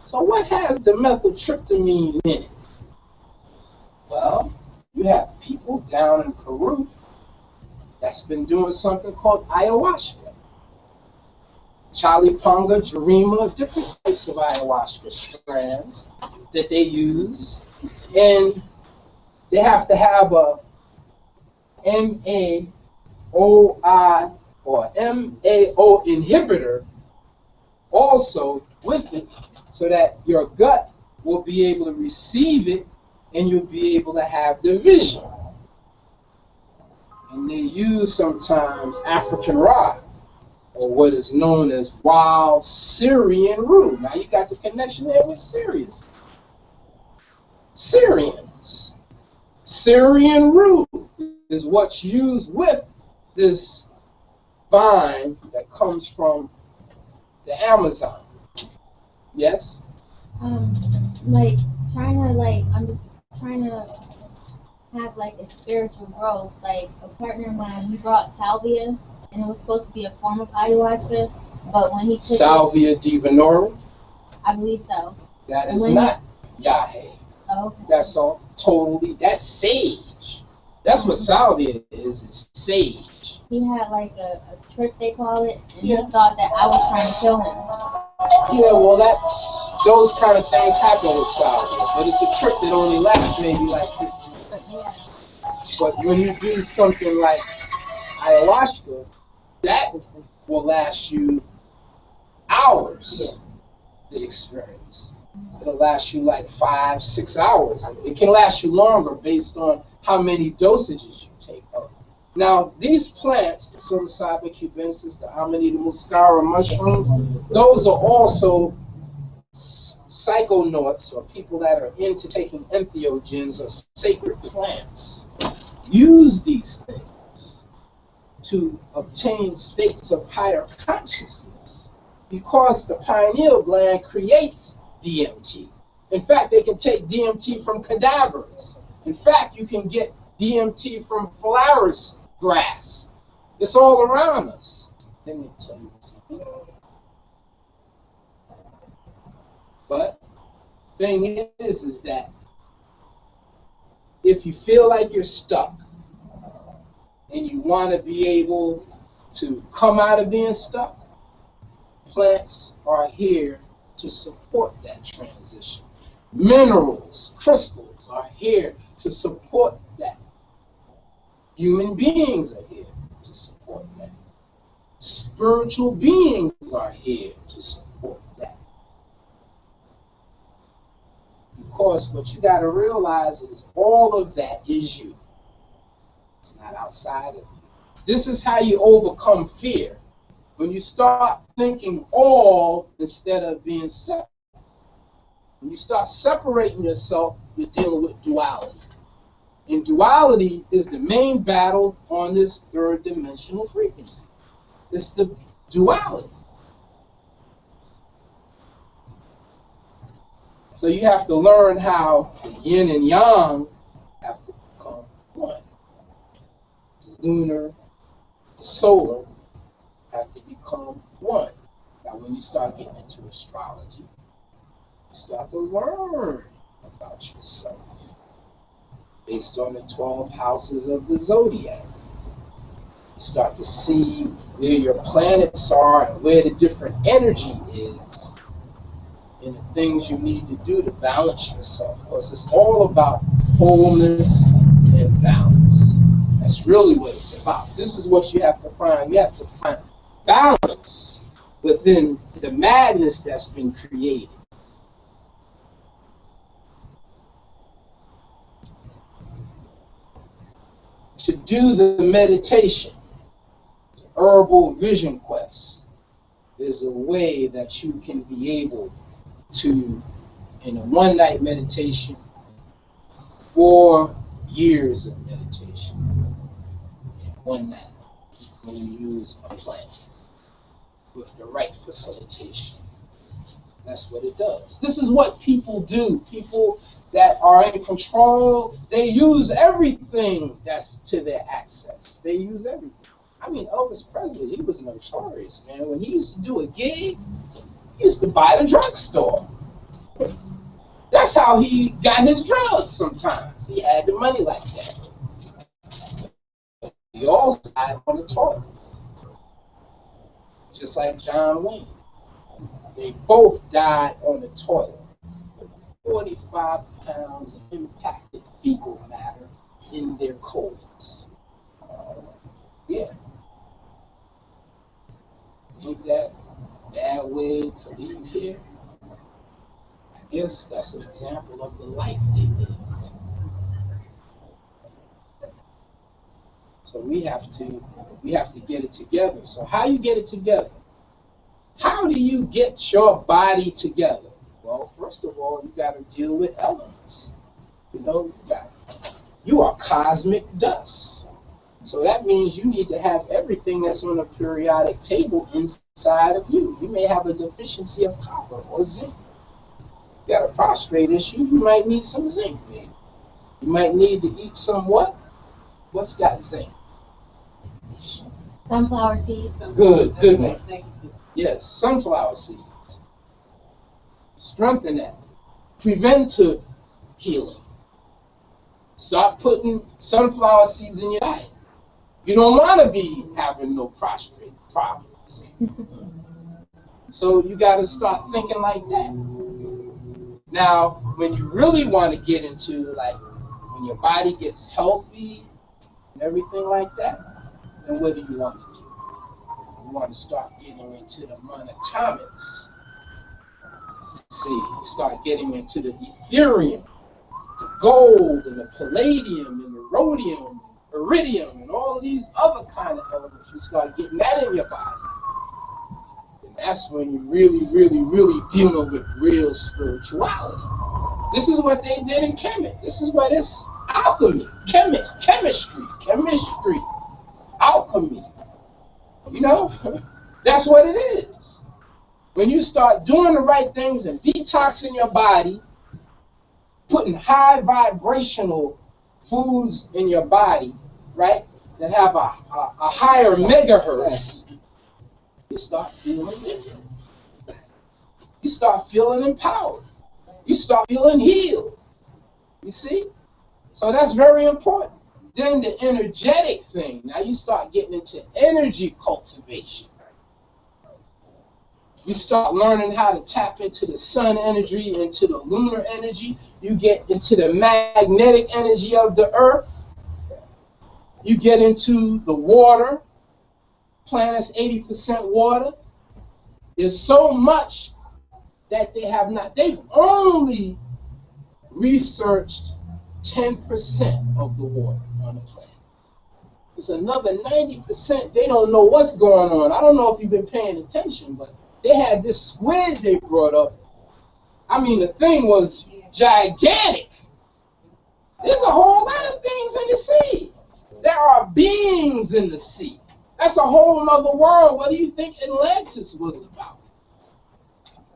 So what has dimethyltryptamine in it? Well, you have people down in Peru that's been doing something called ayahuasca. Chaliponga, Jarima, different types of ayahuasca strands that they use. And they have to have a MAOI or MAO inhibitor also with it so that your gut will be able to receive it and you'll be able to have the vision. And they use sometimes African rock or what is known as wild Syrian root. Now you got the connection there with Syrians. Syrian root is what's used with this vine that comes from the Amazon. Yes?
Like trying to have like a spiritual growth. Like a partner of mine, he brought salvia, and it was supposed to be a form of ayahuasca, but when he took
Salvia divinorum?
I believe so.
That is not Yahweh.
Oh, okay.
That's all totally, that's sage. That's what salvia is sage.
He had like a trick, they call it, and he thought that I was trying to kill him.
Yeah, well, those kind of things happen with salvia, but it's a trick that only lasts maybe like 15 seconds. But when you do something like ayahuasca, that will last you hours. the experience. It'll last you like 5, 6 hours. It can last you longer based on how many dosages you take. Now, these plants, the psilocybin cubensis, the Amanita muscara mushrooms, those are also psychonauts, or people that are into taking entheogens or sacred plants. Use these things to obtain states of higher consciousness because the pineal gland creates DMT. In fact, they can take DMT from cadavers. In fact, you can get DMT from phalaris grass. It's all around us. Let me tell you something. But thing is that if you feel like you're stuck and you want to be able to come out of being stuck, plants are here to support that transition. Minerals, crystals are here to support that. Human beings are here to support that. Spiritual beings are here to support that. Because what you got to realize is all of that is you. It's not outside of you. This is how you overcome fear. When you start thinking all instead of being separate. When you start separating yourself, you're dealing with duality. And duality is the main battle on this third dimensional frequency. It's the duality. So you have to learn how the yin and yang have to become one. The lunar, the solar have to become one. Now when you start getting into astrology, you start to learn about yourself based on the 12 houses of the zodiac. You start to see where your planets are and where the different energy is and the things you need to do to balance yourself. Because it's all about wholeness and balance. That's really what it's about. This is what you have to find. You have to find balance within the madness that's been created. To do the meditation, the herbal vision quest, is a way that you can be able to, in a one-night meditation, 4 years of meditation in one night when you use a plant with the right facilitation. That's what it does. This is what people do. People that are in control, they use everything that's to their access. They use everything. I mean, Elvis Presley, he was notorious, man. When he used to do a gig, he used to buy the drugstore. That's how he got his drugs sometimes. He had the money like that. He also died on the toilet. Just like John Wayne. They both died on the toilet. 45 pounds of impacted fecal matter in their colons. Yeah. Ain't that a bad way to leave here? I guess that's an example of the life they lived. So we have to get it together. So how you get it together? How do you get your body together? Well, first of all, you got to deal with elements. You know, you are cosmic dust. So that means you need to have everything that's on a periodic table inside of you. You may have a deficiency of copper or zinc. You got a prostate issue, you might need some zinc. You might need to eat some what? What's got zinc?
Sunflower seeds.
Good man. Yes, sunflower seeds. Strengthen that. Preventive healing. Start putting sunflower seeds in your diet. You don't want to be having no prostate problems. So you got to start thinking like that. Now, when you really want to get into, like, when your body gets healthy and everything like that, then what do you want to do? You want to start getting into the monatomics. See, you start getting into the Ethereum, the gold, and the palladium, and the rhodium, iridium, and all of these other kind of elements. You start getting that in your body. And that's when you're really dealing with real spirituality. This is what they did in Kemet. This is what it's alchemy, chemistry, alchemy. You know, that's what it is. When you start doing the right things and detoxing your body, putting high vibrational foods in your body, right, that have a higher megahertz, you start feeling different. You start feeling empowered. You start feeling healed. You see? So that's very important. Then the energetic thing. Now you start getting into energy cultivation. You start learning how to tap into the sun energy, into the lunar energy. You get into the magnetic energy of the earth. You get into the water. Planet's 80% water. There's so much that they have not. They've only researched 10% of the water on the planet. It's another 90% they don't know what's going on. I don't know if you've been paying attention, but they had this squid they brought up. I mean, the thing was gigantic. There's a whole lot of things in the sea. There are beings in the sea. That's a whole nother world. What do you think Atlantis was about?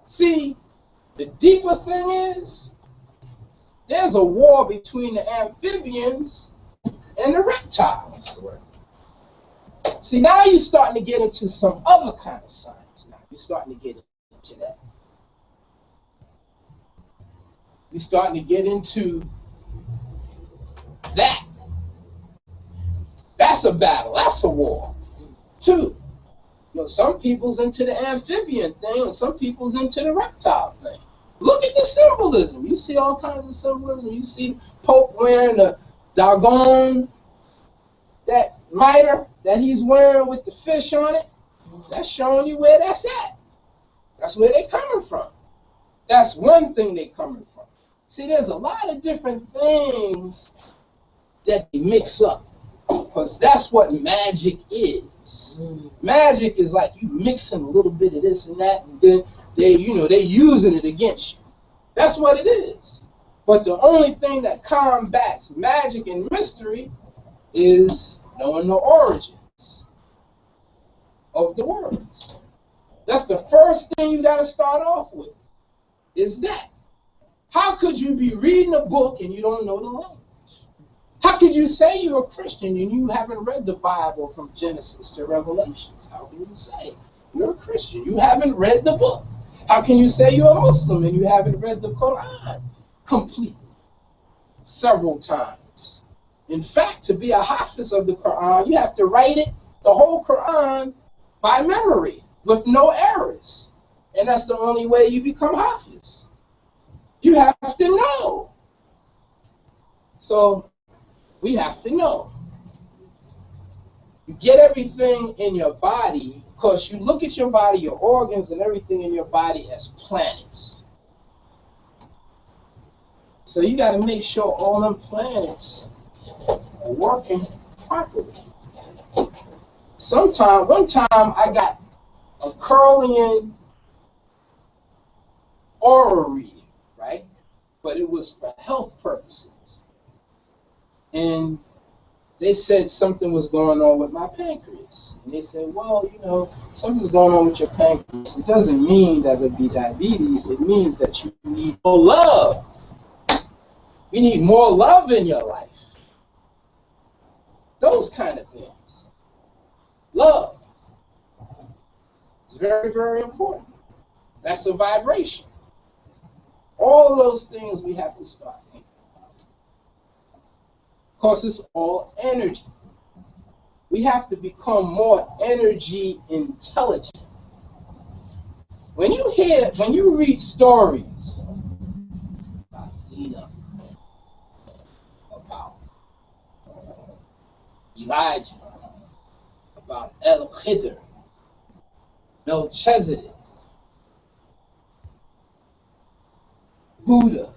See, the deeper thing is, there's a war between the amphibians and the reptiles. See, now you're starting to get into some other kind of science. Now you're starting to get into that. You're starting to get into that. That's a battle. That's a war, too. You know, some people's into the amphibian thing, and some people's into the reptile thing. Look at the symbolism. You see all kinds of symbolism. You see Pope wearing the doggone, that mitre that he's wearing with the fish on it. That's showing you where that's at. That's where they're coming from. That's one thing they're coming from. See, there's a lot of different things that they mix up, because that's what magic is. Magic is like you mixing a little bit of this and that, and then they're using it against you. That's what it is. But the only thing that combats magic and mystery is knowing the origins of the words. That's the first thing you got to start off with, is that. How could you be reading a book and you don't know the language? How could you say you're a Christian and you haven't read the Bible from Genesis to Revelations? How can you say you're a Christian? You haven't read the book. How can you say you're a Muslim and you haven't read the Quran completely several times? In fact, to be a hafiz of the Quran, you have to write it, the whole Quran, by memory with no errors. And that's the only way you become hafiz. You have to know. So we have to know. You get everything in your body, because you look at your body, your organs, and everything in your body as planets. So you got to make sure all them planets are working properly. One time I got a Curlian aura reading, right? But it was for health purposes. And they said something was going on with my pancreas. And they said, well, something's going on with your pancreas. It doesn't mean that it'll be diabetes. It means that you need more love. You need more love in your life. Those kind of things. Love. It's very, very important. That's a vibration. All of those things we have to start thinking about. Because it's all energy. We have to become more energy intelligent. When you read stories about Enoch, about Elijah, about Melchizedek, Buddha,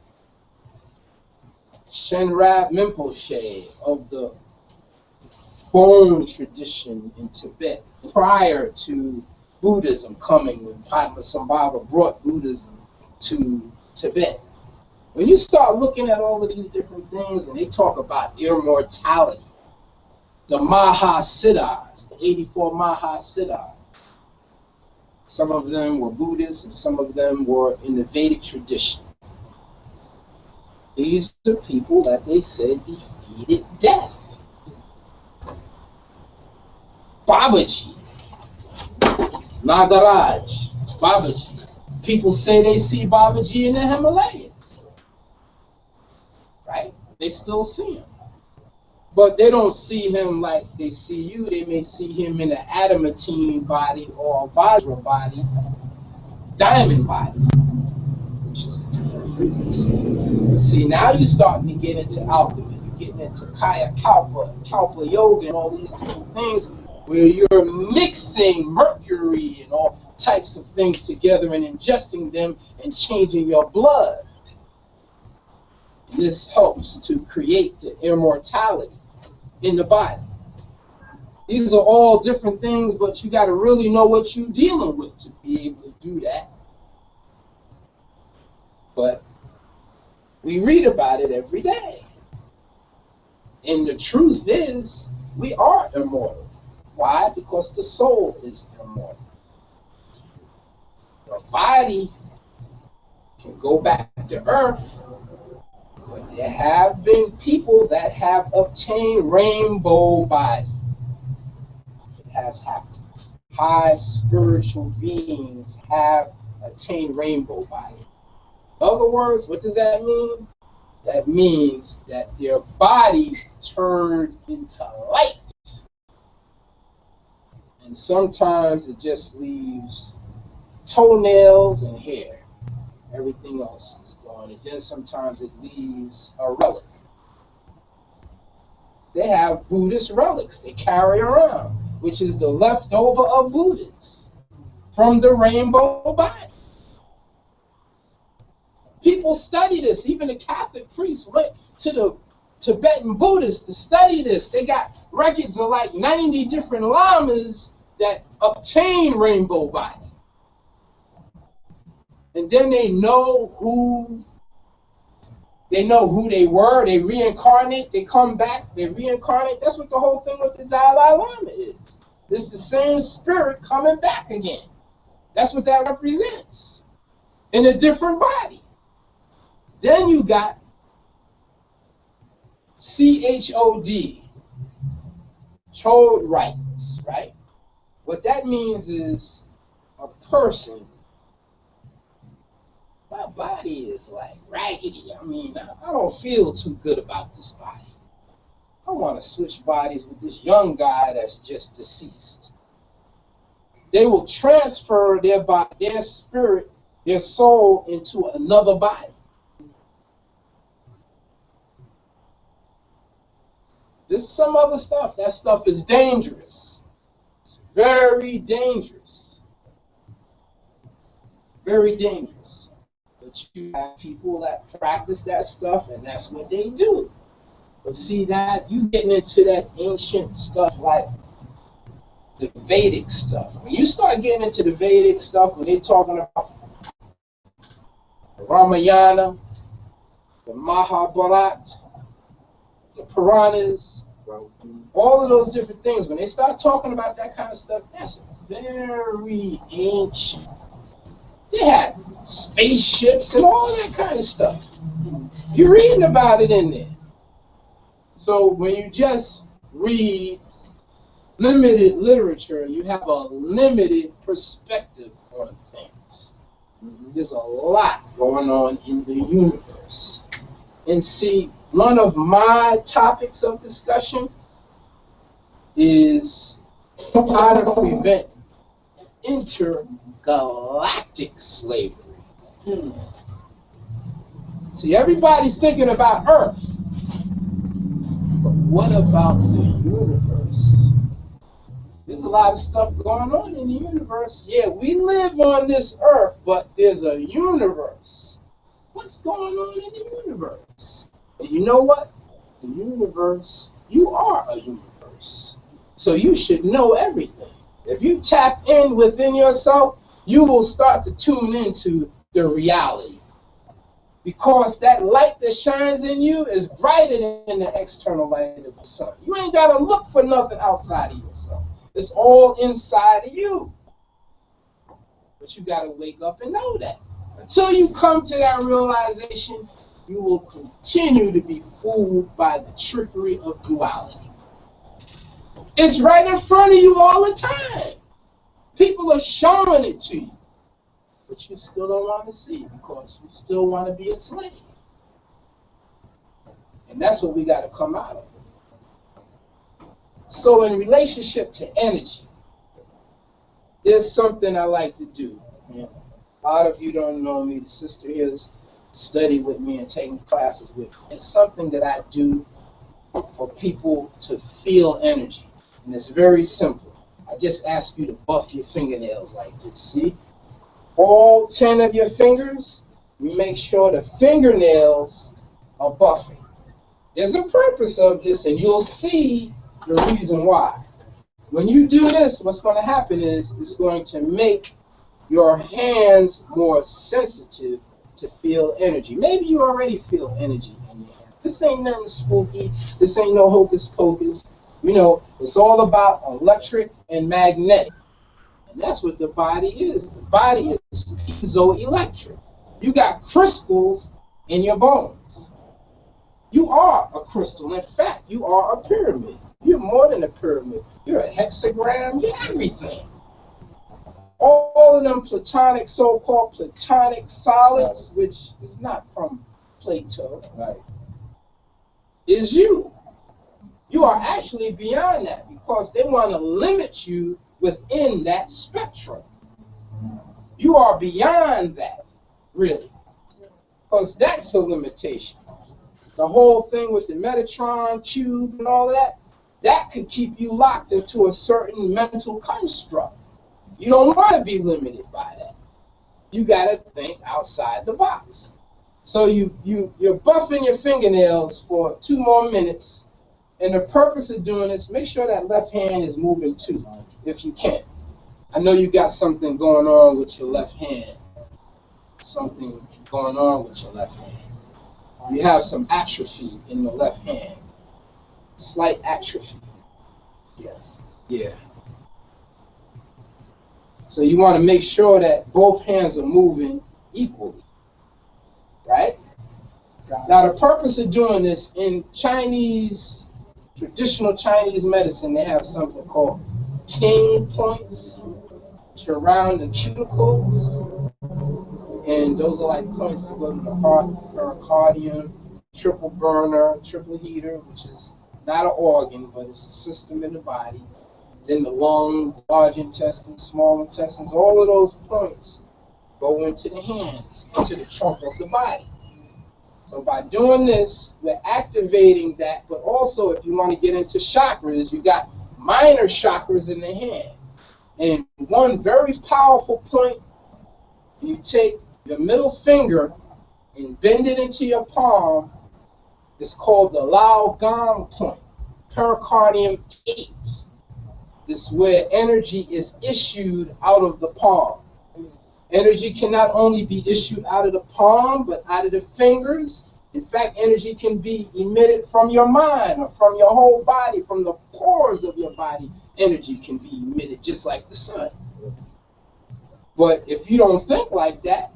Shenrab Rinpoche of the Bone tradition in Tibet, prior to Buddhism coming, when Padmasambhava brought Buddhism to Tibet. When you start looking at all of these different things, and they talk about immortality, the Mahasiddhas, the 84 Mahasiddhas, some of them were Buddhists and some of them were in the Vedic tradition. These are people that they said defeated death. Babaji, Nagaraj, Babaji. People say they see Babaji in the Himalayas, right? They still see him. But they don't see him like they see you. They may see him in an adamantine body or a Vajra body, diamond body, which is a different frequency. But see, now you're starting to get into alchemy. You're getting into Kaya Kalpa, Kalpa Yoga, and all these different things where you're mixing mercury and all types of things together and ingesting them and changing your blood. This helps to create the immortality in the body. These are all different things, but you got to really know what you're dealing with to be able to do that. But we read about it every day. And the truth is, we are immortal. Why? Because the soul is immortal. The body can go back to earth, but there have been people that have obtained rainbow body. It has happened. High spiritual beings have attained rainbow body. In other words, what does that mean? That means that their body turned into light. And sometimes it just leaves toenails and hair. Everything else is gone. And then sometimes it leaves a relic. They have Buddhist relics they carry around, which is the leftover of Buddhists from the rainbow body. People study this. Even the Catholic priests went to the Tibetan Buddhists to study this. They got records of like 90 different lamas that obtained rainbow body. And then they know who they were. They reincarnate. They come back. They reincarnate. That's what the whole thing with the Dalai Lama is. It's the same spirit coming back again. That's what that represents in a different body. Then you got CHOD, chode rights, right? What that means is a person, my body is like raggedy. I mean, I don't feel too good about this body. I want to switch bodies with this young guy that's just deceased. They will transfer their body, their spirit, their soul into another body. There's some other stuff. That stuff is dangerous. It's very dangerous. Very dangerous. But you have people that practice that stuff, and that's what they do. But see, that you getting into that ancient stuff like the Vedic stuff. When you start getting into the Vedic stuff, when they're talking about the Ramayana, the Mahabharata, the Puranas, all of those different things, when they start talking about that kind of stuff, that's very ancient. They had spaceships and all that kind of stuff. You're reading about it in there. So when you just read limited literature, you have a limited perspective on things. There's a lot going on in the universe. And see, one of my topics of discussion is how to prevent intergalactic slavery. See, everybody's thinking about Earth. But what about the universe? There's a lot of stuff going on in the universe. Yeah, we live on this Earth, but there's a universe. what's going on in the universe. And you know what? The universe, you are a universe. So you should know everything. If you tap in within yourself, you will start to tune into the reality. Because that light that shines in you is brighter than the external light of the sun. You ain't got to look for nothing outside of yourself. It's all inside of you. But you got to wake up and know that. Until you come to that realization, you will continue to be fooled by the trickery of duality. It's right in front of you all the time. People are showing it to you. But you still don't want to see because you still want to be a slave. And that's what we got to come out of. So in relationship to energy, there's something I like to do. A lot of you don't know me. The sister here has studied with me and taken classes with me. It's something that I do for people to feel energy. And it's very simple. I just ask you to buff your fingernails like this. See? All 10 of your fingers, you make sure the fingernails are buffing. There's a purpose of this, and you'll see the reason why. When you do this, what's going to happen is it's going to make your hands more sensitive to feel energy. Maybe you already feel energy in your hand. This ain't nothing spooky. This ain't no hocus pocus. You know, it's all about electric and magnetic. And that's what the body is. The body is piezoelectric. You got crystals in your bones. You are a crystal. In fact, you are a pyramid. You're more than a pyramid. You're a hexagram. You're everything. All of them platonic, so-called platonic solids, which is not from Plato, right, is you. You are actually beyond that because they want to limit you within that spectrum. You are beyond that, really, because that's a limitation. The whole thing with the Metatron cube and all of that, that could keep you locked into a certain mental construct. You don't want to be limited by that. You got to think outside the box. So you're buffing your fingernails for 2 more minutes, and the purpose of doing this, make sure that left hand is moving too, if you can. I know you got something going on with your left hand. Something going on with your left hand. You have some atrophy in the left hand. Slight atrophy. Yes. Yeah. So you want to make sure that both hands are moving equally. Right? Now the purpose of doing this, in Chinese, traditional Chinese medicine, they have something called ting points to around the cuticles. And those are like points that go to the heart, pericardium, triple burner, triple heater, which is not an organ, but it's a system in the body. Then the lungs, large intestines, small intestines, all of those points go into the hands, into the trunk of the body. So by doing this, we're activating that, but also if you want to get into chakras, you got minor chakras in the hand. And one very powerful point, you take your middle finger and bend it into your palm. It's called the Lao Gong point, pericardium 8. This is where energy is issued out of the palm. Energy can not only be issued out of the palm, but out of the fingers. In fact, energy can be emitted from your mind or from your whole body, from the pores of your body. Energy can be emitted just like the sun. But if you don't think like that,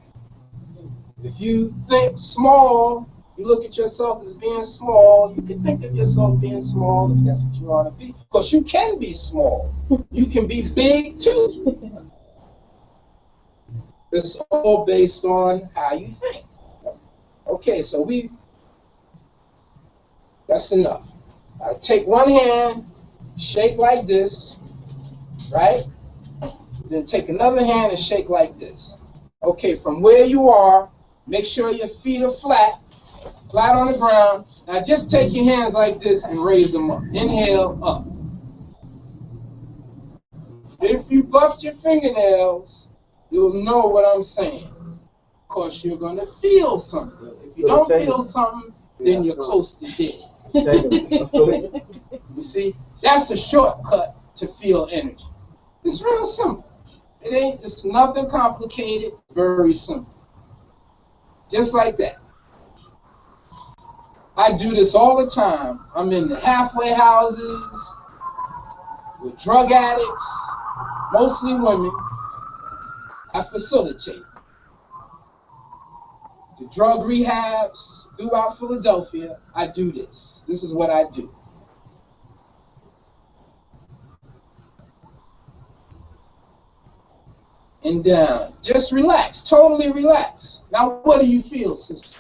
if you think small, you look at yourself as being small, you can think of yourself being small if that's what you want to be. Because you can be small. You can be big too. It's all based on how you think. Okay, so that's enough. I take one hand, shake like this, right? Then take another hand and shake like this. Okay, from where you are, make sure your feet are flat on the ground. Now just take your hands like this and raise them up. Inhale, up. If you buffed your fingernails, you'll know what I'm saying. Because you're going to feel something. If you don't feel something, then you're close to dead. You see, that's a shortcut to feel energy. It's real simple. It's nothing complicated, very simple. Just like that. I do this all the time. I'm in the halfway houses with drug addicts, mostly women. I facilitate. The drug rehabs throughout Philadelphia, I do this. This is what I do. And down. Just relax. Totally relax. Now, what do you feel, sister?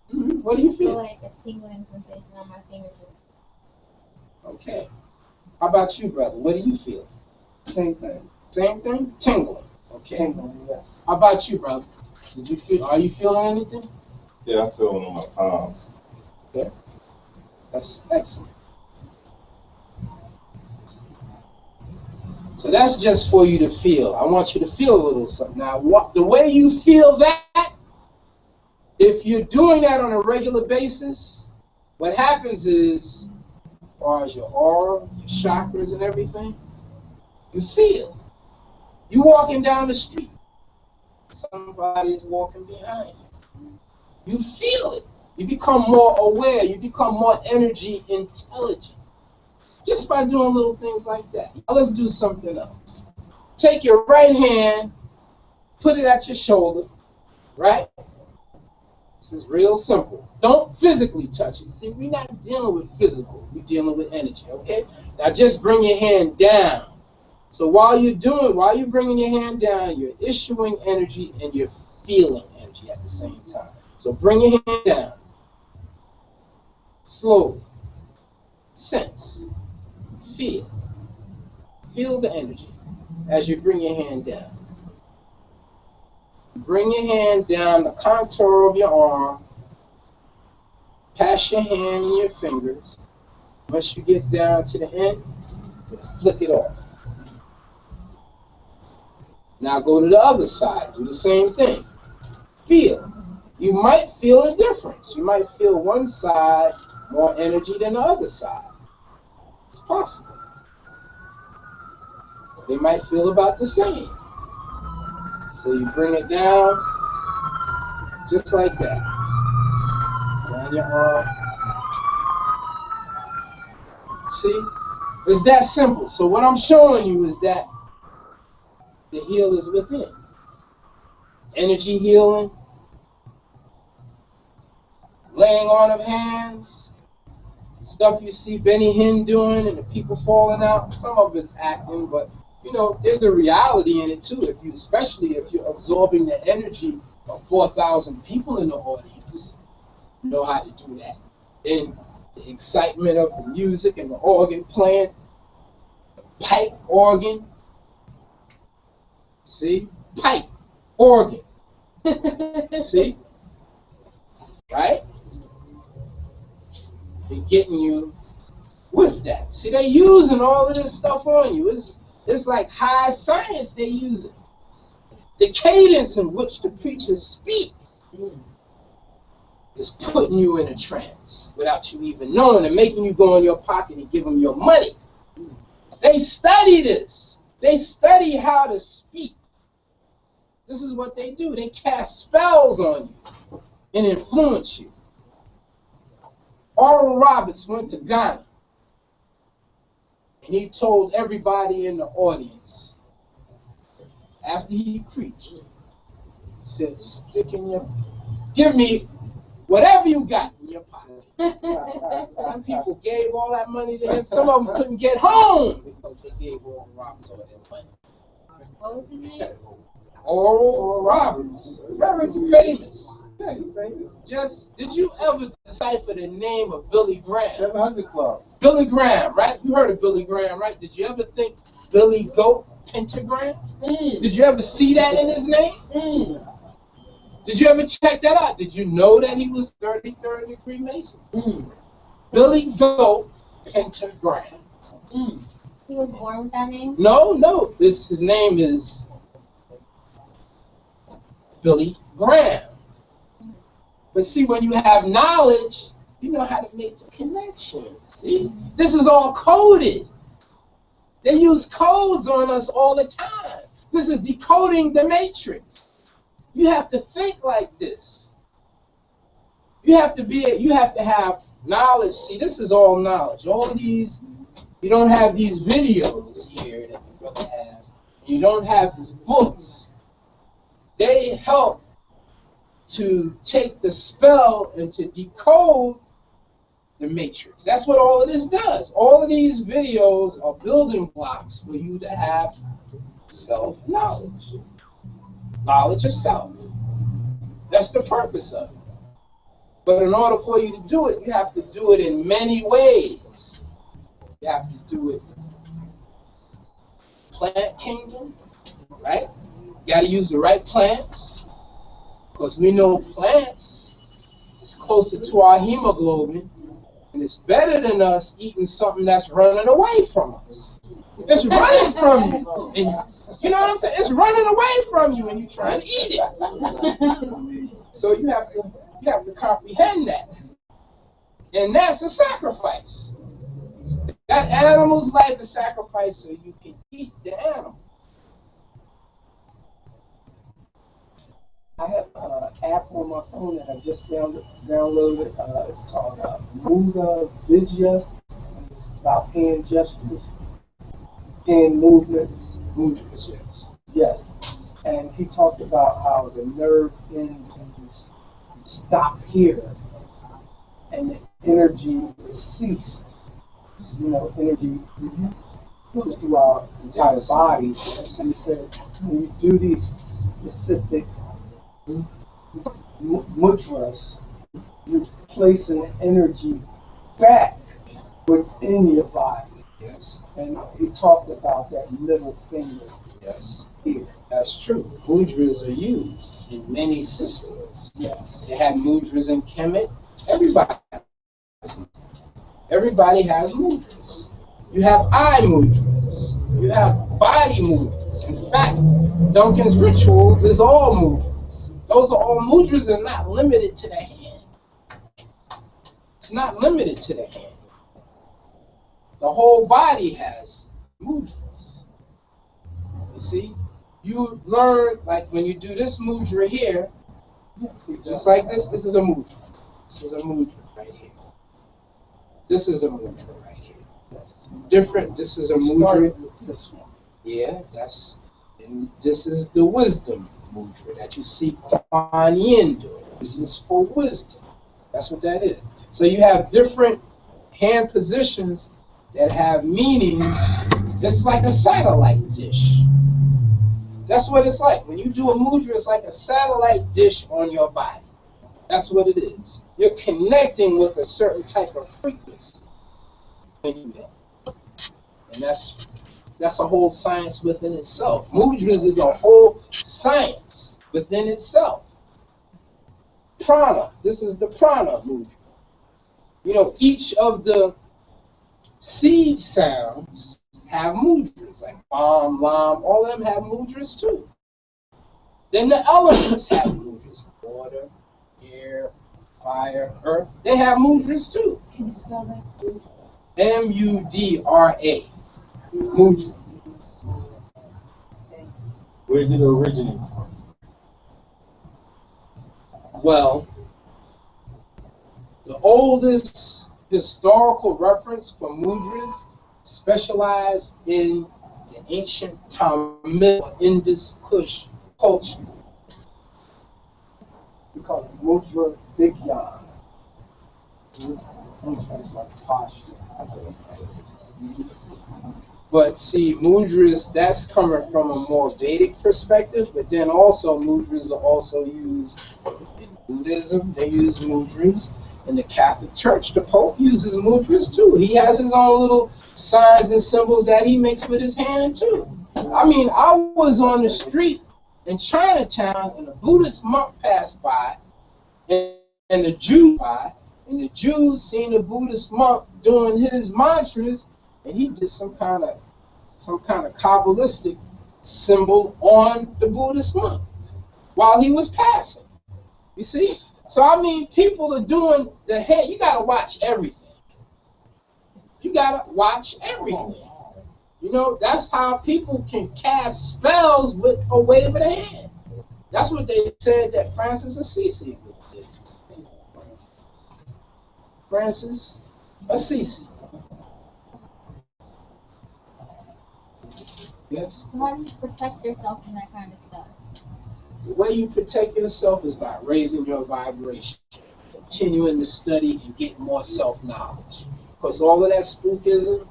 What do you feel?
I feel like a tingling sensation on my fingertips.
Okay. How about you, brother? What do you feel?
Same thing.
Same thing? Tingling. Okay.
Tingling, yes.
How about you, brother? Did you feel? Are you feeling anything?
Yeah, I feel it on my palms.
Okay. That's excellent. So that's just for you to feel. I want you to feel a little something. Now, the way you feel that, if you're doing that on a regular basis, what happens is, as far as your aura, your chakras and everything, you feel. You walking down the street, somebody's walking behind you. You feel it. You become more aware. You become more energy intelligent. Just by doing little things like that. Now let's do something else. Take your right hand, put it at your shoulder, right? This is real simple. Don't physically touch it. See, we're not dealing with physical. We're dealing with energy, okay? Now just bring your hand down. So while you're bringing your hand down, you're issuing energy and you're feeling energy at the same time. So bring your hand down. Slowly. Sense. Feel. Feel the energy as you bring your hand down. Bring your hand down the contour of your arm. Pass your hand and your fingers. Once you get down to the end, flick it off. Now go to the other side. Do the same thing. Feel. You might feel a difference. You might feel one side more energy than the other side. It's possible. They might feel about the same. So you bring it down just like that. Down your arm. See? It's that simple. So what I'm showing you is that the heal is within. Energy healing, laying on of hands, stuff you see Benny Hinn doing and the people falling out. Some of it's acting, but you know, there's a reality in it too. Especially if you're absorbing the energy of 4,000 people in the audience, you know how to do that. Then the excitement of the music and the organ playing, the pipe organ. See, pipe organ. See, right? They're getting you with that. See, they're using all of this stuff on you. It's like high science they're using. The cadence in which the preachers speak is putting you in a trance without you even knowing and making you go in your pocket and give them your money. They study this. They study how to speak. This is what they do. They cast spells on you and influence you. Oral Roberts went to Ghana and he told everybody in the audience, after he preached, he said, give me whatever you got in your pocket. And people gave all that money to him. Some of them couldn't get home because they gave Oral Roberts all their money.
What was his name?
Oral Roberts, very famous. Did you ever decipher the name of Billy Graham?
700 Club.
Billy Graham, right? You heard of Billy Graham, right? Did you ever think Billy Goat Pentagram? Did you ever see that in his name? Did you ever check that out? Did you know that he was 33rd degree Mason? Billy Goat Pentagram.
He was born with that name?
No. His name is Billy Graham. But see, when you have knowledge, you know how to make the connections. See, this is all coded. They use codes on us all the time. This is decoding the matrix. You have to think like this. You have to have knowledge. See, this is all knowledge. All these, you don't have these videos here that the brother has. You don't have these books. They help to take the spell and to decode the matrix. That's what all of this does. All of these videos are building blocks for you to have self-knowledge. Knowledge of self. That's the purpose of it. But in order for you to do it, you have to do it in many ways. You have to do it plant kingdom, right? You got to use the right plants, because we know plants is closer to our hemoglobin, and it's better than us eating something that's running away from us. It's running from you. And you know what I'm saying? It's running away from you when you're trying to eat it. So you have to comprehend that. And that's a sacrifice. That animal's life is sacrificed so you can eat the animal.
I have an app on my phone that I just downloaded. It's called Muda Vidya. It's about hand gestures, hand movements.
Movements, yes.
Yes. And he talked about how the nerve endings stop here and the energy ceased. You know, energy goes through our entire bodies. And he said, when you do these specific mudras, you're placing energy back within your body.
Yes.
And he talked about that middle finger.
Yes.
Here.
That's true. Mudras are used in many systems.
Yes.
They have mudras in Kemet. Everybody has mudras. You have eye mudras. You have body mudras. In fact, Duncan's ritual is all mudras. Those are all mudras and not limited to the hand. It's not limited to the hand. The whole body has mudras. You see? You learn, like when you do this mudra here, just like this is a mudra. This is a mudra right here. This is a mudra right here. Different, this is a mudra.
This one.
Yeah, and this is the wisdom mudra that you see Kuan Yin doing. This is for wisdom. That's what that is. So you have different hand positions that have meanings. It's like a satellite dish. That's what it's like. When you do a mudra, it's like a satellite dish on your body. That's what it is. You're connecting with a certain type of frequency when you do that. And that's a whole science within itself. Mudras is a whole science within itself. Prana. This is the prana mudra. You know, each of the seed sounds have mudras, like Om, Lam, all of them have mudras too. Then the elements have mudras, water, air, fire, earth, they have mudras too.
Can you spell that?
M-U-D-R-A, mudra.
Where did it originate from?
Well, the oldest historical reference for mudras specialized in the ancient Tamil Indus Kush culture.
We call it Mudra Vigyan. Mudra is like posture.
But see, mudras, that's coming from a more Vedic perspective, but then also mudras are also used in Buddhism. They use mudras. In the Catholic Church, the Pope uses mudras too. He has his own little signs and symbols that he makes with his hand too. I mean, I was on the street in Chinatown and a Buddhist monk passed by and the Jews seen the Buddhist monk doing his mantras, and he did some kind of Kabbalistic symbol on the Buddhist monk. while he was passing. You see? So I mean, people are doing the head. You gotta watch everything. You gotta watch everything. You know, that's how people can cast spells with a wave of the hand. That's what they said that Francis Assisi did. Francis Assisi. Yes?
So how do you protect yourself from that kind of stuff?
The way you protect yourself is by raising your vibration, continuing to study and get more self-knowledge. Because all of that spookism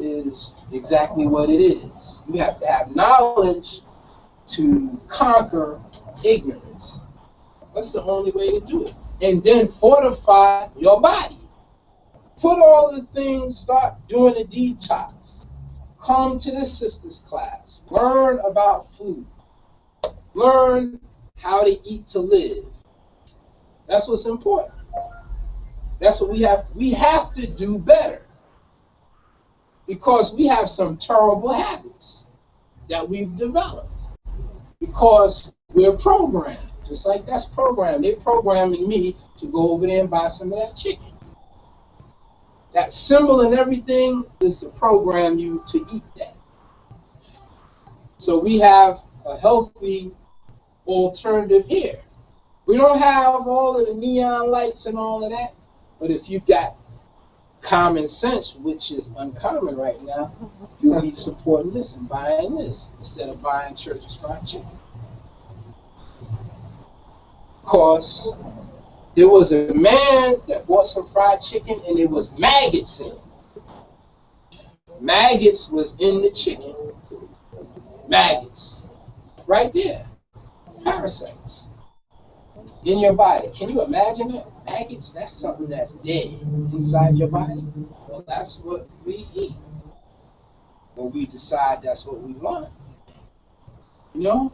is exactly what it is. You have to have knowledge to conquer ignorance. That's the only way to do it. And then fortify your body. Put all of the things, start doing the detox. Come to the sisters class. Learn about food. Learn how to eat to live. That's what's important. That's what we have. We have to do better. Because we have some terrible habits that we've developed. Because we're programmed. Just like that's programmed. They're programming me to go over there and buy some of that chicken. That symbol and everything is to program you to eat that. So we have a healthy alternative here. We don't have all of the neon lights and all of that, but if you've got common sense, which is uncommon right now, you'll be supporting this and buying this instead of buying Church's fried chicken. Because there was a man that bought some fried chicken and it was maggots in it. Maggots was in the chicken. Maggots. Right there. Parasites. In your body. Can you imagine it? Maggots, that's something that's dead inside your body. Well, that's what we eat when we decide that's what we want. You know?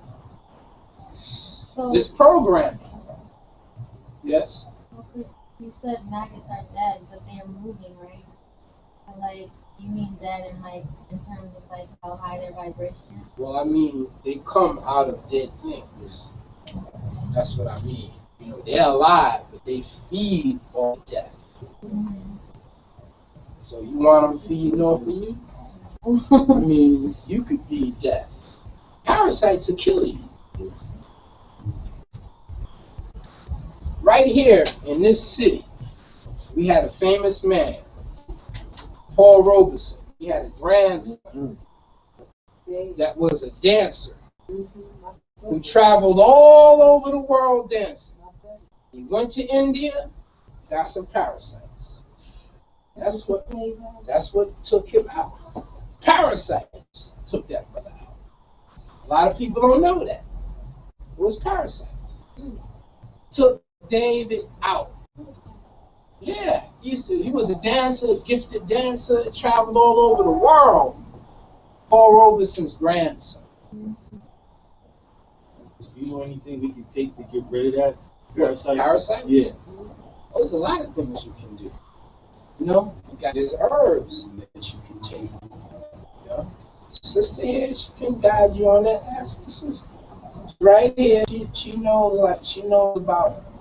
So,
this programming. Yes?
you said maggots are dead, but they are moving, right? And like, you mean dead in like, in terms of like how high their vibration is?
Well, I mean, they come out of dead things. That's what I mean. You know, they're alive, but they feed on death.
Mm-hmm.
So you want them feeding off of you? I mean, you could be death. Parasites will kill you. Right here in this city, we had a famous man, Paul Robeson. He had a grandson that was a dancer who traveled all over the world dancing. He went to India, got some parasites. That's what took him out. Parasites took that brother out. A lot of people don't know that. It was parasites. Took David out. Yeah, he was a dancer, a gifted dancer, traveled all over the world. Paul Robeson's grandson.
Do you know anything we can take to get rid of that?
Parasites? Yeah. Well, there's a lot of things you can do. You know, there's herbs that you can take. You know, sister here, she can guide you on that. Ask the sister. Right here, she knows about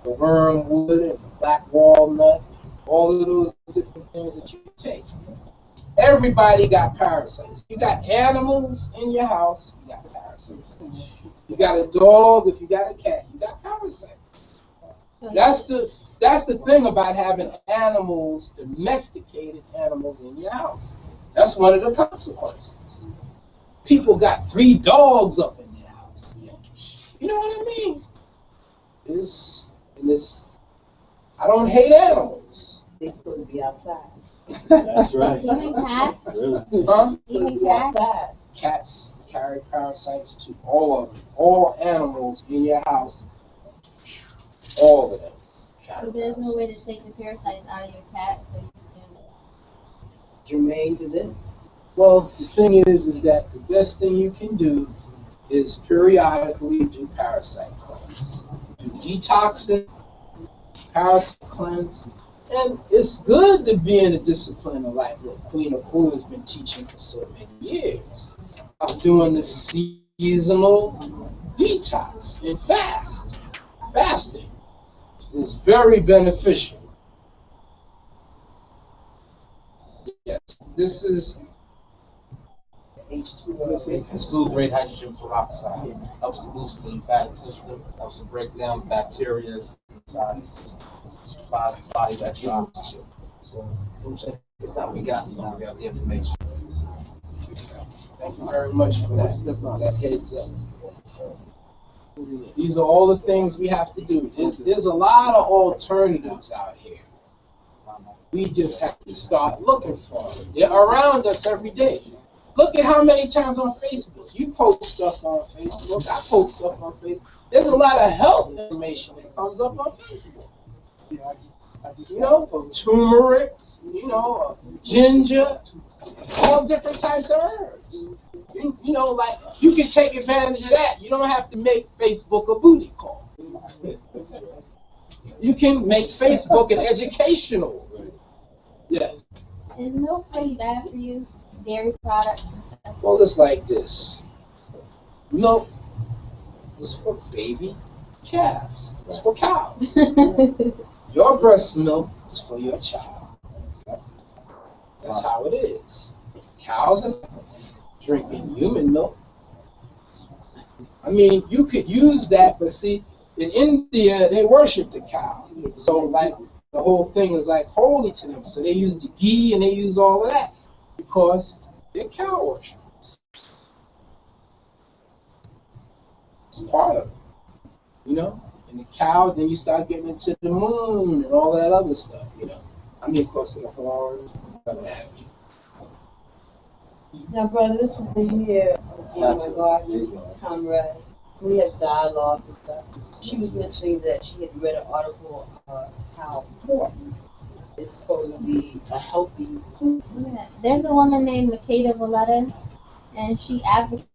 the wormwood and the black walnut, all of those different things that you can take. Everybody got parasites. You got animals in your house, you got parasites. You got a dog, if you got a cat, you got parasites. That's the thing about having animals, domesticated animals in your house. That's one of the consequences. People got 3 dogs up in their house. You know what I mean? I don't hate animals.
They're supposed to be outside.
That's right.
Even cats?
Really?
Huh?
Even cats?
Outside.
Cats carry parasites to all of them. All animals in your house, all of them.
So there's no way to take the parasites out of your cat so you can...
Germane to them.
Well, the thing is that the best thing you can do is periodically do parasite cleanse. Do detoxing, parasite cleanse, and it's good to be in a discipline of like what Queen of Fu has been teaching for so many years. Of doing the seed seasonal detox and fasting is very beneficial. Yes, this is
It's food-grade hydrogen peroxide. Helps to boost the lymphatic system, helps to break down bacteria inside the system, supplies the body with extra oxygen. So, it's how we got the information.
Thank you very much for that heads up. These are all the things we have to do. There's a lot of alternatives out here. We just have to start looking for them. They're around us every day. Look at how many times on Facebook. You post stuff on Facebook. I post stuff on Facebook. There's a lot of health information that comes up on Facebook. You know, turmeric, you know, ginger, all different types of herbs. You know, like, you can take advantage of that. You don't have to make Facebook a booty call. You can make Facebook an educational. Yeah.
Is milk really bad for you? Dairy products and stuff?
Well, it's like this. Milk is for baby calves. It's for cows. Your breast milk is for your child. That's how it is. Cows are drinking human milk. I mean, you could use that, but see, in India, they worship the cow. So, like, the whole thing is like holy to them. So they use the ghee and they use all of that because they're cow worshipers. It's part of it, you know? And the cow, then you start getting into the moon and all that other stuff, you know? I mean, of course, the horns, what have you.
Now, brother, this is the year of one of my garden comrades. We have dialogues and stuff. She was mentioning that she had read an article how pork is supposed to be a healthy food.
Yeah. There's a woman named Makeda Valletta, and she advocates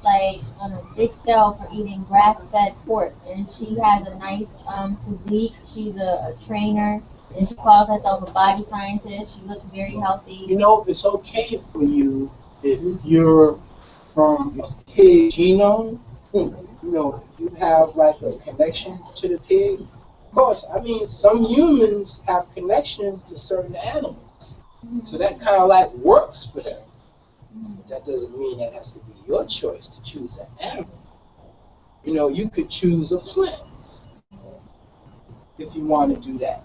like on a big scale for eating grass-fed pork, and she has a nice physique. She's a trainer, and she calls herself a body scientist. She looks very healthy.
You know, it's okay for you if you're from a pig genome. You know, you have like a connection to the pig. Of course, I mean, some humans have connections to certain animals. So that kind of like works for them. But that doesn't mean that has to be your choice to choose an animal. You know, you could choose a plant if you want to do that.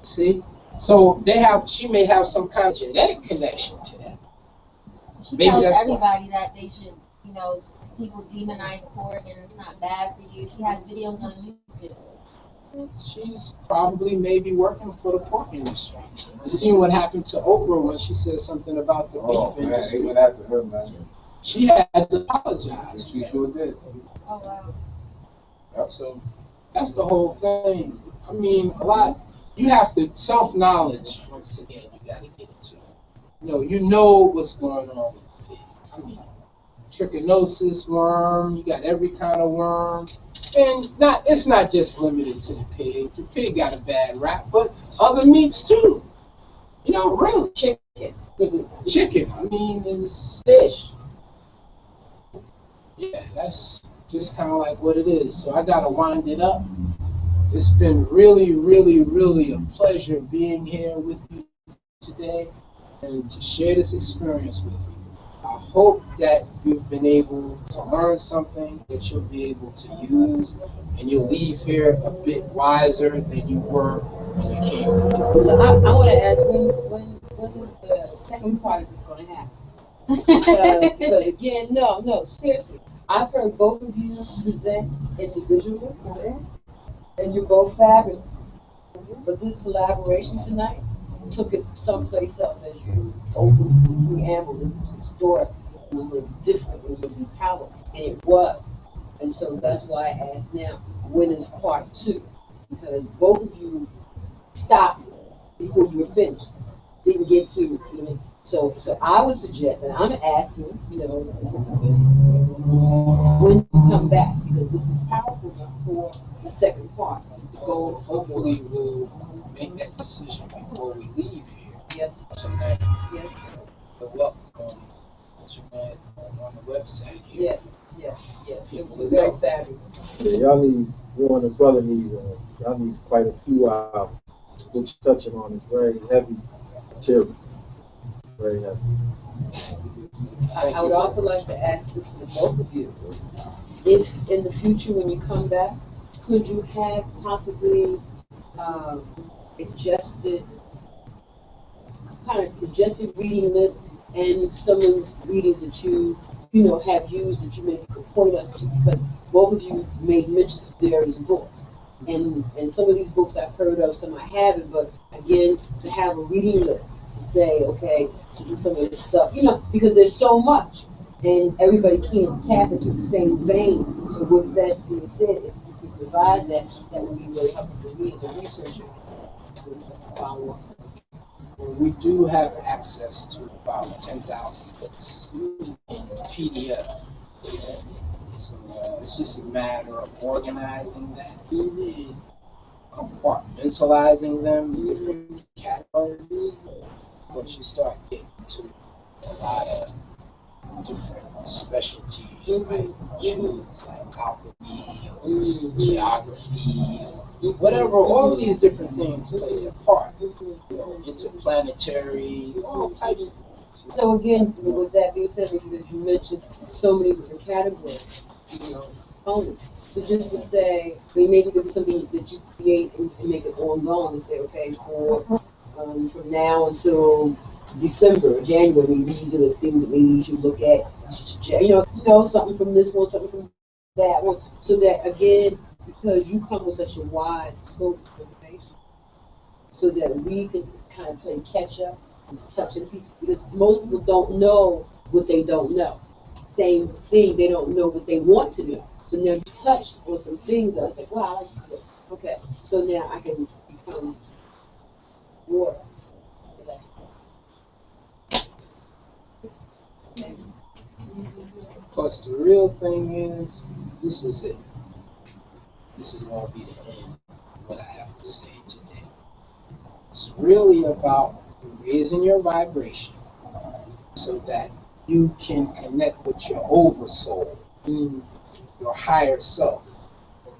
See? So she may have some kind of genetic connection to that.
She
Maybe
tells
that's
everybody that they should, you know, people demonize pork and it's not bad for you. She has videos on YouTube.
She's probably maybe working for the pork industry. You seen what happened to Oprah when she said something about the beef industry.
Man, it went after her, man.
She had to apologize.
She sure did.
Oh, wow.
Yep. So that's the whole thing. I mean, you have to self-knowledge, once again, you got to get into. You know what's going on with the pig. I mean, trichinosis worm, you got every kind of worm. And it's not just limited to the pig. The pig got a bad rap, but other meats too. You know, really, chicken, I mean, is fish. Yeah, that's just kind of like what it is. So I got to wind it up. It's been really, really, really a pleasure being here with you today and to share this experience with you. I hope that you've been able to learn something that you'll be able to use, and you'll leave here a bit wiser than you were when you came.
So I want to ask, when is the second part of this going to happen? Because again, no, seriously. I've heard both of you present individually, and you're both fabulous. But this collaboration tonight took it someplace else. As you opened the preamble, this was historic. It was a little different. It was a little powerful, and it was. And so that's why I asked now, when is part two? Because both of you stopped before you were finished. Didn't get to, you know. So I would suggest, and I'm asking, when you come back, because this is powerful for the second part.
So hopefully we'll make that decision before we leave here.
Yes.
Tonight.
Yes.
Welcome internet, on the website here.
Yes.
People
It's
to
very
know.
fabulous.
Yeah, y'all need, you and the brother need, y'all need quite a few books touching on it. Very heavy material. Very heavy.
I would also like to ask this to both of you. If in the future when you come back, could you have possibly a suggested reading list and some of the readings that you know have used that you maybe could point us to, because both of you made mention to various books. And some of these books I've heard of, some I haven't, but again, to have a reading list to say, okay, this is some of the stuff, you know, because there's so much and everybody can't tap into the same vein. So with that being said, if you could provide that, that would be really helpful for me as a researcher to follow up.
We do have access to about 10,000 books in PDF. So it's just a matter of organizing that, compartmentalizing them in different categories. Once you start getting to a lot of different specialties, you might choose like alchemy or geography or whatever. All of these different things play a part. You know, interplanetary, all types of things.
So again, with that being said, as you mentioned, so many different categories, you know, components. So just to say, I mean, maybe there'll be something that you create and make it ongoing and say, okay, from now until December or January, maybe these are the things that maybe you should look at. You know, something from this one, something from that one, so that again, because you come with such a wide scope of information, so that we can kind of play catch up and touch and piece, because most people don't know what they don't know. Same thing, they don't know what they want to know. So now you touched on some things that I was like, wow, I like this. Okay, so now I can become more.
Plus, the real thing is, this is it. This is going to be the end of what I have to say today. It's really about raising your vibration so that you can connect with your oversoul, your higher self,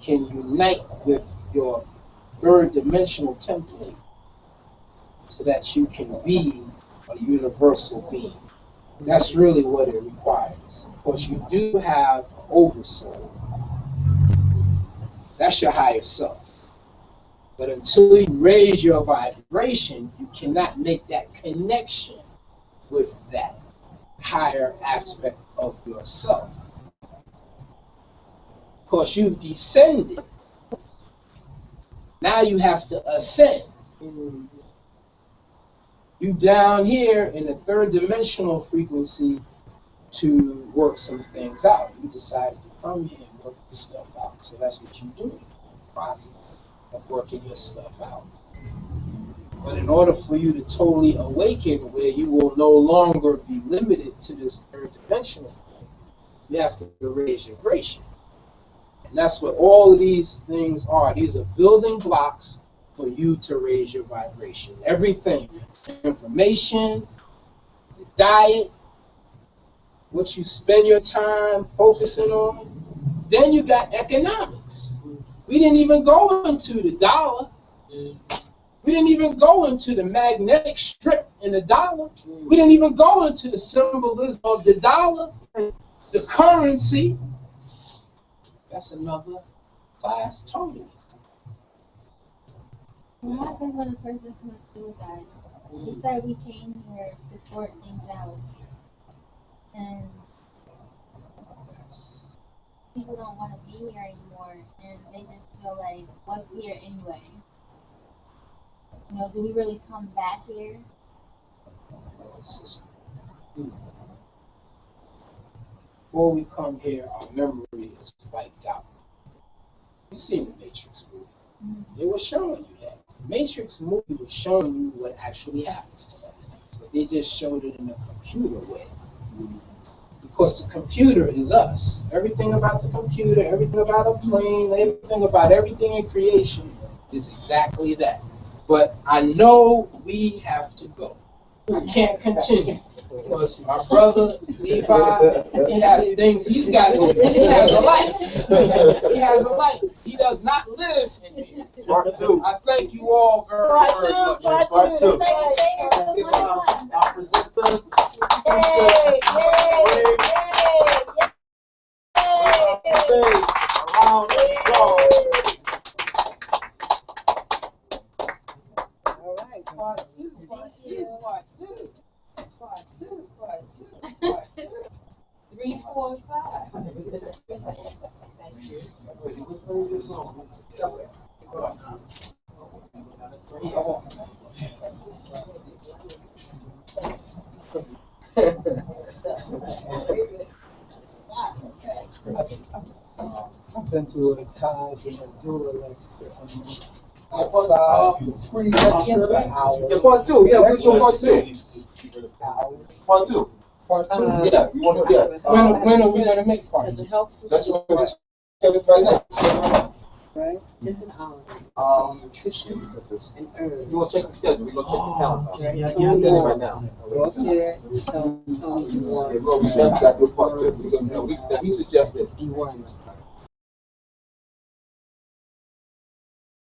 can unite with your third dimensional template so that you can be a universal being. That's really what it requires. Of course, you do have an oversoul. That's your higher self. But until you raise your vibration, you cannot make that connection with that higher aspect of yourself. Of course, you've descended. Now you have to ascend. You down here in the third dimensional frequency to work some things out. You decided to come here and work this stuff out. So that's what you're doing, the process of working your stuff out. But in order for you to totally awaken, where you will no longer be limited to this third dimensional, you have to raise your vibration. And that's what all of these things are. These are building blocks for you to raise your vibration. Everything, information, your diet, what you spend your time focusing on. Then you got economics. We didn't even go into the dollar. We didn't even go into the magnetic strip in the dollar. We didn't even go into the symbolism of the dollar, the currency. That's another class totally.
What happens when a person commits suicide? You said we came here to sort things out, and people don't want to be here anymore, and they just feel like, what's here anyway? You know, do we really come back here?
Before we come here, our memory is wiped out. You've seen the Matrix movie. It was showing you that. The Matrix movie was showing you what actually happens to us. But they just showed it in a computer way. Because the computer is us. Everything about the computer, everything about a plane, everything about everything in creation is exactly that. But I know we have to go. I can't continue. Because my brother Levi, he has things he's got to do. He has a life. He has a life. He does not live in here.
Part two.
I thank you all very, very much.
Part two. Our presenters. Around the globe.
All right, part two, part two, part two, part two, part two, part two. 3, 4, 5. Thank you.
I've been to a time when Abdullah lecture outside pre-lecture hour.
Yeah, part two. Yeah, we're doing part two. Part two.
Part two.
Yeah, we want to. Yeah.
When are we going to make part
As a
two?
helpful
That's what we're just right now.
right? Different hours. Nutrition and herbs.
You want to check the schedule? We're going to check the calendar.
Right.
Yeah, yeah, right now.
Go up there, tell Tony you
Yeah,
want.
well, we got to do part two. We suggest it.
You want.